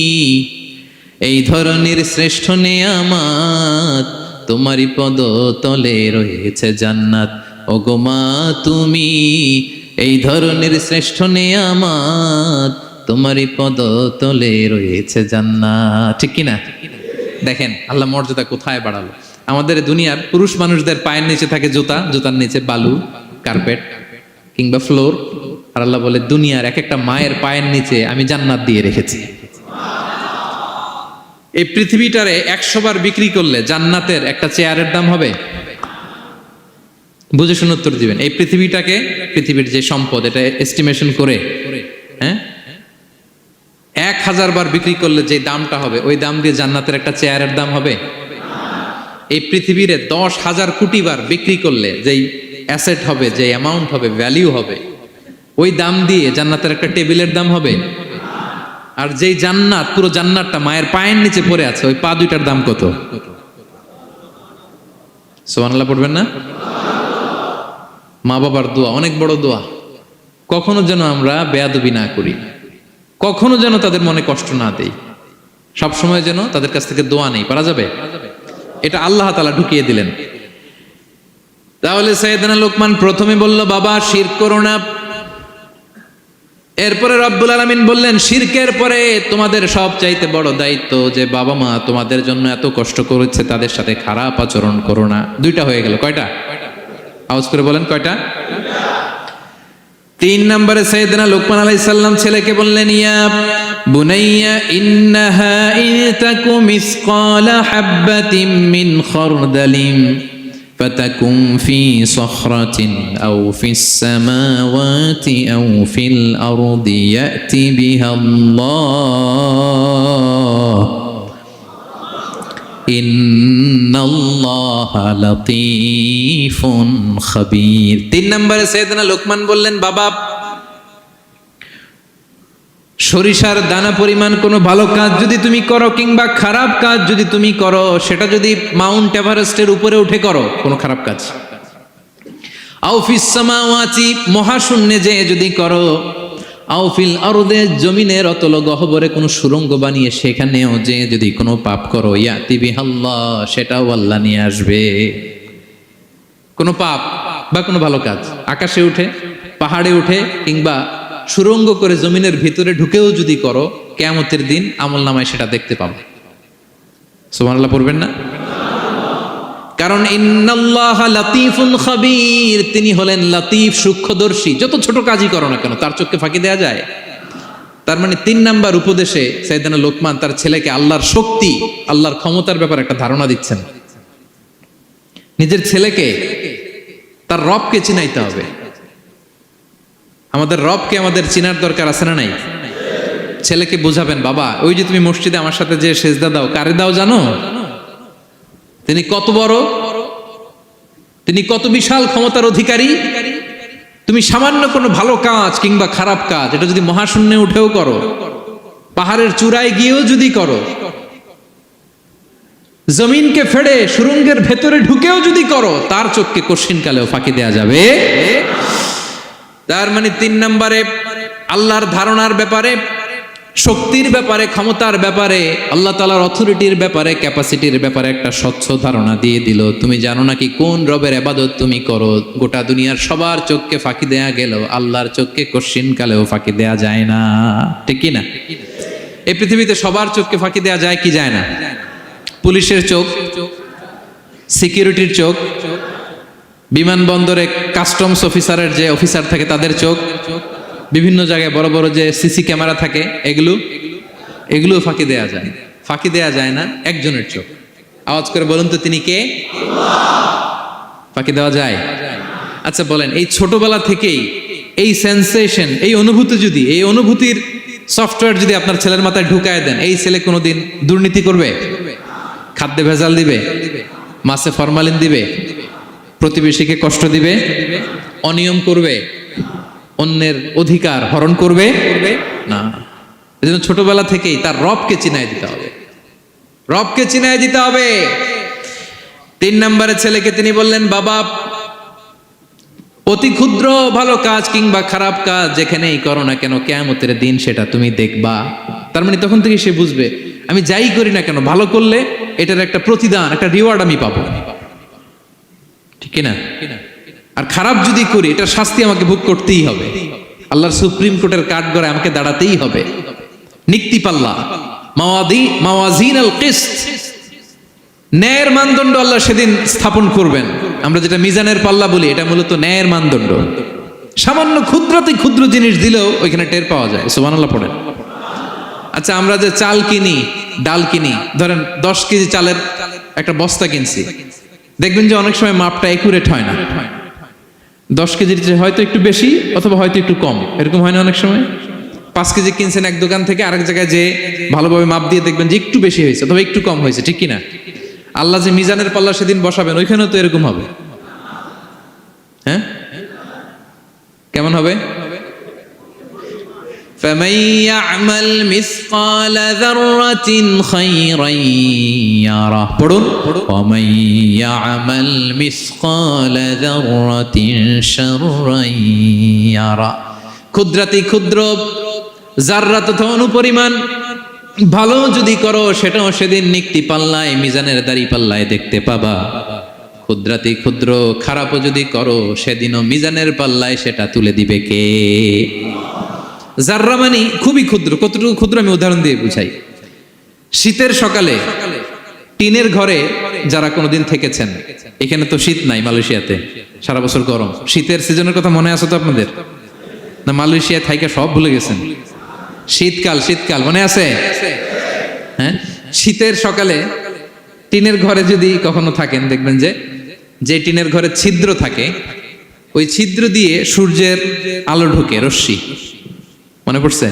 এই ধরনের শ্রেষ্ঠ নেয়ামত, তোমারই পদ তলে রয়েছে জান্নাত। ওগো মা, তুমি এই ধরনের শ্রেষ্ঠ নেয়ামত, তোমারই পদ তলে রয়েছে জান্নাত। ঠিক কিনা? দেখেন আল্লাহ মর্যাদা কোথায় বাড়ালো। আমাদের দুনিয়ার পুরুষ মানুষদের পায়ের নিচে থাকে জুতা, জুতার নিচে বালু, কার্পেট কিংবা ফ্লোর। আর আল্লাহ বলে, দুনিয়ার এক একটা মায়ের পায়ের নিচে আমি জান্নাত দিয়ে রেখেছি। এই পৃথিবীটারে 100 বার বিক্রি করলে জান্নাতের একটা চেয়ারের দাম হবে? বুঝে শুনে উত্তর দিবেন। এই পৃথিবীটাকে, পৃথিবীর যে সম্পদ, এটা এস্টিমেশন করে, হ্যাঁ, 1000 বার বিক্রি করলে যে দামটা হবে, ওই দাম দিয়ে জান্নাতের একটা চেয়ারের দাম হবে? এই পৃথিবীরে 10,000 কোটি বার বিক্রি করলে যেই অ্যাসেট হবে, যে অ্যামাউন্ট হবে, ভ্যালিউ হবে, ওই দাম দিয়ে জান্নাতের একটা টেবিলের দাম হবে? আর যেই জান্নাত, পুরো জান্নাতটা মায়ের পায়ের নিচে পড়ে আছে, ওই পা দুইটার দাম কত? সুবহানাল্লাহ পড়বেন না? মা বাবার দোয়া অনেক বড় দোয়া। কখনো যেন আমরা বেয়াদবি না করি, কখনো যেন তাদের মনে কষ্ট না দেই, সবসময় যেন তাদের কাছ থেকে দোয়া নেই। পারা যাবে? এটা আল্লাহ তাআলা ঢুকিয়ে দিলেন। তাহলে সাইয়েদনা লোকমান প্রথমে বলল, বাবা শিরক করো না। এরপরে রব্বুল আলামিন বললেন, শিরকের পরে তোমাদের সবচাইতে বড় দায়িত্ব যে বাবা মা তোমাদের জন্য এত কষ্ট করেছে, তাদের সাথে খারাপ আচরণ করো না। দুইটা হয়ে গেল। কয়টা? আওয়াজ করে বলেন কয়টা? 3 নম্বরে সাইয়েদনা লোকমান আলাইহিস সালাম ছেলেকে বললেন, ইয়া বুনাইয়া ইন্নাহা ইন তাকু মিসকালা হাববাতিন মিন খারদালিন ফাতাকুম ফি সখরাতিন আও ফিস সামাওয়াতি আও ফিল আরদি ইয়াতি বিহাল্লাহ ইন্নাল্লাহা লাতীফুন খাবীর। 3 নম্বরে সাইয়েদনা লোকমান বললেন, বাবা সরিষার দানা পরিমাণ কোনো ভালো কাজ যদি তুমি করো কিংবা খারাপ কাজ যদি তুমি করো, সেটা যদি মাউন্ট এভারেস্টের উপরে উঠে করো, কোনো খারাপ কাজ, আও ফিস সামাওয়াতি মহাশূন্যে যে যদি করো, আও ফিল আরদে জমিনের অতল গহ্বরে কোনো সুড়ঙ্গ বানিয়ে সেখানেও যে যদি কোনো পাপ করো, ইয়াতি বিহাল্লাহ সেটাও আল্লাহ নিয়ে আসবে। কোনো পাপ বা কোনো ভালো কাজ আকাশে উঠে, পাহাড়ে উঠে কিংবা সুড়ঙ্গ করে জমিনের ভিতরে ঢুকেও যদি করো, কিয়ামতের দিন আমলনামায় সেটা দেখতে পাবে। সুবহানাল্লাহ পড়বেন না? কারণ ইন্নাল্লাহা লাতীফুন খাবীর, তিনি হলেন লাতীফ সূক্ষ্মদর্শী। যত ছোট কাজই করো না কেন তার চোখে ফাঁকি দেয়া যায়। তার মানে 3 নাম্বার উপদেশে সাইয়েদনা লোকমান তার ছেলেকে আল্লাহর শক্তি, আল্লাহর ক্ষমতার ব্যাপারে একটা ধারণা দিচ্ছেন। নিজের ছেলেকে তার রবকে চিনাইতে হবে। আমাদের রবকে আমাদের চিনার দরকার আছে না নাই? ছেলেকে বোঝাবেন, বাবা ওই যে তুমি মসজিদে আমার সাথে যে সেজদা দাও, কারে দাও জানো? তিনি কত বড়, তিনি কত বিশাল ক্ষমতার অধিকারী। তুমি সামান্য কোনো ভালো কাজ কিংবা খারাপ কাজ এটা যদি মহাশূন্যে উঠেও করো, পাহাড়ের চূড়ায় গিয়েও যদি করো, জমিনকে ফেড়ে সুড়ঙ্গের ভেতরে ঢুকেও যদি করো, তার চোখকে কঠিনকালেও ফাঁকি দেয়া যাবে। তার মানে 3 নম্বরে আল্লাহর ধারণার ব্যাপারে, শক্তির ব্যাপারে, ক্ষমতার ব্যাপারে, আল্লাহ তাআলার অথরিটির ব্যাপারে, ক্যাপাসিটির ব্যাপারে একটা স্বচ্ছ ধারণা দিয়ে দিল। তুমি জানো নাকি কোন রবের ইবাদত তুমি করো? গোটা দুনিয়ার সবার চোখকে ফাঁকি দেয়া গেল, আল্লাহর চোখকে কঠিনকালেও ফাঁকি দেয়া যায় না। ঠিক কি না? এই পৃথিবীতে সবার চোখকে ফাঁকি দেয়া যায় কি যায় না? পুলিশের চোখ, সিকিউরিটির চোখ, বিমানবন্দরে কাস্টমস অফিসারের যে অফিসার থাকে তাদের চোখ, বিভিন্ন জায়গায় বড় বড় যে সিসি ক্যামেরা থাকে, এগুলো ফাঁকি দেয়া যায়। ফাঁকি দেয়া যায় না একজনের চোখ। আওয়াজ করে বলুন তো তিনি কে? ফাঁকি দেওয়া যায়? আচ্ছা বলেন, এই ছোটবেলা থেকেই এই সেন্সেশন, এই অনুভূতি যদি, এই অনুভূতির সফটওয়্যার যদি আপনার ছেলের মাথায় ঢুকায় দেন, এই ছেলে কোনোদিন দুর্নীতি করবে? খাদ্যে ভেজাল দিবে? মাছে ফরমালিন দিবে? প্রতিবেশীকে কষ্ট দিবে? অনিয়ম করবে? অন্যের অধিকার হরণ করবে না। এজন্য ছোটবেলা থেকেই তার রবকে চিনায় দিতে হবে, রবকে চিনায় দিতে হবে। 3 নম্বরে ছেলেকে তিনি বললেন, বাবা অতি ক্ষুদ্র ভালো কাজ কিংবা খারাপ কাজ যেখানেই করো না কেন, কিয়ামতের দিন সেটা তুমি দেখবা। তার মানে তখন থেকে সে বুঝবে, আমি যাই করি না কেন, ভালো করলে এটার একটা প্রতিদান, একটা রিওয়ার্ড আমি পাবো। ঠিক না? আর খারাপ যদি করি এটার শাস্তি আমাকে ভোগ করতেই হবে। আল্লাহর সুপ্রিম কোর্টের কাঠগড়ায় আমাকে দাঁড়াতেই হবে। নিক্তিপাল্লা, মাওয়াজিন আল কিসত, ন্যায়ের মানদণ্ড আল্লাহ সেদিন স্থাপন করবেন। আমরা যেটা মিজানের পাল্লা বলি, এটা মূলত ন্যায়ের মানদণ্ড। সামান্য ক্ষুদ্রাতি ক্ষুদ্র জিনিস দিলেও ওইখানে টের পাওয়া যায়। সুবহানাল্লাহ পড়েন। আচ্ছা আমরা যে চাল কিনি, ডাল কিনি, ধরেন 10 কেজি চালের একটা বস্তা কিনছি, দেখবেন যে অনেক সময় মাপটা একুরেট হয় না। 10 কেজির চেয়ে হয়তো একটু বেশি অথবা হয়তো একটু কম, এরকম হয় না অনেক সময়? 5 কেজি কিনছেন এক দোকান থেকে, আরেক জায়গায় যে ভালোভাবে মাপ দিয়ে দেখবেন যে একটু বেশি হয়েছে অথবা একটু কম হয়েছে। ঠিক কিনা? আল্লাহ যে মিজানের পাল্লা সেদিন বসাবেন, ওইখানেও তো এরকম হবে। হ্যাঁ, কেমন হবে? فمن يعمل مثقال ذرة خيرا يره পড়ুন ومن يعمل مثقال ذرة شرا يره ক্ষুদ্রাতি ক্ষুদ্র যাররা তথা অনুপরিমাণ ভালো যদি করো সেটাও সেদিন নিক্তি পাল্লায় মিজানের দাড়ি পাল্লায় দেখতে পাবা, ক্ষুদ্রাতি ক্ষুদ্র খারাপও যদি করো সেদিনও মিজানের পাল্লায় সেটা তুলে দিবে কে? যাররা মানে খুবই ক্ষুদ্র। কতটুকু ক্ষুদ্র আমি উদাহরণ দিয়ে বুঝাই। শীতের সকালে টিনের ঘরে যারা কোনোদিন থেকেছেন, এখানে তো শীত নাই, মালয়েশিয়াতে সারা বছর গরম, শীতের সিজনের কথা মনে আছে তো আপনাদের? না মালয়েশিয়া থাইকা সব ভুলে গেছেন? শীতকাল শীতকাল মনে আছে? হ্যাঁ, শীতের সকালে টিনের ঘরে যদি কখনো থাকেন দেখবেন যে টিনের ঘরে ছিদ্র থাকে, ওই ছিদ্র দিয়ে সূর্যের আলো ঢুকে, রশ্মি। মনে পড়ছে?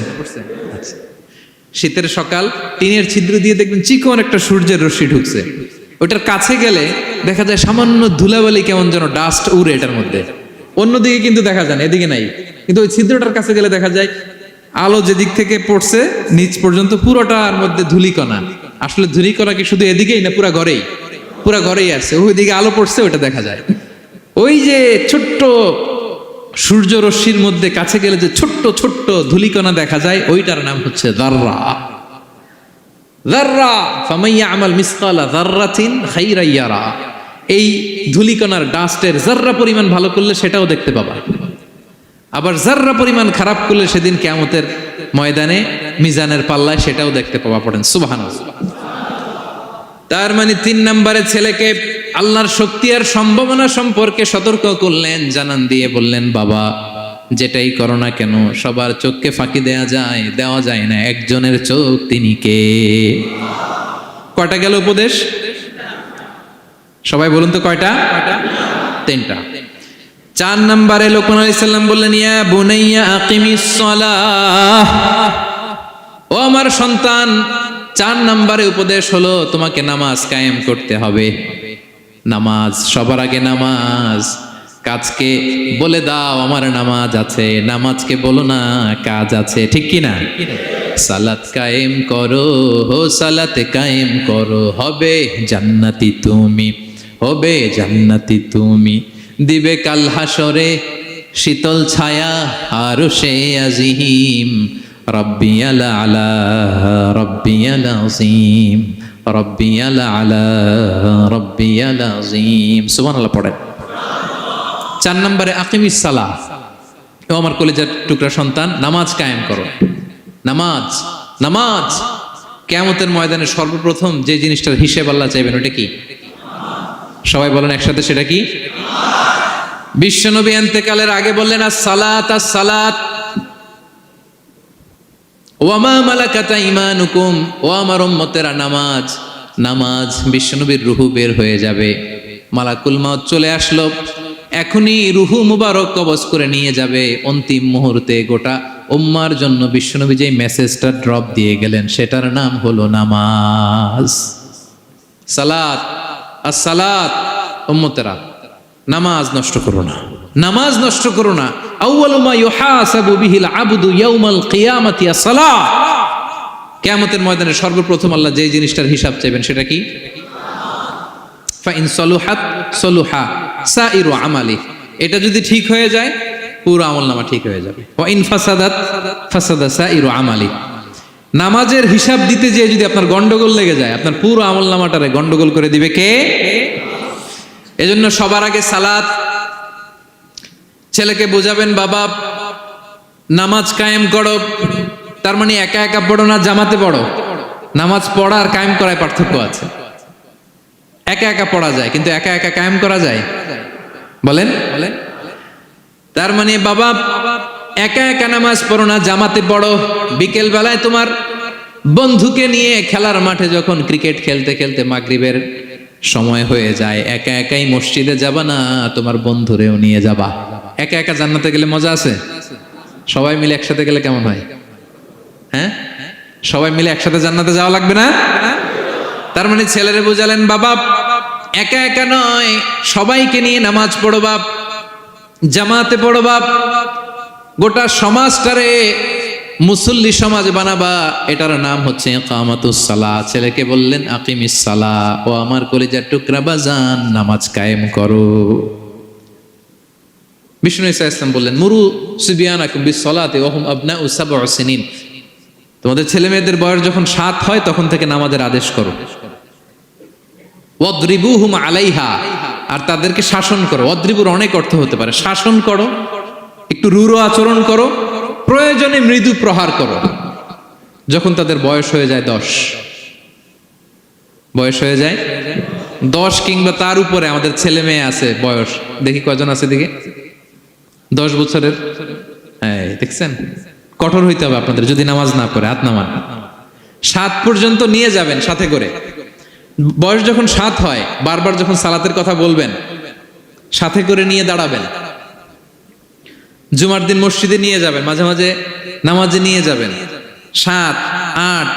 শীতের সকাল টিনের ছিদ্র দিয়ে দেখবেন চিকন একটা সূর্যের রশ্মি ঢুকছে। ওটার কাছে গেলে দেখা যায় সামান্য ধুলাবালি কেমন যেন ডাস্ট উড়ে এটার মধ্যে। অন্যদিকে কিন্তু দেখা যায় না, এদিকে নাই, কিন্তু ওই ছিদ্রটার কাছে গেলে দেখা যায় আলো যেদিক থেকে পড়ছে নিচ পর্যন্ত পুরোটার মধ্যে ধূলিকণা। আসলে ধূলিকণা কি শুধু এদিকেই না, পুরা ঘরেই আছে, ওইদিকে আলো পড়ছে ওটা দেখা যায়। ওই যে ছোট্ট সূর্য রশ্মির মধ্যে কাছে গেলে যে ছোট্ট ছোট্ট ধূলিকণা দেখা যায়, ওইটার নাম হচ্ছে যাররা। যাররা ফামান ইয়ামাল মিসকালা যাররাতিন খাইরান ইয়ারা। এই ধূলিকণার ডাস্টের যাররা পরিমাণ ভালো করলে সেটাও দেখতে পাবা, আবার যাররা পরিমাণ খারাপ করলে সেদিন কিয়ামতের ময়দানে মিজানের পাল্লায় সেটাও দেখতে পাবা। পড়েন সুবহানাল্লাহ। তার মানে 3 নম্বরে ছেলেকে আল্লাহর শক্তি আর সম্ভাবনা সম্পর্কে সতর্ক করলেন, জানান দিয়ে বললেন, বাবা যেটাই করো না কেন সবার চোখকে ফাঁকি দেওয়া যায় না, একজনের চোখ, তিনি কে? কয়টা গেল উপদেশ? সবাই বলুন তো কয়টা? 3টা। 4 নম্বরে লোকমান আলাইহিস সালাম বললেন, ইয়া বুনাইয়া আকিমিস সালাহ, ও আমার সন্তান, 4 নম্বরে উপদেশ হলো তোমাকে নামাজ কায়েম করতে হবে। নামাজ, সবার আগে নামাজ। কাজকে বলে দাও আমার নামাজ আছে, নামাজকে বলো না কাজ আছে, ঠিক কি না? সালাত কায়েম করো, সালাতে কায়েম করো, হবে জান্নাতি তুমি, হবে জান্নাতি তুমি, দিবে কাল হাসরে শীতল ছায়া আরশে আজিম, রব্বিয়াল আলা রব্বিয়াল আযীম, রব্বিয়াল আলা রব্বিয়াল আযীম। সুবহানাল্লাহ পড়েন। 4 নম্বরে আকিমিস সালাহ, ও আমার কলিজার টুকরা সন্তান, নামাজ কায়েম করো। নামাজ কিয়ামতের ময়দানে সর্বপ্রথম যে জিনিসটার হিসেব আল্লাহ চাইবেন ওটা কি? সবাই বলেন একসাথে, সেটা কি? বিশ্বনবী ইন্তেকালের আগে বললেন, আস-সালাত আস-সালাত ওয়া মা মালাকাত আইমানুকুম, ও আমার উম্মতেরা নামাজ। বিশ্বনবীর রূহ বের হয়ে যাবে, মালাকুল মাউত চলে আসলো, এখনই রূহ মুবারক কবজ করে নিয়ে যাবে। অন্তিম মুহূর্তে গোটা উম্মার জন্য বিশ্বনবী যেই মেসেজটা ড্রপ দিয়ে গেলেন সেটার নাম হলো নামাজ। সালাত আস-সালাত, উম্মতেরা নামাজ নষ্ট করো না, নামাজ নষ্ট করো না। আউয়ালু মা ইউহাসাবু বিহিল আবদু ইয়াউমাল কিয়ামাতি আস-সালাহ। কিয়ামতের ময়দানে সর্বপ্রথম আল্লাহ যে জিনিসটার হিসাব চাইবেন সেটা কি? ফা ইন সালুহাত সালুহা সাইরু আমালি, এটা যদি ঠিক হয়ে যায় পুরো আমলনামা ঠিক হয়ে যাবে। ওয়া ইন ফাসাদাত ফাসাদা সাইরু আমালি। নামাজের হিসাব দিতে যেয়ে যদি আপনার গন্ডগোল লেগে যায়, আপনার পুরো আমলনামাটারে গন্ডগোল করে দিবে কে? এজন্য সবার আগে সালাত। ছেলেকে বোঝাবেন, বাবা নামাজ কায়েম করো, তার মানে একা একা পড়ো না, জামাতে পড়ো। নামাজ পড়া আর কায়েম করায় পার্থক্য আছে। একা একা পড়া যায়, কিন্তু একা একা কায়েম করা যায়? বলেন। তার মানে বাবা একা একা নামাজ পড়ো না, জামাতে পড়ো। বিকেল বেলায় তোমার বন্ধুকে নিয়ে খেলার মাঠে যখন ক্রিকেট খেলতে খেলতে মাগরিবের সময় হয়ে যায়, একা একাই মসজিদে যাবা না, তোমার বন্ধুরেও নিয়ে যাবা। একা একা জান্নাতে গেলে মজা আছে? সবাই মিলে একসাথে গেলে কেমন হয়? হ্যাঁ, সবাই মিলে একসাথে জান্নাতে যাওয়া লাগবে না? তার মানে ছেলেরে বোঝালেন, বাবা একা একা নয়, সবাইকে নিয়ে নামাজ পড়ো বাপ, জামাতে পড়ো বাপ। গোটা সমাজটারে মুসল্লি সমাজ বানাবা, এটার নাম হচ্ছে ইকামাতুস সালাহ। ছেলেকে বললেন আকিমিস সালাহ, ও আমার কলিজার টুকরা বাজান নামাজ কায়েম করো। বিষ্ণু ঈসা ইসলাম বললেন মুরু সুবিয়ানাকুম বিসসালাতি ওয়া হুম আবনাউ সাবউ সিনিন, তোমাদের ছেলে মেয়েদের বয়স যখন 7 হয় তখন থেকে নামাজের আদেশ করো। ওয়াদরিবুহুম আলাইহা, আর তাদেরকে শাসন করো। ওয়াদরিবুর অনেক অর্থ হতে পারে, শাসন করো, একটু রূঢ় আচরণ করো, প্রয়োজনে মৃদু প্রহার করো। যখন তাদের বয়স হয়ে যায় 10, বয়স হয়ে যায় 10 কিংবা তার উপরে, আমাদের ছেলে মেয়ে আছে বয়স, দেখি কয়জন আছে দিকে 10 বছরের, দেখছেন? কঠোর হইতে হবে আপনাদের, যদি নামাজ না পড়ে হাত নামান। 7 পর্যন্ত নিয়ে যাবেন সাথে করে। বয়স যখন 7 হয়, বারবার যখন সালাতের কথা বলবেন সাথে করে নিয়ে দাঁড়াবেন। জুমার দিন মসজিদে নিয়ে যাবেন, মাঝে মাঝে নামাজে নিয়ে যাবেন। 7, 8,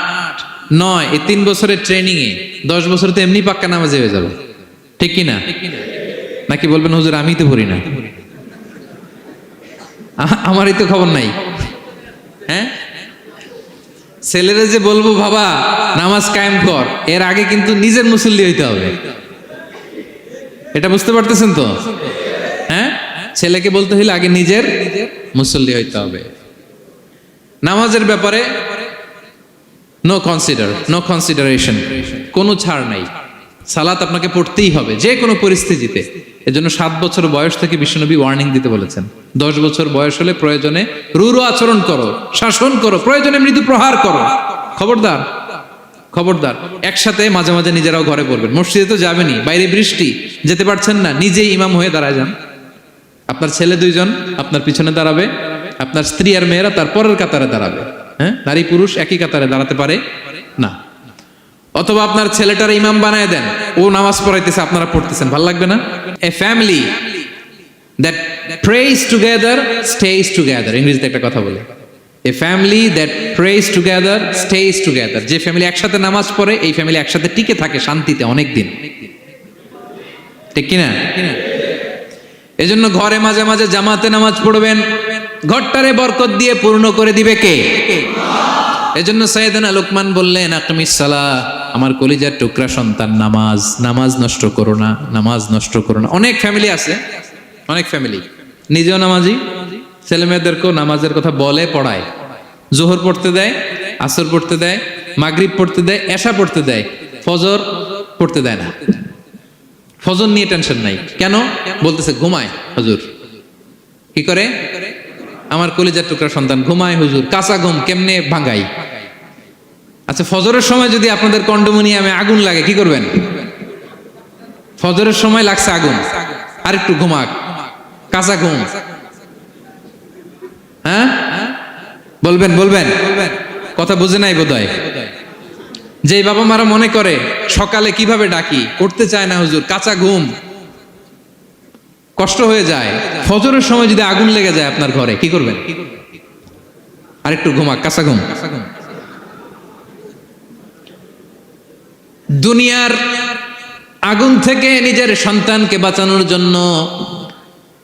9 এই 3 বছরের ট্রেনিং এ 10 বছর তো এমনি পাক্কা নামাজে হয়ে যাবে, ঠিক কি না? নাকি বলবেন হুজুর আমি তো পড়ি না, আমারই তো খবর নাই। হ্যাঁ, ছেলেরা যে বলবো বাবা নামাজ কায়েম কর, এর আগে কিন্তু নিজের মুসল্লি হইতে হবে। এটা বুঝতে পারতেছেন তো? হ্যাঁ, ছেলেকে বলতে হইলে আগে নিজের মুসল্লি হইতে হবে। নামাজের ব্যাপারে নো কনসিডারেশন, কোনো ছাড় নাই। সালাত আপনাকে পড়তেই হবে যে কোনো পরিস্থিতিতে। এজন্য 7 বছর বয়স থেকে বিশ্বনবী ওয়ার্নিং দিতে বলেছেন। 10 বছর বয়স হলে প্রয়োজনে রূঢ় আচরণ করো, শাসন করো, প্রয়োজনে মৃদু প্রহার করো। খবরদার, খবরদার। একসাথে মাঝে মাঝে নিজেরাও ঘরে পড়বেন। মসজিদে তো যাবেনই, বাইরে বৃষ্টি, যেতে পারছেন না, নিজেই ইমাম হয়ে দাঁড়ায় যান। আপনার ছেলে 2 জন আপনার পিছনে দাঁড়াবে, আপনার স্ত্রী আর মেয়েরা তার পরের কাতারে দাঁড়াবে। হ্যাঁ, নারী পুরুষ একই কাতারে দাঁড়াতে পারে না। অথবা আপনার ছেলেটার ইমাম বানায় দেন, ও নামাজ পড়াইতেছে, আপনারা পড়তেছেন, ভালো লাগবে না? A family that prays together stays together, ইংরেজিতে একটা কথা বলে, a family that prays together stays together. যে ফ্যামিলি একসাথে নামাজ পড়ে, এই ফ্যামিলি একসাথে টিকে থাকে শান্তিতে অনেক দিন, ঠিক কিনা? এজন্য ঘরে মাঝে মাঝে জামাতে নামাজ পড়বেন, ঘরটারে বরকত দিয়ে পূর্ণ করে দিবে কে? এজন্য সাইয়েদনা লোকমান বললেন আকিমিস সালাহ, আমার কলিজার টুকরা সন্তান নামাজ নষ্ট করো না, নামাজ নষ্ট করো না। অনেক ফ্যামিলি আছে, অনেক ফ্যামিলি নিজেও নামাজি, ছেলে মেয়েদেরকেও নামাজের কথা বলে, পড়ায়। জোহর পড়তে দেয়, আসর পড়তে দেয়, মাগরিব পড়তে দেয়, এশা পড়তে দেয়, ফজর পড়তে দেয় না। ফজর নিয়ে টেনশন নাই, কেন? বলতেছে ঘুমায় হুজুর। কি করে? আমার কলিজার টুকরা সন্তান ঘুমায় হুজুর, কাঁচা ঘুম কেমনে ভাঙাই? আচ্ছা, ফজরের সময় যদি আপনাদের কন্ডোমিনিয়ামে আগুন লাগে কি করবেন? ফজরের সময় লাগছে আগুন, আর একটু ঘুমাক, কাঁচা ঘুম। হ্যাঁ, বলবেন বলবেন, কথা বুঝে নাই বোধহয়। যে বাবা মারা মনে করে সকালে কিভাবে ডাকি, করতে চায় না হুজুর, কাঁচা ঘুম, কষ্ট হয়ে যায়। ফজরের সময় যদি আগুন লেগে যায় আপনার ঘরে কি করবেন? আরেকটু ঘুমাক, কাঁচা ঘুম। দুনিয়ার আগুন থেকে নিজের সন্তানকে বাঁচানোর জন্য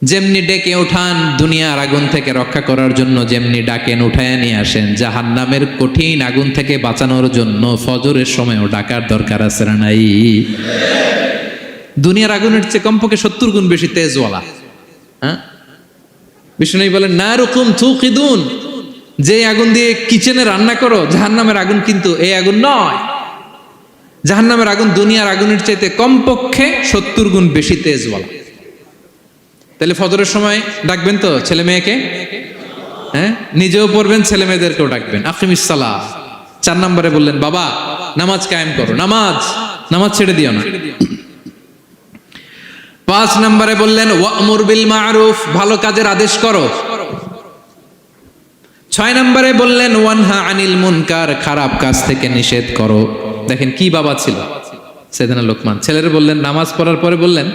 যেমনি ডেকে ওঠান, দুনিয়ার আগুন থেকে রক্ষা করার জন্য যেমনি ডাকেন, উঠায় নিয়ে আসেন, জাহান্নামের কঠিন আগুন থেকে বাঁচানোর জন্য ফজরের সময়ও ডাকার দরকার আছে না নাই? দুনিয়ার আগুনের চেয়ে কমপক্ষে 70 গুণ বেশি তেজওয়ালা। হ্যাঁ, বিষ্ণু বলেন নারুকুম তুকিদুন, যে আগুন দিয়ে কিচেনে রান্না করো, জাহান্নামের আগুন কিন্তু এই আগুন নয়। জাহান্নামের আগুন দুনিয়ার আগুনের চাইতে কমপক্ষে 70 গুণ বেশি তেজওয়ালা। তাহলে ফজরের সময় ডাকবেন তো ছেলে মেয়েকে? হ্যাঁ, নিজেও পড়বেন, ছেলে মেয়েদেরকেও ডাকবেন। আকিমিস সালাহ। 4 নম্বরে বললেন বাবা নামাজ কায়েম করো, নামাজ ছেড়ে দিও না। 5 নম্বরে বললেন ওয়ামুর বিল মারুফ, ভালো কাজের আদেশ করো। 6 নম্বরে বললেন ওয়ানহা আনিল মুনকার, খারাপ কাজ থেকে নিষেধ করো। দেখেন কি বাবা ছিল সাইয়েদনা লোকমান। ছেলেরা বললেন, নামাজ পড়ার পরে বললেন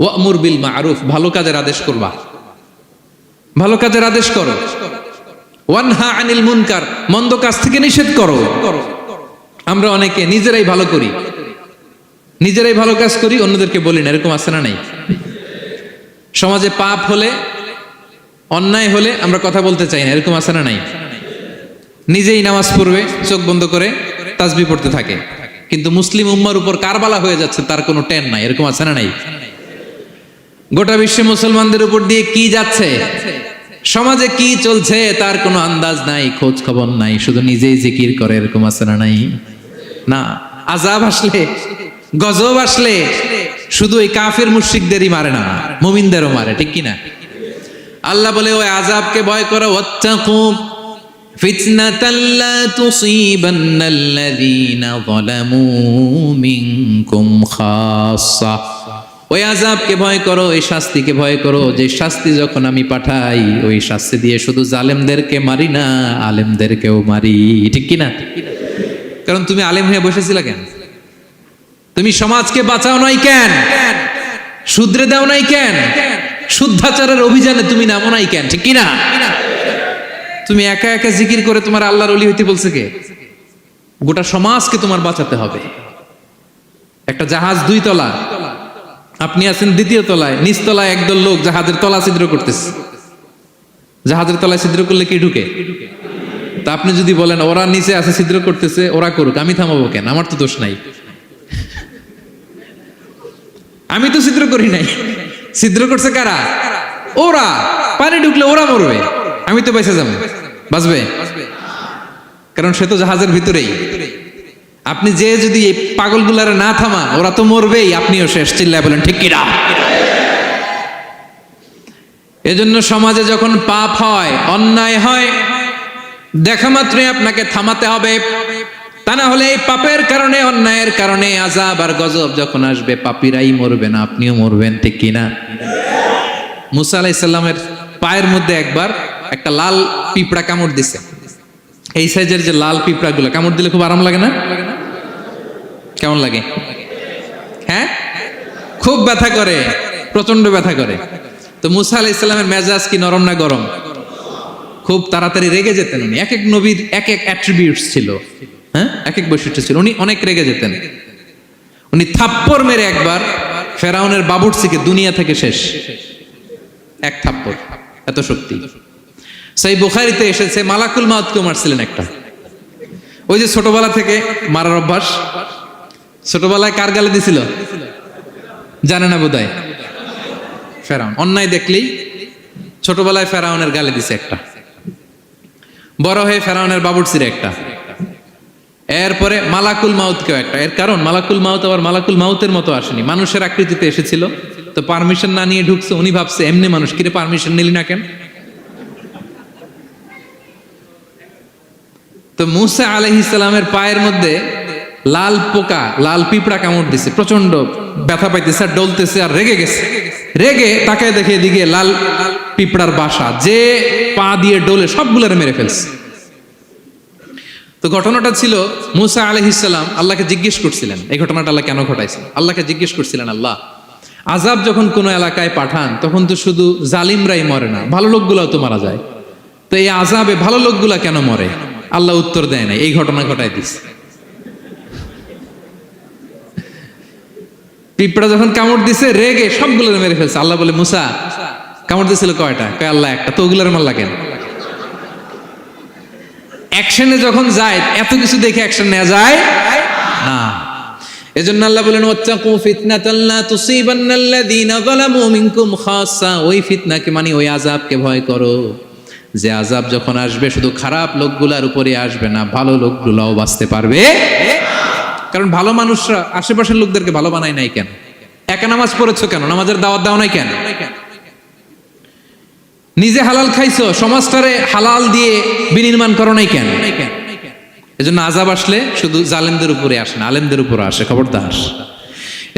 ওয়ামুর বিল মারুফ, ভালো কাজের আদেশ করবা, ভালো কাজের আদেশ করো। ওয়ানহা আনিল মুনকার, মন্দ কাজ থেকে নিষেধ করো। আমরা অনেকে নিজেরাই ভালো করি, নিজেরাই ভালো কাজ করি, অন্যদেরকে বলি না, এরকম আছে না নাই? সমাজে পাপ হলে, অন্যায় হলে আমরা কথা বলতে চাই না, এরকম আছে না নাই? নিজেই নামাজ পড়বে চোখ বন্ধ করে তাসবিহ পড়তে থাকে, কিন্তু মুসলিম উম্মার উপর কারবালা হয়ে যাচ্ছে তার কোনো টেন নাই। এরকম আছে না নাই? গোটা বিশ্বে মুসলমানদের উপর দিয়ে কি যাচ্ছে, সমাজে কি চলছে তার কোনো আন্দাজ নাই, খোঁজ খবর নাই, শুধু নিজেই জিকির করে। এরকম আছে না নাই? না, আযাব আসলে, গজব আসলে শুধু ওই কাফের মুশরিকদেরই মারে না, মুমিনদেরও মারে, ঠিক কি না? আল্লাহ বলে ওই আযাবকে ভয় করো, ওয়াত্তাকু ফিতনাতাল লা তুসিবান্নাল্লাযীনা যালামু মিনকুম খাসসা। ওই আযাবকে ভয় করো, ওই শাস্তিকে ভয় করো, যে শাস্তি যখন আমি পাঠাই ওই শাস্তি দিয়ে শুধু জালেমদেরকে মারি না, আলেমদেরকেও মারি, ঠিক কি না? কারণ তুমি আলেম হয়ে বসেছিলা কেন? তুমি সমাজকে বাঁচাও নাই কেন? শুধরে দাও নাই কেন? শুদ্ধাচারের অভিযানে তুমি নামো নাই কেন? ঠিক কি না? তুমি একা একা জিকির করে তোমার আল্লাহর ওলি হইতে বলছে কে? গোটা সমাজকে তোমার বাঁচাতে হবে। একটা জাহাজ 2 তলা, আপনি আছেন 2য় তলায়, নিচ তলায় একদল লোক জাহাজের তলা ছিদ্র করতেছে। জাহাজের তলায় ছিদ্র করলে কি ঢুকে? তা আপনি যদি বলেন ওরা নিচে আছে ছিদ্র করতেছে, ওরা করুক, আমি থামাবো কেন? আমার তো দোষ নাই, আমি তো ছিদ্র করি নাই। ছিদ্র করছে কারা? ওরা। পানি ঢুকলে ওরা মরবে, আমি তো বেঁচে যাবো। বাঁচবে? কারণ সে তো জাহাজের ভিতরেই। আপনি যে যদি এই পাগলগুলারে না থামান, ওরা তো মরবেই, আপনিও শেষ। চিল্লায় বলেন ঠিক কিনা? এজন্য সমাজে যখন পাপ হয়, অন্যায় হয়, দেখা মাত্রই আপনাকে থামাতে হবে। তা না হলে এই পাপের কারণে, অন্যায়ের কারণে আযাব আর গজব যখন আসবে, পাপীরাই মরবে না, আপনিও মরবেন, ঠিক কিনা? মুসা আলাইহিস সালামের পায়ের মধ্যে একবার একটা লাল পিঁপড়া কামড় দিছে। এই সাইজের যে লাল পিঁপড়াগুলো কামড় দিলে খুব আরাম লাগে না? কেমন লাগে? হ্যাঁ, খুব ব্যথা করে, প্রচন্ড ব্যথা করে। তো মুসা আলাইহিস সালামের মেজাজ কি নরম না গরম? খুব তাড়াতাড়ি রেগে যেতেন উনি। এক এক নবীর এক এক অ্যাট্রিবিউটস ছিল, হ্যাঁ, এক এক বৈশিষ্ট্য ছিল। উনি অনেক রেগে যেতেন। উনি থাপ্পড় মেরে একবার ফেরাউনের বাবুর্চিকে দুনিয়া থেকে শেষ, এক থাপ্পড়, এত শক্তি। সেই বুখারীতে এসেছে মালাকুল মাউতকেও মারছিলেন একটা। ওই যে ছোটবেলা থেকে মারার অভ্যাস, ছোটবেলায় কার গালে দিছিল জানে না বোধহয়? ফেরাউন। অন্যায় দেখলেই ছোটবেলায় ফেরাউনের গালে দিছে একটা, বড় হয়ে ফেরাউনের বাবুর্চির একটা, এরপরে মালাকুল মাউতকেও একটা। এর কারণ মালাকুল মাউত আবার মালাকুল মাউতের মতো আসেনি, মানুষের আকৃতিতে এসেছিল। তো পারমিশন না নিয়ে ঢুকছে। উনি ভাবছে এমনি মানুষ, কিরে পারমিশন নিলি না কেন? তো মুসা আলাইহিস সালামের পায়ের মধ্যে লাল পোকা, লাল পিঁপড়া কামড় দিছে, প্রচন্ড ব্যথা পাইতেছে আর ডলতেছে আর রেগে গেছে। রেগে তাকায় দেখে এদিকে লাল পিঁপড়ার বাসা, যে পা দিয়ে ডলে সবগুলোরে মেরে ফেলছে। তো ঘটনাটা ছিল মুসা আলাইহিস সালাম আল্লাহকে জিজ্ঞেস করছিলেন, এই ঘটনাটা আল্লাহ কেন ঘটাইছেন? আল্লাহকে জিজ্ঞেস করছিলেন, আল্লাহ আযাব যখন কোনো এলাকায় পাঠান তখন তো শুধু জালিমরাই মরে না, ভালো লোকগুলাও তো মারা যায়। তো এই আযাবে ভালো লোকগুলা কেন মরে? আল্লাহ উত্তর দেয় না, এই ঘটনা ঘটাই দিস। পিঁপড়া যখন কামড় দিছে রেগে সবগুলো মেরে ফেলছে। আল্লাহ বলে, মুসা কামড় দিছিল কয়টা? কয় আল্লাহ একটা। তো ওগুলোর মারলা কেন? অ্যাকশনে যখন যায়, এত কিছু দেখে অ্যাকশন নেওয়া যায় না। এজন্য আল্লাহ বলেন, ওয়াত্তাকু ফিতনাতাল লা তুসিবান্নাল্লাযীনা যালামু মিনকুম খাসসা। ওই ফিতনাকে মানে ওই আযাবকে ভয় করো, যে আযাব যখন আসবে শুধু খারাপ লোকগুলার উপরে আসবে না, ভালো লোকগুলাও বাঁচতে পারবে। কারণ ভালো মানুষরা আশেপাশের লোকদেরকে ভালো বানায় নাই কেন? একা নামাজ পড়েছো কেন? নামাজের দাওয়াত দাও নাই কেন? নিজে হালাল খাইছো, সমাজটারে হালাল দিয়ে বিনির্মাণ করো নাই কেন? এজন্য আযাব আসলে শুধু জালেমদের উপরে আসে না, আলেমদের উপরে আসে, খবরদার।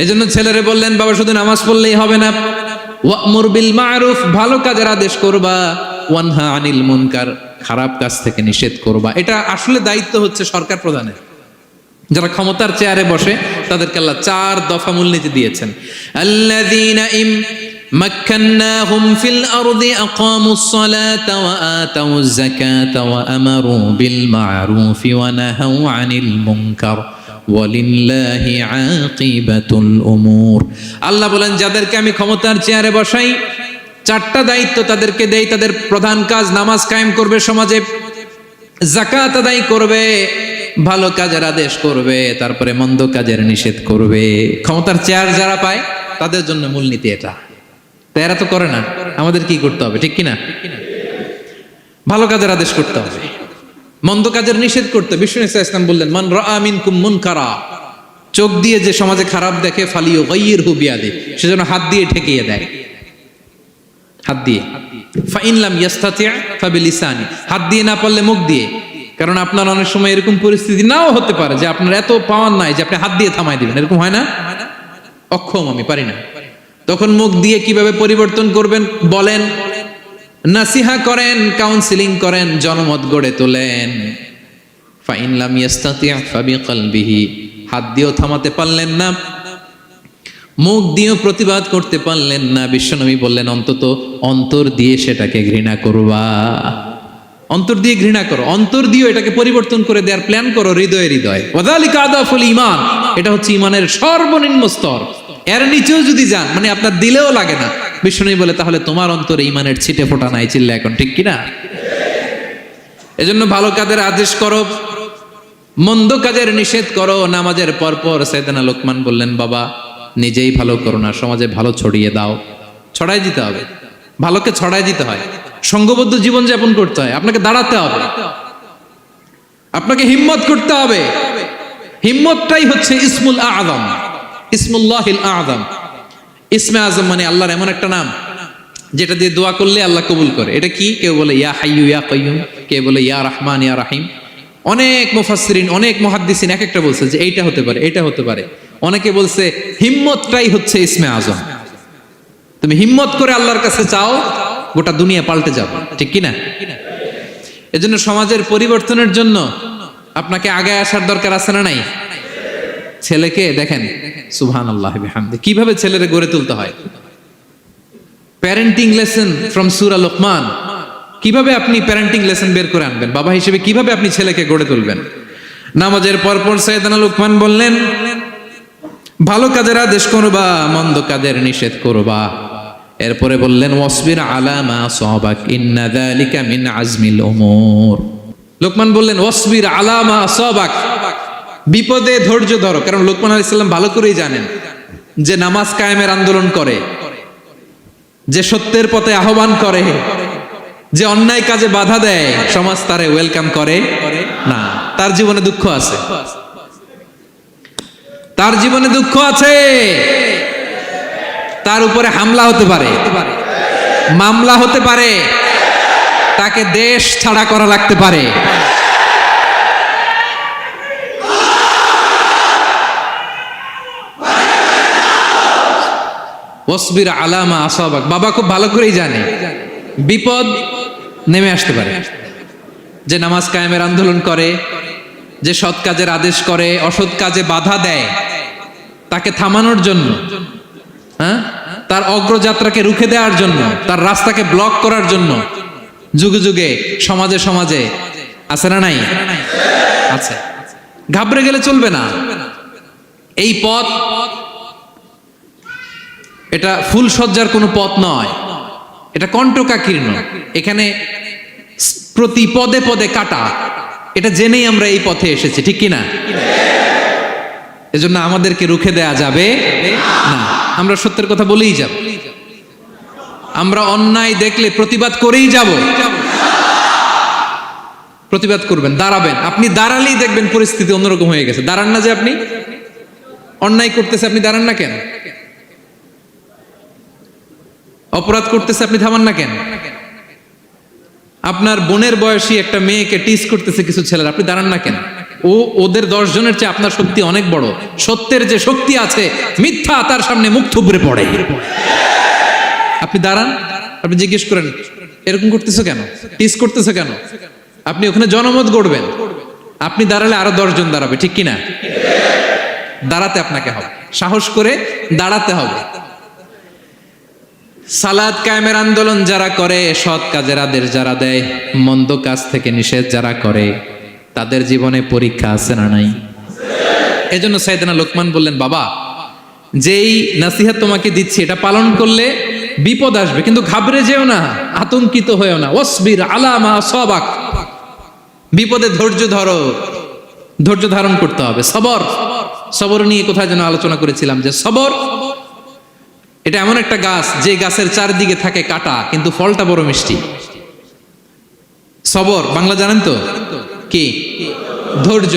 এজন্য ছেলেরে বললেন, বাবা শুধু নামাজ পড়লেই হবে না, ওয়া'মুর বিল মা'রুফ, ভালো কাজের আদেশ করবা, ওয়ানহা আনিল মুনকার, খারাপ কাজ থেকে নিষেধ করবা। এটা আসলে দায়িত্ব হচ্ছে সরকার প্রধানের। যারা ক্ষমতার চেয়ারে বসে তাদেরকে আল্লাহ 4 দফা মূলনীতি দিয়েছেন। আল্লাযীনা মাক্কান্নাহুম ফিল আরদি আকামুস সালাতা ওয়া আতাউয যাকাতা ওয়া আমারু বিল মা'রুফি ওয়া নাহাউ আনিল মুনকার ওয়ালিল্লাহি আকিবাতুল উমুর। আল্লাহ বলেন, যাদেরকে আমি ক্ষমতার চেয়ারে বসাই 4টা দায়িত্ব তাদেরকে দেই। তাদের প্রধান কাজ নামাজ কায়েম করবে সমাজে, যাকাত আদায় করবে, ভালো কাজের আদেশ করবে, তারপরে মন্দ কাজের নিষেধ করবে। ক্ষমতার চেয়ার যারা পায় তাদের জন্য মূলনীতি এটা। তো এরা তো করে না, আমাদের কি করতে হবে, ঠিক কিনা? ভালো কাজের আদেশ করতে হবে, মন্দ কাজের নিষেধ করতে। বিষ্ণু ইসলাম বললেন, মান রাআ মিনকুম মুনকারা, চোখ দিয়ে যে সমাজে খারাপ দেখে, ফালিয়ুগাইয়িরহু বিয়াদি, সেজন্য হাত দিয়ে ঠেকিয়ে দেয়, হাত দিয়ে। ফাইন লাম ইয়াস্তাতি' ফাবিলিসানি, হাত দিয়ে না পারলে মুখ দিয়ে। কারণ আপনার অনেক সময় এরকম পরিস্থিতি নাও হতে পারে যে আপনার এত পাওয়ার নাই যে আপনি হাত দিয়ে থামাই দিবেন, এরকম হয় না? অক্ষম, আমি পারি না। তখন মুখ দিয়ে কিভাবে পরিবর্তন করবেন বলেন? নাসিহা করেন, কাউন্সিলিং করেন, জনমত গড়ে তোলেন। ফাইন লাম ইয়াস্তাতি' ফাবিকলবিহি, হাত দিয়েও থামাতে পারলেন না, মুখ দিয়েও প্রতিবাদ করতে পারলেন না, বিশ্বনবী বললেন অন্তত অন্তর দিয়ে সেটাকে ঘৃণা করবা। অন্তর দিয়ে ঘৃণা করো, অন্তর দিয়ে এটাকে পরিবর্তন করে দেওয়ার প্ল্যান করো, হৃদয়ে হৃদয়। ওয়াযালিকা আদাফুল ঈমান, এটা হচ্ছে ঈমানের সর্বনিম্ন স্তর। এর নিচেও যদি যান, মানে আপনার দিলেও লাগে না, বিশ্বনবী বলে তাহলে তোমার অন্তরে ঈমানের ছিটে ফোঁটা নাই। চিল্লা এখন, ঠিক কিনা? এজন্য ভালো কাজের আদেশ করো, মন্দ কাজের নিষেধ করো। নামাজের পরপর সাইয়েদনা লোকমান বললেন, বাবা নিজেই ভালো করো না, সমাজে ভালো ছড়িয়ে দাও। ছড়াই দিতে হবে, ভালোকে ছড়াই দিতে হয়, সংঘবদ্ধ জীবন যাপন করতে হয়, আপনাকে দাঁড়াতে হবে, আপনাকে হিম্মত করতে হবে। হিম্মতটাই হচ্ছে ইসমুল আযম, ইসমুল্লাহিল আযম। ইসমে আযম মানে আল্লাহর এমন একটা নাম যেটা দিয়ে দোয়া করলে আল্লাহ কবুল করে। এটা কি? কেউ বলে ইয়া হাইয়্যু ইয়া কাইয়্যুম, কেউ বলে ইয়া রহমান ইয়া রাহিম। অনেক মুফাসসিরিন, অনেক মুহাদ্দিসিন এক একটা বলছে যে এইটা হতে পারে, এটা হতে পারে। অনেকে বলছে হিম্মতটাই হচ্ছে ইসমে আযম। তুমি হিম্মত করে আল্লাহর কাছে চাও, গোটা দুনিয়া পাল্টে যাবে, ঠিক কিনা? এজন্য সমাজের পরিবর্তনের জন্য আপনাকে আগে আসার দরকার আছে না নাই? ছেলেকে দেখেন, সুবহানাল্লাহি বিহামদি, কিভাবে ছেলেরে গড়ে তুলতে হয়। প্যারেন্টিং লেসন ফ্রম সূরা লোকমান। কিভাবে আপনি প্যারেন্টিং লেসন বের করে আনবেন, বাবা হিসেবে কিভাবে আপনি ছেলেকে গড়ে তুলবেন। নামাজের পরপর সাইয়েদনা লোকমান বললেন, ভালো কাজের আদেশ করবা, মন্দ কাজের নিষেধ করবা। এরপরে বললেন, ওয়াসবির আলা মা সাবাক ইন্না যালিকা মিন আজমিল উমুর। লোকমান বললেন, ওয়াসবির আলা মা সাবাক, বিপদে ধৈর্য ধরো। কারণ লোকমান আলাইহিস সালাম ভালো করেই জানেন যে নামাজ কায়েমের আন্দোলন করে, যে সত্যের পথে আহ্বান করে, যে অন্যায় কাজে বাধা দেয়, সমাজ তারে ওয়েলকাম করে না। তার জীবনে দুঃখ আছে, তার জীবনে দুঃখ আছে, তার উপরে হামলা হতে পারে, মামলা হতে পারে, তাকে দেশ ছাড়া করা লাগতে পারে। ওয়াসবির আলা মা আসাবাক, বাবা খুব ভালো করেই জানে বিপদ নেমে আসতে পারে। যে নামাজ কায়েমের আন্দোলন করে, যে সৎ কাজের আদেশ করে, অসৎ কাজে বাধা দেয়, তাকে থামানোর জন্য, হ্যাঁ, তার অগ্রযাত্রাকে রুখে দেওয়ার জন্য, তার রাস্তাকে ব্লক করার জন্য যুগে যুগে সমাজে সমাজে আছে না নাই? আছে। ঘাবড়ে গেলে চলবে না। এই পথ এটা ফুল সজ্জার কোনো পথ নয়, এটা কণ্টকাকীর্ণ। এখানে প্রতি পদে পদে কাটা, এটা জেনেই আমরা এই পথে এসেছি, ঠিক কিনা? এজন্য আমাদেরকে রুখে দেয়া যাবে না। আমরা সত্যের কথা বলেই যাব, আমরা অন্যায় দেখলে প্রতিবাদ করেই যাব। প্রতিবাদ করবেন, দাঁড়াবেন। আপনি দাঁড়ালেই দেখবেন পরিস্থিতি অন্যরকম হয়ে গেছে। দাঁড়ান না, যে আপনি অন্যায় করতেছে, আপনি দাঁড়ান না কেন? অপরাধ করতেছে, আপনি থামান না কেন? আপনার বোনের বয়সী একটা মেয়েকে টিস করতেছে কিছু ছেলেরা, আপনি দাঁড়ান না কেন? ওদের 10 জনের চেয়ে আপনার শক্তি অনেক বড়। সত্যের যে শক্তি আছে, মিথ্যা তার সামনে মুখ থুবড়ে পড়ে। আপনি দাঁড়ান, আপনি জিজ্ঞেস করেন এরকম করতেছো কেন, টিস করতেছো কেন? আপনি ওখানে জনমত গড়বেন। আপনি দাঁড়ালে আরো 10 জন দাঁড়াবে, ঠিক কিনা? দাঁড়াতে আপনাকে হবে, সাহস করে দাঁড়াতে হবে। সালাত কায়েমের আন্দোলন যারা করে, সৎ কাজের আদেশ যারা দেয়, মন্দ কাজ থেকে নিষেধ যারা করে, তাদের জীবনে পরীক্ষা আছে না নাই? এজন্য সাইয়েদনা লোকমান বললেন, বাবা যেই নসিহত তোমাকে দিচ্ছি এটা পালন করলে বিপদ আসবে, কিন্তু ঘাবড়ে যেও না, আতঙ্কিত হয়েও না। ওয়াসবির আলা মা আসাবাক, বিপদে ধৈর্য ধরো, ধৈর্য ধারণ করতে হবে। সবর, সবর নিয়ে কোথায় যেন আলোচনা করেছিলাম যে সবর এটা এমন একটা গাছ যে গাছের চারদিকে থাকে কাঁটা কিন্তু ফলটা বড় মিষ্টি। সবর বাংলা জানেন তো কি? ধৈর্য।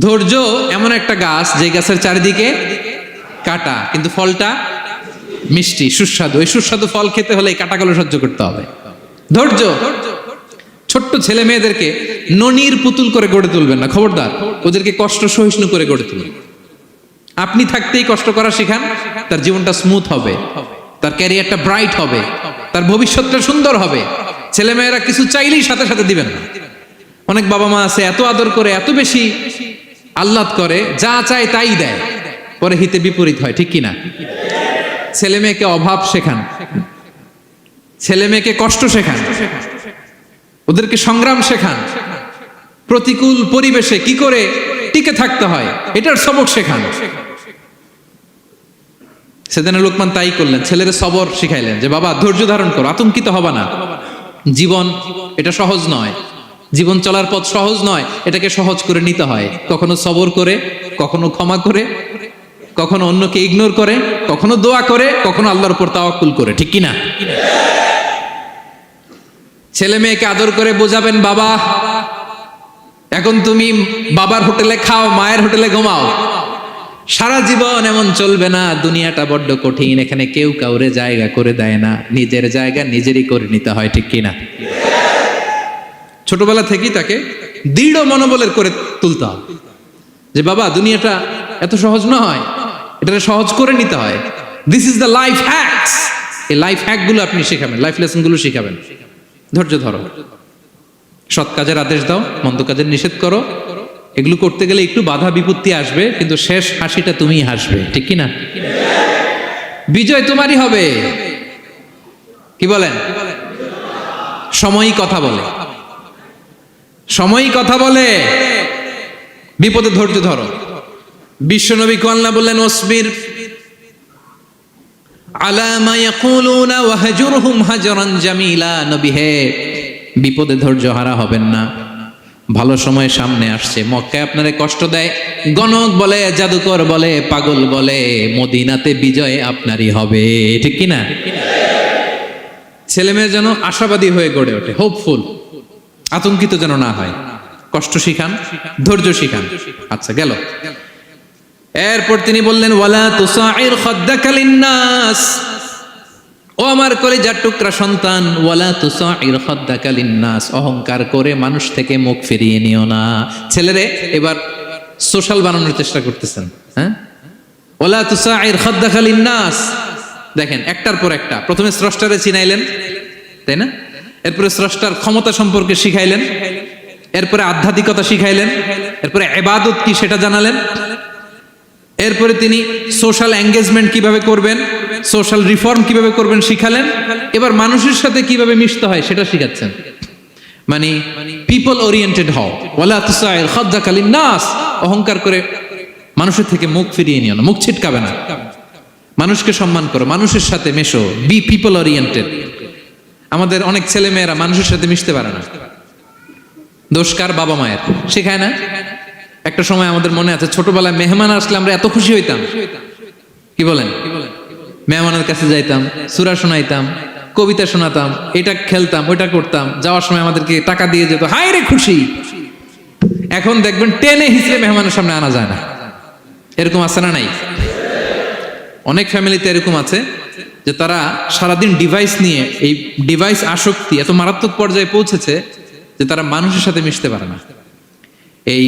ধৈর্য এমন একটা গাছ যে গাছের চারিদিকে কাঁটা কিন্তু ফলটা মিষ্টি, সুস্বাদু। এই সুস্বাদু ফল খেতে হলে এই কাঁটাগুলো সহ্য করতে হবে। ধৈর্য। ছোট্ট ছেলে মেয়েদেরকে ননির পুতুল করে গড়ে তুলবেন না, খবরদার। ওদেরকে কষ্ট সহিষ্ণু করে গড়ে তুলবেন। আপনি থাকতেই কষ্ট করা শেখান, তার জীবনটা স্মুথ হবে, তার ক্যারিয়ারটা ব্রাইট হবে, তার ভবিষ্যৎটা সুন্দর হবে। ছেলেমেয়েরা কিছু চাইলেই সাথে সাথে দিবেন না। অনেক বাবা মা আছে এত আদর করে, এত বেশি আহ্লাদ করে, যা চায় তাই দেয়, পরে হিতে বিপরীত হয়, ঠিক কিনা? ছেলে মেয়েকে অভাব শেখান, ছেলে মেয়েকে কষ্ট শেখান, ওদেরকে সংগ্রাম শেখান, প্রতিকূল পরিবেশে কি করে টিকে থাকতে হয় এটার সবক শেখান। সেদিন লোকমান তাই করলেন, ছেলেরা সবর শিখাইলেন যে বাবা ধৈর্য ধারণ করো, আতঙ্কিত হবা না। জীবন এটা সহজ নয়, জীবন চলার পথ সহজ নয়, এটাকে সহজ করে নিতে হয়। কখনো সবর করে, কখনো ক্ষমা করে, কখনো অন্যকে ইগনোর করে, কখনো দোয়া করে, কখনো আল্লাহর উপর তাওয়াক্কুল করে, ঠিক কিনা? ছেলে মেয়েকে আদর করে বোঝাবেন, বাবা এখন তুমি বাবার হোটেলে খাও, মায়ের হোটেলে ঘুমাও। সারা জীবন এমন চলবে না, দুনিয়াটা বড্ড কঠিন, এখানে কেউ কাউরে জায়গা করে দেয় না, নিজের জায়গা নিজেরই করে নিতে হয়, ঠিক কিনা? ছোটবেলা থেকেই তাকে দৃঢ় মনোবলের করে তুলতে হবে যে বাবা দুনিয়াটা এত সহজ নয়, এটা সহজ করে নিতে হয়। This is the life hacks. এই লাইফ হ্যাক গুলো আপনি শেখাবেন, লাইফ লেসন গুলো শেখাবেন। ধৈর্য ধরো, সৎ কাজের আদেশ দাও, মন্দ কাজের নিষেধ করো। এগুলো করতে গেলে একটু বাধা বিপত্তি আসবে, কিন্তু শেষ হাসিটা তুমিই হাসবে, ঠিক কিনা? বিজয় তোমারই হবে। কি বলেন? সময়ই কথা বলে, সময়ই কথা বলে। বিপদে ধৈর্য ধরো। বিশ্বনবী আল্লাহ বললেন ওয়াসবির আলা মা ইয়াকুলুনা ওয়াহজুরহুম হাজরান জামিলা। নবী হে, বিপদে ধৈর্য হারা হবেন না। ভালো সময় সামনে আসছে, মক্কায় আপনারে কষ্ট দেয়, গণক বলে, জাদুকর বলে, পাগল বলে, মদিনাতে বিজয় আপনারই হবে, ঠিক কিনা? ছেলে মেয়ে যেন আশাবাদী হয়ে গড়ে ওঠে, হোপফুল, আতঙ্কিত যেন না হয়। কষ্ট শিখান, ধৈর্য শিখান। আচ্ছা গেল। এরপর তিনি বললেন ওয়ালা তুসাইর খাদ্দাকা লিন্নাস। ও আমার কলিজার টুকরা সন্তান, ওয়ালা তুসাইর খাদ্দাকা লিন্নাস, অহংকার করে মানুষ থেকে মুখ ফিরিয়ে নিও না। ছেলেরে এবার সোশ্যাল বানানোর চেষ্টা করতেছেন, হ্যাঁ? ওয়ালা তুসাইর খাদ্দাকা লিন্নাস। দেখেন একটার পর একটা, প্রথমে স্রষ্টারে চিনাইলেন, তাই না? এরপরে স্রষ্টার ক্ষমতা সম্পর্কে শিখাইলেন, এরপরে আধ্যাত্মিকতা শিখাইলেন, এরপরে ইবাদত কি সেটা জানালেন, এরপরে তিনি সোশ্যাল এঙ্গেজমেন্ট কিভাবে করবেন, সোশ্যাল রিফর্ম কিভাবে করবেন শিখালেন। এবার মানুষের সাথে কিভাবে মিশতে হয় সেটা শিখাচ্ছেন। মানে পিপল ওরিয়েন্টেড হও। ওয়ালা তুসাইর খাদ্দাকা লিন্নাস, অহংকার করে মানুষের থেকে মুখ ফিরিয়ে নিও না, মুখ ছিটকাবে না। মানুষকে সম্মান করো, মানুষের সাথে মেশো, বি পিপল ওরিয়েন্টেড। আমাদের অনেক ছেলে মেয়েরা মানুষের সাথে মিশতে পারে না। দোষ কার? বাবা মায়ের, শেখায় না। একটা সময় আমাদের মনে আছে, ছোটবেলায় মেহমান আসলে আমরা এত খুশি হইতাম, কি বলেন? মেহমানের কাছে যাইতাম, সূরা শোনাইতাম, কবিতা শোনাতাম, এটা খেলতাম, ওইটা করতাম, যাওয়ার সময় আমাদেরকে টাকা দিয়ে যেত, হায় রে খুশি। এখন দেখবেন টেনে হিসেবে মেহমানের সামনে আনা যায় না। এরকম আছে না নাই? অনেক ফ্যামিলিতে এরকম আছে যে তারা সারাদিন ডিভাইস নিয়ে, এই ডিভাইস আসক্তি এত মারাত্মক পর্যায়ে পৌঁছেছে যে তারা মানুষের সাথে মিশতে পারে না। এই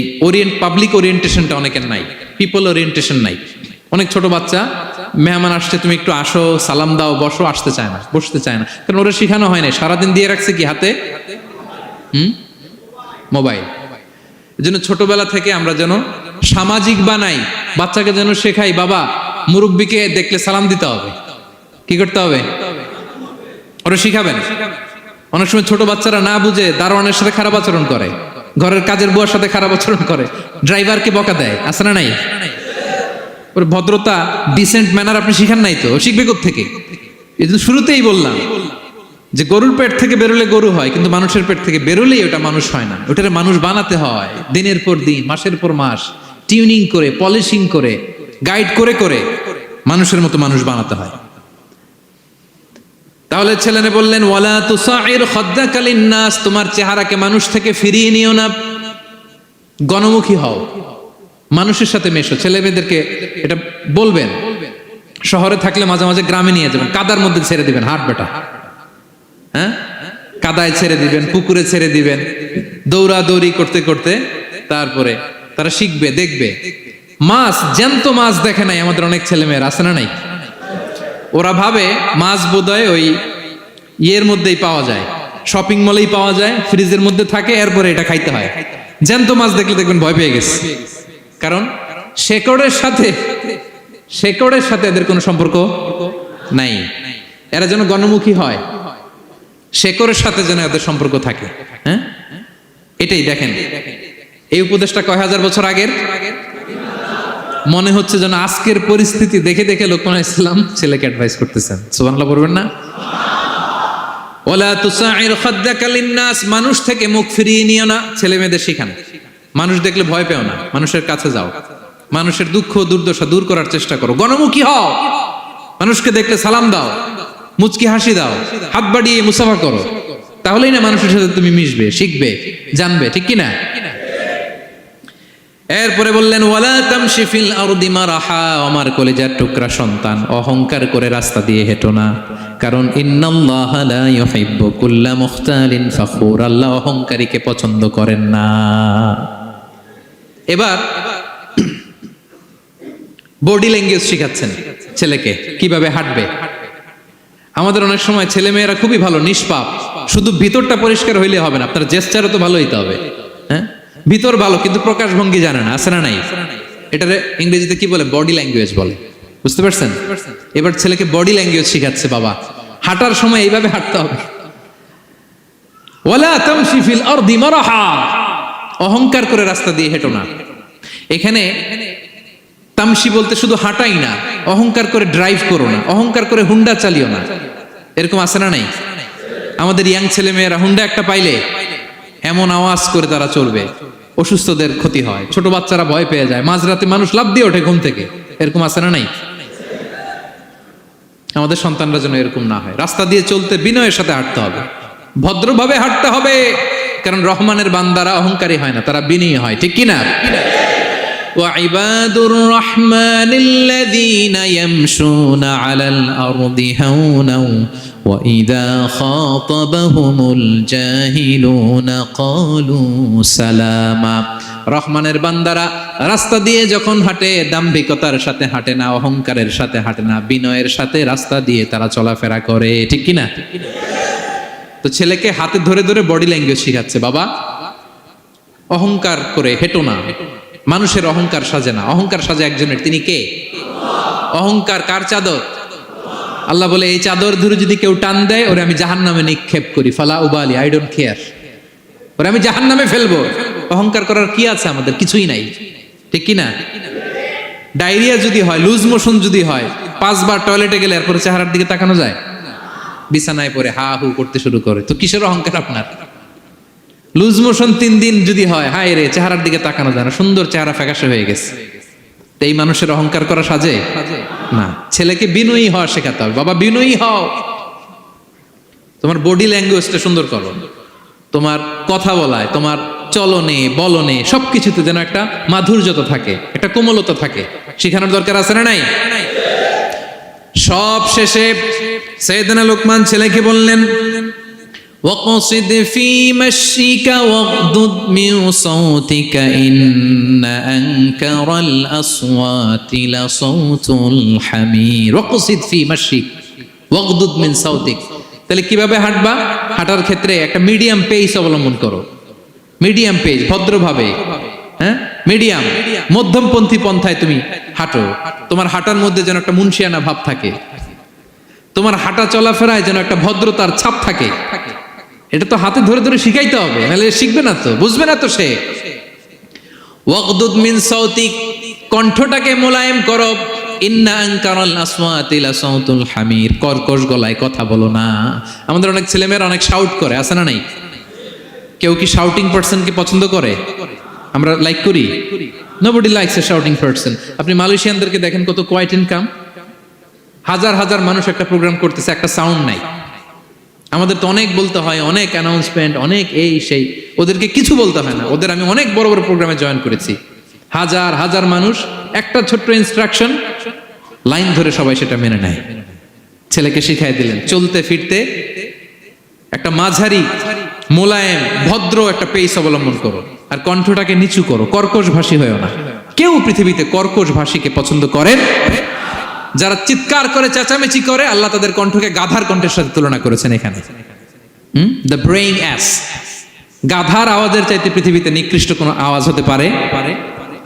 পাবলিক ওরিয়েন্টেশনটা অনেকের নাই, পিপল ওরিয়েন্টেশন নাই। অনেক ছোট বাচ্চা, মেহমান আসছে, তুমি একটু আসো, সালাম দাও, বসো, আসতে চায় না, বসতে চায় না, কারণ ওরা শিখানো হয় না। সারাদিন দিয়ে রাখছে কি হাতে? মোবাইল। এই জন্য ছোটবেলা থেকে আমরা যেন সামাজিক বানাই, বাচ্চাকে যেন শেখাই, বাবা মুরব্বীকে দেখলে সালাম দিতে হবে, কি করতে হবে, ওরা শিখাবেন। অনেক সময় ছোট বাচ্চারা না বুঝে দারোয়ানের সাথে খারাপ আচরণ করে, ঘরের কাজের বুয়ার সাথে খারাপ আচরণ করে, ড্রাইভারকে বকা দেয়, আছে না নাই? ওর ভদ্রতা, ডিসেন্ট ম্যানার আপনি শিখান নাই তো, শিখবে কোত্থেকে? এই জন্য শুরুতেই বললাম যে গরুর পেট থেকে বেরোলে গরু হয়, কিন্তু মানুষের পেট থেকে বেরোলেই ওটা মানুষ হয় না, ওটারে মানুষ বানাতে হয় দিনের পর দিন, মাসের পর মাস, টিউনিং করে, পলিশিং করে, গাইড করে করে মানুষের মতো মানুষ বানাতে হয়। তাহলে ছেলেনে বললেন ওয়ালা তুসাইর খাদ্দাকা লিন্নাস, তোমার চেহারাকে মানুষ থেকে ফিরিয়ে নিও না, গণমুখী হও, মানুষের সাথে মেশো। ছেলে মেয়েদেরকে এটা বলবেন, শহরে থাকলে মাঝে মাঝে গ্রামে নিয়ে যাবেন, কাদার মধ্যে ছেড়ে দিবেন, হাট বেটা, হ্যাঁ, কাদায় ছেড়ে দিবেন, পুকুরে ছেড়ে দিবেন, দৌড়াদৌড়ি করতে করতে তারপরে তারা শিখবে, দেখবে। মাছ, জ্যান্ত মাছ দেখে নাই আমাদের অনেক ছেলে মেয়ের, আছে না নাই? ওরা ভাবে মাছ বোধহয় ওই ইয়ের মধ্যেই পাওয়া যায়, শপিং মলেই পাওয়া যায়, ফ্রিজের মধ্যে থাকে, এরপরে এটা খাইতে হয়। জ্যান্ত মাছ দেখলে দেখবেন ভয় পেয়ে গেছে, কারণ শেকড়ের সাথে এদের কোনো সম্পর্ক নাই। এরা যেন গণমুখী হয়, শেকড়ের সাথে যেন এদের সম্পর্ক থাকে। হ্যাঁ, এটাই দেখেন, এই উপদেশটা কয় হাজার বছর আগের। মনে হচ্ছে যেন আজকের পরিস্থিতি দেখে দেখে লোকমান আলাইহিস সালাম ছেলেকে অ্যাডভাইস করতেছেন। সুবহানাল্লাহ বলবেন না? ওয়ালা তুসাইর খাদ্দাকা লিন্নাস, মানুষ থেকে মুখ ফিরিয়ে নিও না, ছেলে মেয়েদের শেখান। মানুষ দেখলে ভয় পেও না, মানুষের কাছে যাও, মানুষের দুঃখ দুর্দশা দূর করার চেষ্টা করো, গণমুখী হও, মানুষকে দেখলে সালাম দাও, মুচকি হাসি দাও, হাত বাড়িয়ে মুসাফা করো, তাহলেই না মানুষের সাথে তুমি মিশবে, শিখবে, জানবে, ঠিক কিনা? এরপরে বললেন ওয়ালা তামশি ফিল আরদি মারাহা, আমার কলিজার টুকরা সন্তান, অহংকার করে রাস্তা দিয়ে হেঁটো না, কারণ ইন্নাল্লাহা লা ইউহিব্বু কুল্লা মুখতালিন ফাখুর, আল্লাহ অহংকারীকে পছন্দ করেন না। এবার বডি ল্যাঙ্গুয়েজ শিখাচ্ছেন ছেলেকে, কিভাবে হাঁটবে। আমাদের অনেক সময় ছেলে মেয়েরা খুবই ভালো, নিষ্পাপ, শুধু ভিতরটা পরিষ্কার হইলে হবে না, আপনার জেস্টারও তো ভালো হইতে হবে। হ্যাঁ, ভিতর ভালো কিন্তু প্রকাশ ভঙ্গি জানে না, আছে না নাই? এটারে ইংরেজিতে কি বলে? বডি ল্যাঙ্গুয়েজ বলে, বুঝতে পারছেন? এবার ছেলেকে বডি ল্যাঙ্গুয়েজ শিখাচ্ছে বাবা, হাঁটার সময় এইভাবে হাঁটতে হবে। ওয়ালা তামশি ফিল আরদি মারাহা, অহংকার করে রাস্তা দিয়ে হেঁটো না। এখানে তামশি বলতে শুধু হাঁটাই না, অহংকার করে ড্রাইভ করো না, অহংকার করে হুন্ডা চালিও না। এরকম আছে না নাই? আমাদের ইয়াং ছেলে মেয়েরা হুন্ডা একটা পাইলে এমন আওয়াজ করে তারা চলবে, অসুস্থদের ক্ষতি হয়, ছোট বাচ্চারা ভয় পেয়ে যায়, মাঝরাতে মানুষ লাফ দিয়ে ওঠে ঘুম থেকে। এরকম আছে না নাই? আমাদের সন্তানরা যেন এরকম না হয়। রাস্তা দিয়ে চলতে বিনয়ের সাথে হাঁটতে হবে, ভদ্রভাবে হাঁটতে হবে, কারণ রহমানের বান্দারা অহংকারী হয় না, তারা বিনয়ী হয়, ঠিক কিনা? وعباد الرحمن الذين يمشون على الأرض هونا وإذا خاطبهم الجاهلون قالوا سلاما, রহমানের বান্দারা রাস্তা দিয়ে যখন হাঁটে দাম্ভিকতার সাথে হাঁটে না, অহংকারের সাথে হাঁটে না, বিনয়ের সাথে রাস্তা দিয়ে তারা চলাফেরা করে, ঠিক কিনা? তো ছেলেকে হাতে ধরে ধরে বডি ল্যাঙ্গুয়েজ শিখাচ্ছে, বাবা অহংকার করে হেঁটো না, মানুষের অহংকার সাজে না, অহংকার সাজে একজনের, তিনি কে? অহংকার কার চাদর? আল্লাহ বলে এই চাদর ধরে যদি কেউ টান দেয় ওরে আমি জাহান্নামে নিক্ষেপ করি, ফালা উবালি, আই ডোন্ট কেয়ার, ওরে আমি জাহান্নামে ফেলবো। অহংকার করার কি আছে আমাদের? কিছুই নাই, ঠিক কিনা? ডায়রিয়া যদি হয়, লুজ মোশন যদি হয়, 5 বার টয়লেটে গেলে এরপরে চেহারার দিকে তাকানো যায়? বিছানায় পড়ে হা হু করতে শুরু করে, তো কিসের অহংকার আপনার? লুজ মোশন 3 দিন যদি হয়, হায় রে, চেহারার দিকে তাকানো যায় না, সুন্দর চেহারা ফ্যাকাশে হয়ে গেছে, এই মানুষের অহংকার করা সাজে না। ছেলেকে বিনয়ী হওয়া শেখাতে হবে, বাবা বিনয়ী হও, তোমার বডি ল্যাঙ্গুয়েজটা সুন্দর করো, তোমার কথা বলায়, তোমার চলনে বলনে সবকিছুতে যেন একটা মাধুর্যতা থাকে, একটা কোমলতা থাকে, শেখানোর দরকার আছে না নাই? সব শেষে সাইয়েদনা লোকমান ছেলেকে বললেন وَقْصِدْ فِي مَشْيِكَ وَاغْضُضْ مِنْ صَوْتِكَ إِنَّ أَنْكَرَ الْأَصْوَاتِ لَصَوْتُ الْحَمِيرِ وَقْصِدْ فِي مَشْيِكَ وَاغْضُضْ مِنْ صَوْتِكَ। তাহলে কিভাবে হাঁটবা? হাঁটার ক্ষেত্রে একটা মিডিয়াম পেস অবলম্বন করো, মিডিয়াম পেস, ভদ্রভাবে, হ্যাঁ, মিডিয়াম মধ্যমপন্থী পন্থায় তুমি হাঁটো। তোমার হাঁটার মধ্যে যেন একটা মুনশিয়ানা ভাব থাকে, তোমার হাঁটা চলাফেরায় যেন একটা ভদ্রতার ছাপ থাকে। এটা তো হাতে ধরে ধরে শিখাইতে হবে, নাহলে শিখবে না তো, বুঝবে না তো সে। ওয়াগদুদ মিন সাউতিক, কণ্ঠটাকে মোলায়েম করো, ইন্না আনকারাল আসওয়াতি লাসাউতুল হামির, কর্কশ গলায় কথা বলো না। আমাদের অনেক ছেলেমেয়েরা অনেক শাউট করে, আছে না নাই? কেউ কি শাউটিং পারসনকে পছন্দ করে? আমরা লাইক করি? Nobody likes a shouting person. আপনি মালয়েশিয়ানদেরকে দেখেন কত কোয়াইট ইনকাম, হাজার হাজার মানুষ একটা প্রোগ্রাম করতেছে, একটা সাউন্ড নাই। আমাদের তো অনেক বলতে হয়, অনেক অ্যানাউন্সমেন্ট, অনেক এই সেই, ওদেরকে কিছু বলতে হয় না। ওদের আমি অনেক বড় বড় প্রোগ্রামে জয়েন করেছি, হাজার হাজার মানুষ, একটা ছোট্ট ইনস্ট্রাকশন, লাইন ধরে সবাই সেটা মেনে নেয়। ছেলেকে শিখাই দিলেন চলতে ফিরতে একটা মাঝারি মোলায়েম ভদ্র একটা পেস অবলম্বন করো, আর কণ্ঠটাকে নিচু করো, কর্কশ ভাষী হয়েও না। কেউ পৃথিবীতে কর্কশ ভাষীকে পছন্দ করেন? যারা চিৎকার করে চেঁচামেচি করে, আল্লাহ তাদের কণ্ঠকে গাধার কণ্ঠের সাথে তুলনা করেছেন এখানে। দ্য ব্রেইং অ্যাস, গাধার আওয়াজের চাইতে পৃথিবীতে নিকৃষ্ট কোনো আওয়াজ হতে পারে?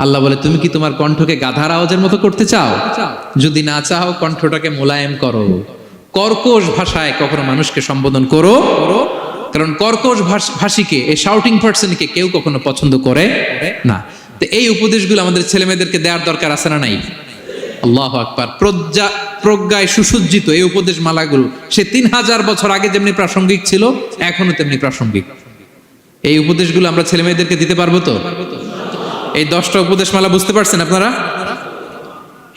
আল্লাহ বলে, তুমি কি তোমার কণ্ঠকে গাধার আওয়াজের মতো করতে চাও? যদি না চাও, কণ্ঠটাকে মোলায়েম করো। কর্কশ ভাষায় কখনো মানুষকে সম্বোধন করো, কারণ কর্কশ ভাষীকে, এই শাউটিং পারসনকে কেউ কখনো পছন্দ করে না। তো এই উপদেশগুলো আমাদের ছেলে মেয়েদেরকে দেওয়ার দরকার আছে না নাই? আল্লাহু আকবার। প্রজ্ঞায় সুসজ্জিত এই উপদেশ মালাগুলো সে 3000 বছর আগে যেমনি প্রাসঙ্গিক ছিল, এখনো তেমনি প্রাসঙ্গিক। এই উপদেশগুলো আমরা ছেলে মেয়েদেরকে দিতে পারবো তো? এই 10টা উপদেশ মালা বুঝতে পারছেন আপনারা?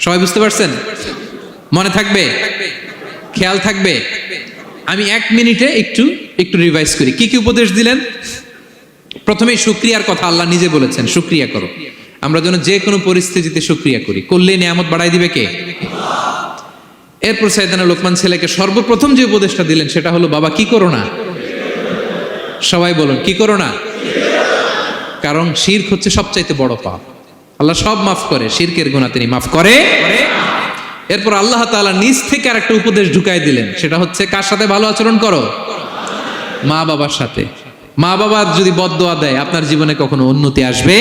সবাই বুঝতে পারছেন? মনে থাকবে? খেয়াল থাকবে? আমি 1 মিনিটে একটু রিভাইজ করি। কি কি উপদেশ দিলেন? প্রথমেই শুকরিয়ার কথা আল্লাহ নিজে বলেছেন, শুকরিয়া করো। আমরা যেন যে কোনো পরিস্থিতিতে শুকরিয়া করি, করলে নিয়ামত বাড়াই দিবে কে? এরপর সাইয়েদনা লোকমান ছেলেকে সর্বপ্রথম যে উপদেশটা দিলেন সেটা হলো, বাবা কি করো না? সবাই বলুন, কি করো না? কারণ শিরক হচ্ছে সবচাইতে বড় পাপ। আল্লাহ সব মাফ করে, শিরকের গুনাহ তিনি মাফ করে। এরপর আল্লাহ তাআলা নিজ থেকে আরেকটা উপদেশ ঢুকাই দিলেন, সেটা হচ্ছে কার সাথে ভালো আচরণ করো? মা বাবার সাথে। মা বাবার যদি বদদোয়া দেয়, আপনার জীবনে কখনো উন্নতি আসবে?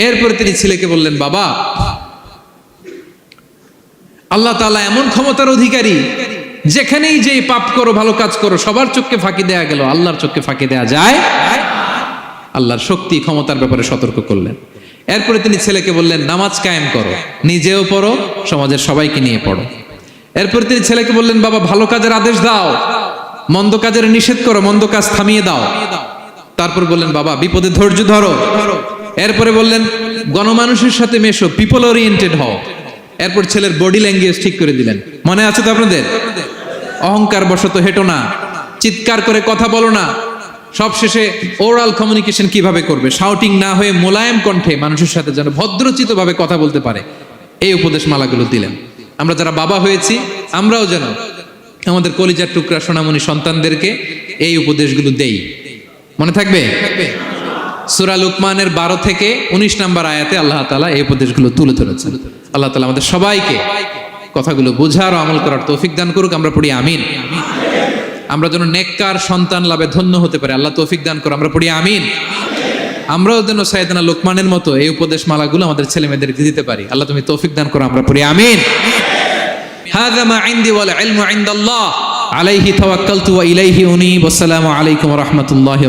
এরপর তিনি ছেলেকে বললেন, বাবা আল্লাহ তাআলা এমন ক্ষমতার অধিকারী, যেখানেই যে পাপ করো, ভালো কাজ করো, সবার চোখে ফাঁকি দেয়া গেল, আল্লাহর চোখে ফাঁকি দেয়া যায়? আল্লাহর শক্তি ক্ষমতার ব্যাপারে সতর্ক করলেন। এরপরে তিনি ছেলেকে বললেন, নামাজ কায়েম করো, নিজেও পড়ো, সমাজের সবাইকে নিয়ে পড়ো। এরপরে তিনি ছেলেকে বললেন, বাবা ভালো কাজের আদেশ দাও, মন্দ কাজের নিষেধ করো, মন্দ কাজ থামিয়ে দাও। তারপর বললেন, বাবা বিপদে ধৈর্য ধরো। এরপরে বললেন, গণমানুষের সাথে মেশো, পিপল ওরিয়েন্টেড হও। এরপর ছেলের বডি ল্যাঙ্গুয়েজ ঠিক করে দিলেন। মনে আছে তো আপনাদের? অহংকার বশত হেঁটো না, চিৎকার করে কথা বলো না। সবশেষে ওরাল কমিউনিকেশন কিভাবে করবে, শাউটিং না হয়ে মোলায়েম কণ্ঠে মানুষের সাথে যেন ভদ্রচিত ভাবে কথা বলতে পারে, এই উপদেশ মালাগুলো দিলেন। আমরা যারা বাবা হয়েছি, আমরাও যেন আমাদের কলিজার টুকরা সোনামণি সন্তানদেরকে এই উপদেশগুলো দেই। মনে থাকবে? সূরা লুকমানের 12 থেকে 19 নম্বর আয়াতে আল্লাহ তাআলা এই উপদেশগুলো তুলে ধরেছেন। আল্লাহ তাআলা আমাদের সবাইকে কথাগুলো বোঝার ও আমল করার তৌফিক দান করুক। আমরা পড়ি আমিন। আমরা যেন নেককার সন্তান লাভে ধন্য হতে পারি, আল্লাহ তৌফিক দান করুন। আমরা পড়ি আমিন। আমরাও যেন সাইয়েদনা লোকমানের মতো এই উপদেশ মালাগুলো আমাদের ছেলে মেয়েদেরকে দিতে পারি, আল্লাহ তুমি তৌফিক দান করো। আমরা পড়ি আমিন। হাযা মা ইনদি ওয়াল ইলমু ইনদাল্লাহ আলাইহি তাওয়াক্কালতু ওয়া ইলাইহি উনীব। আসসালামু আলাইকুম ওয়া রাহমাতুল্লাহি।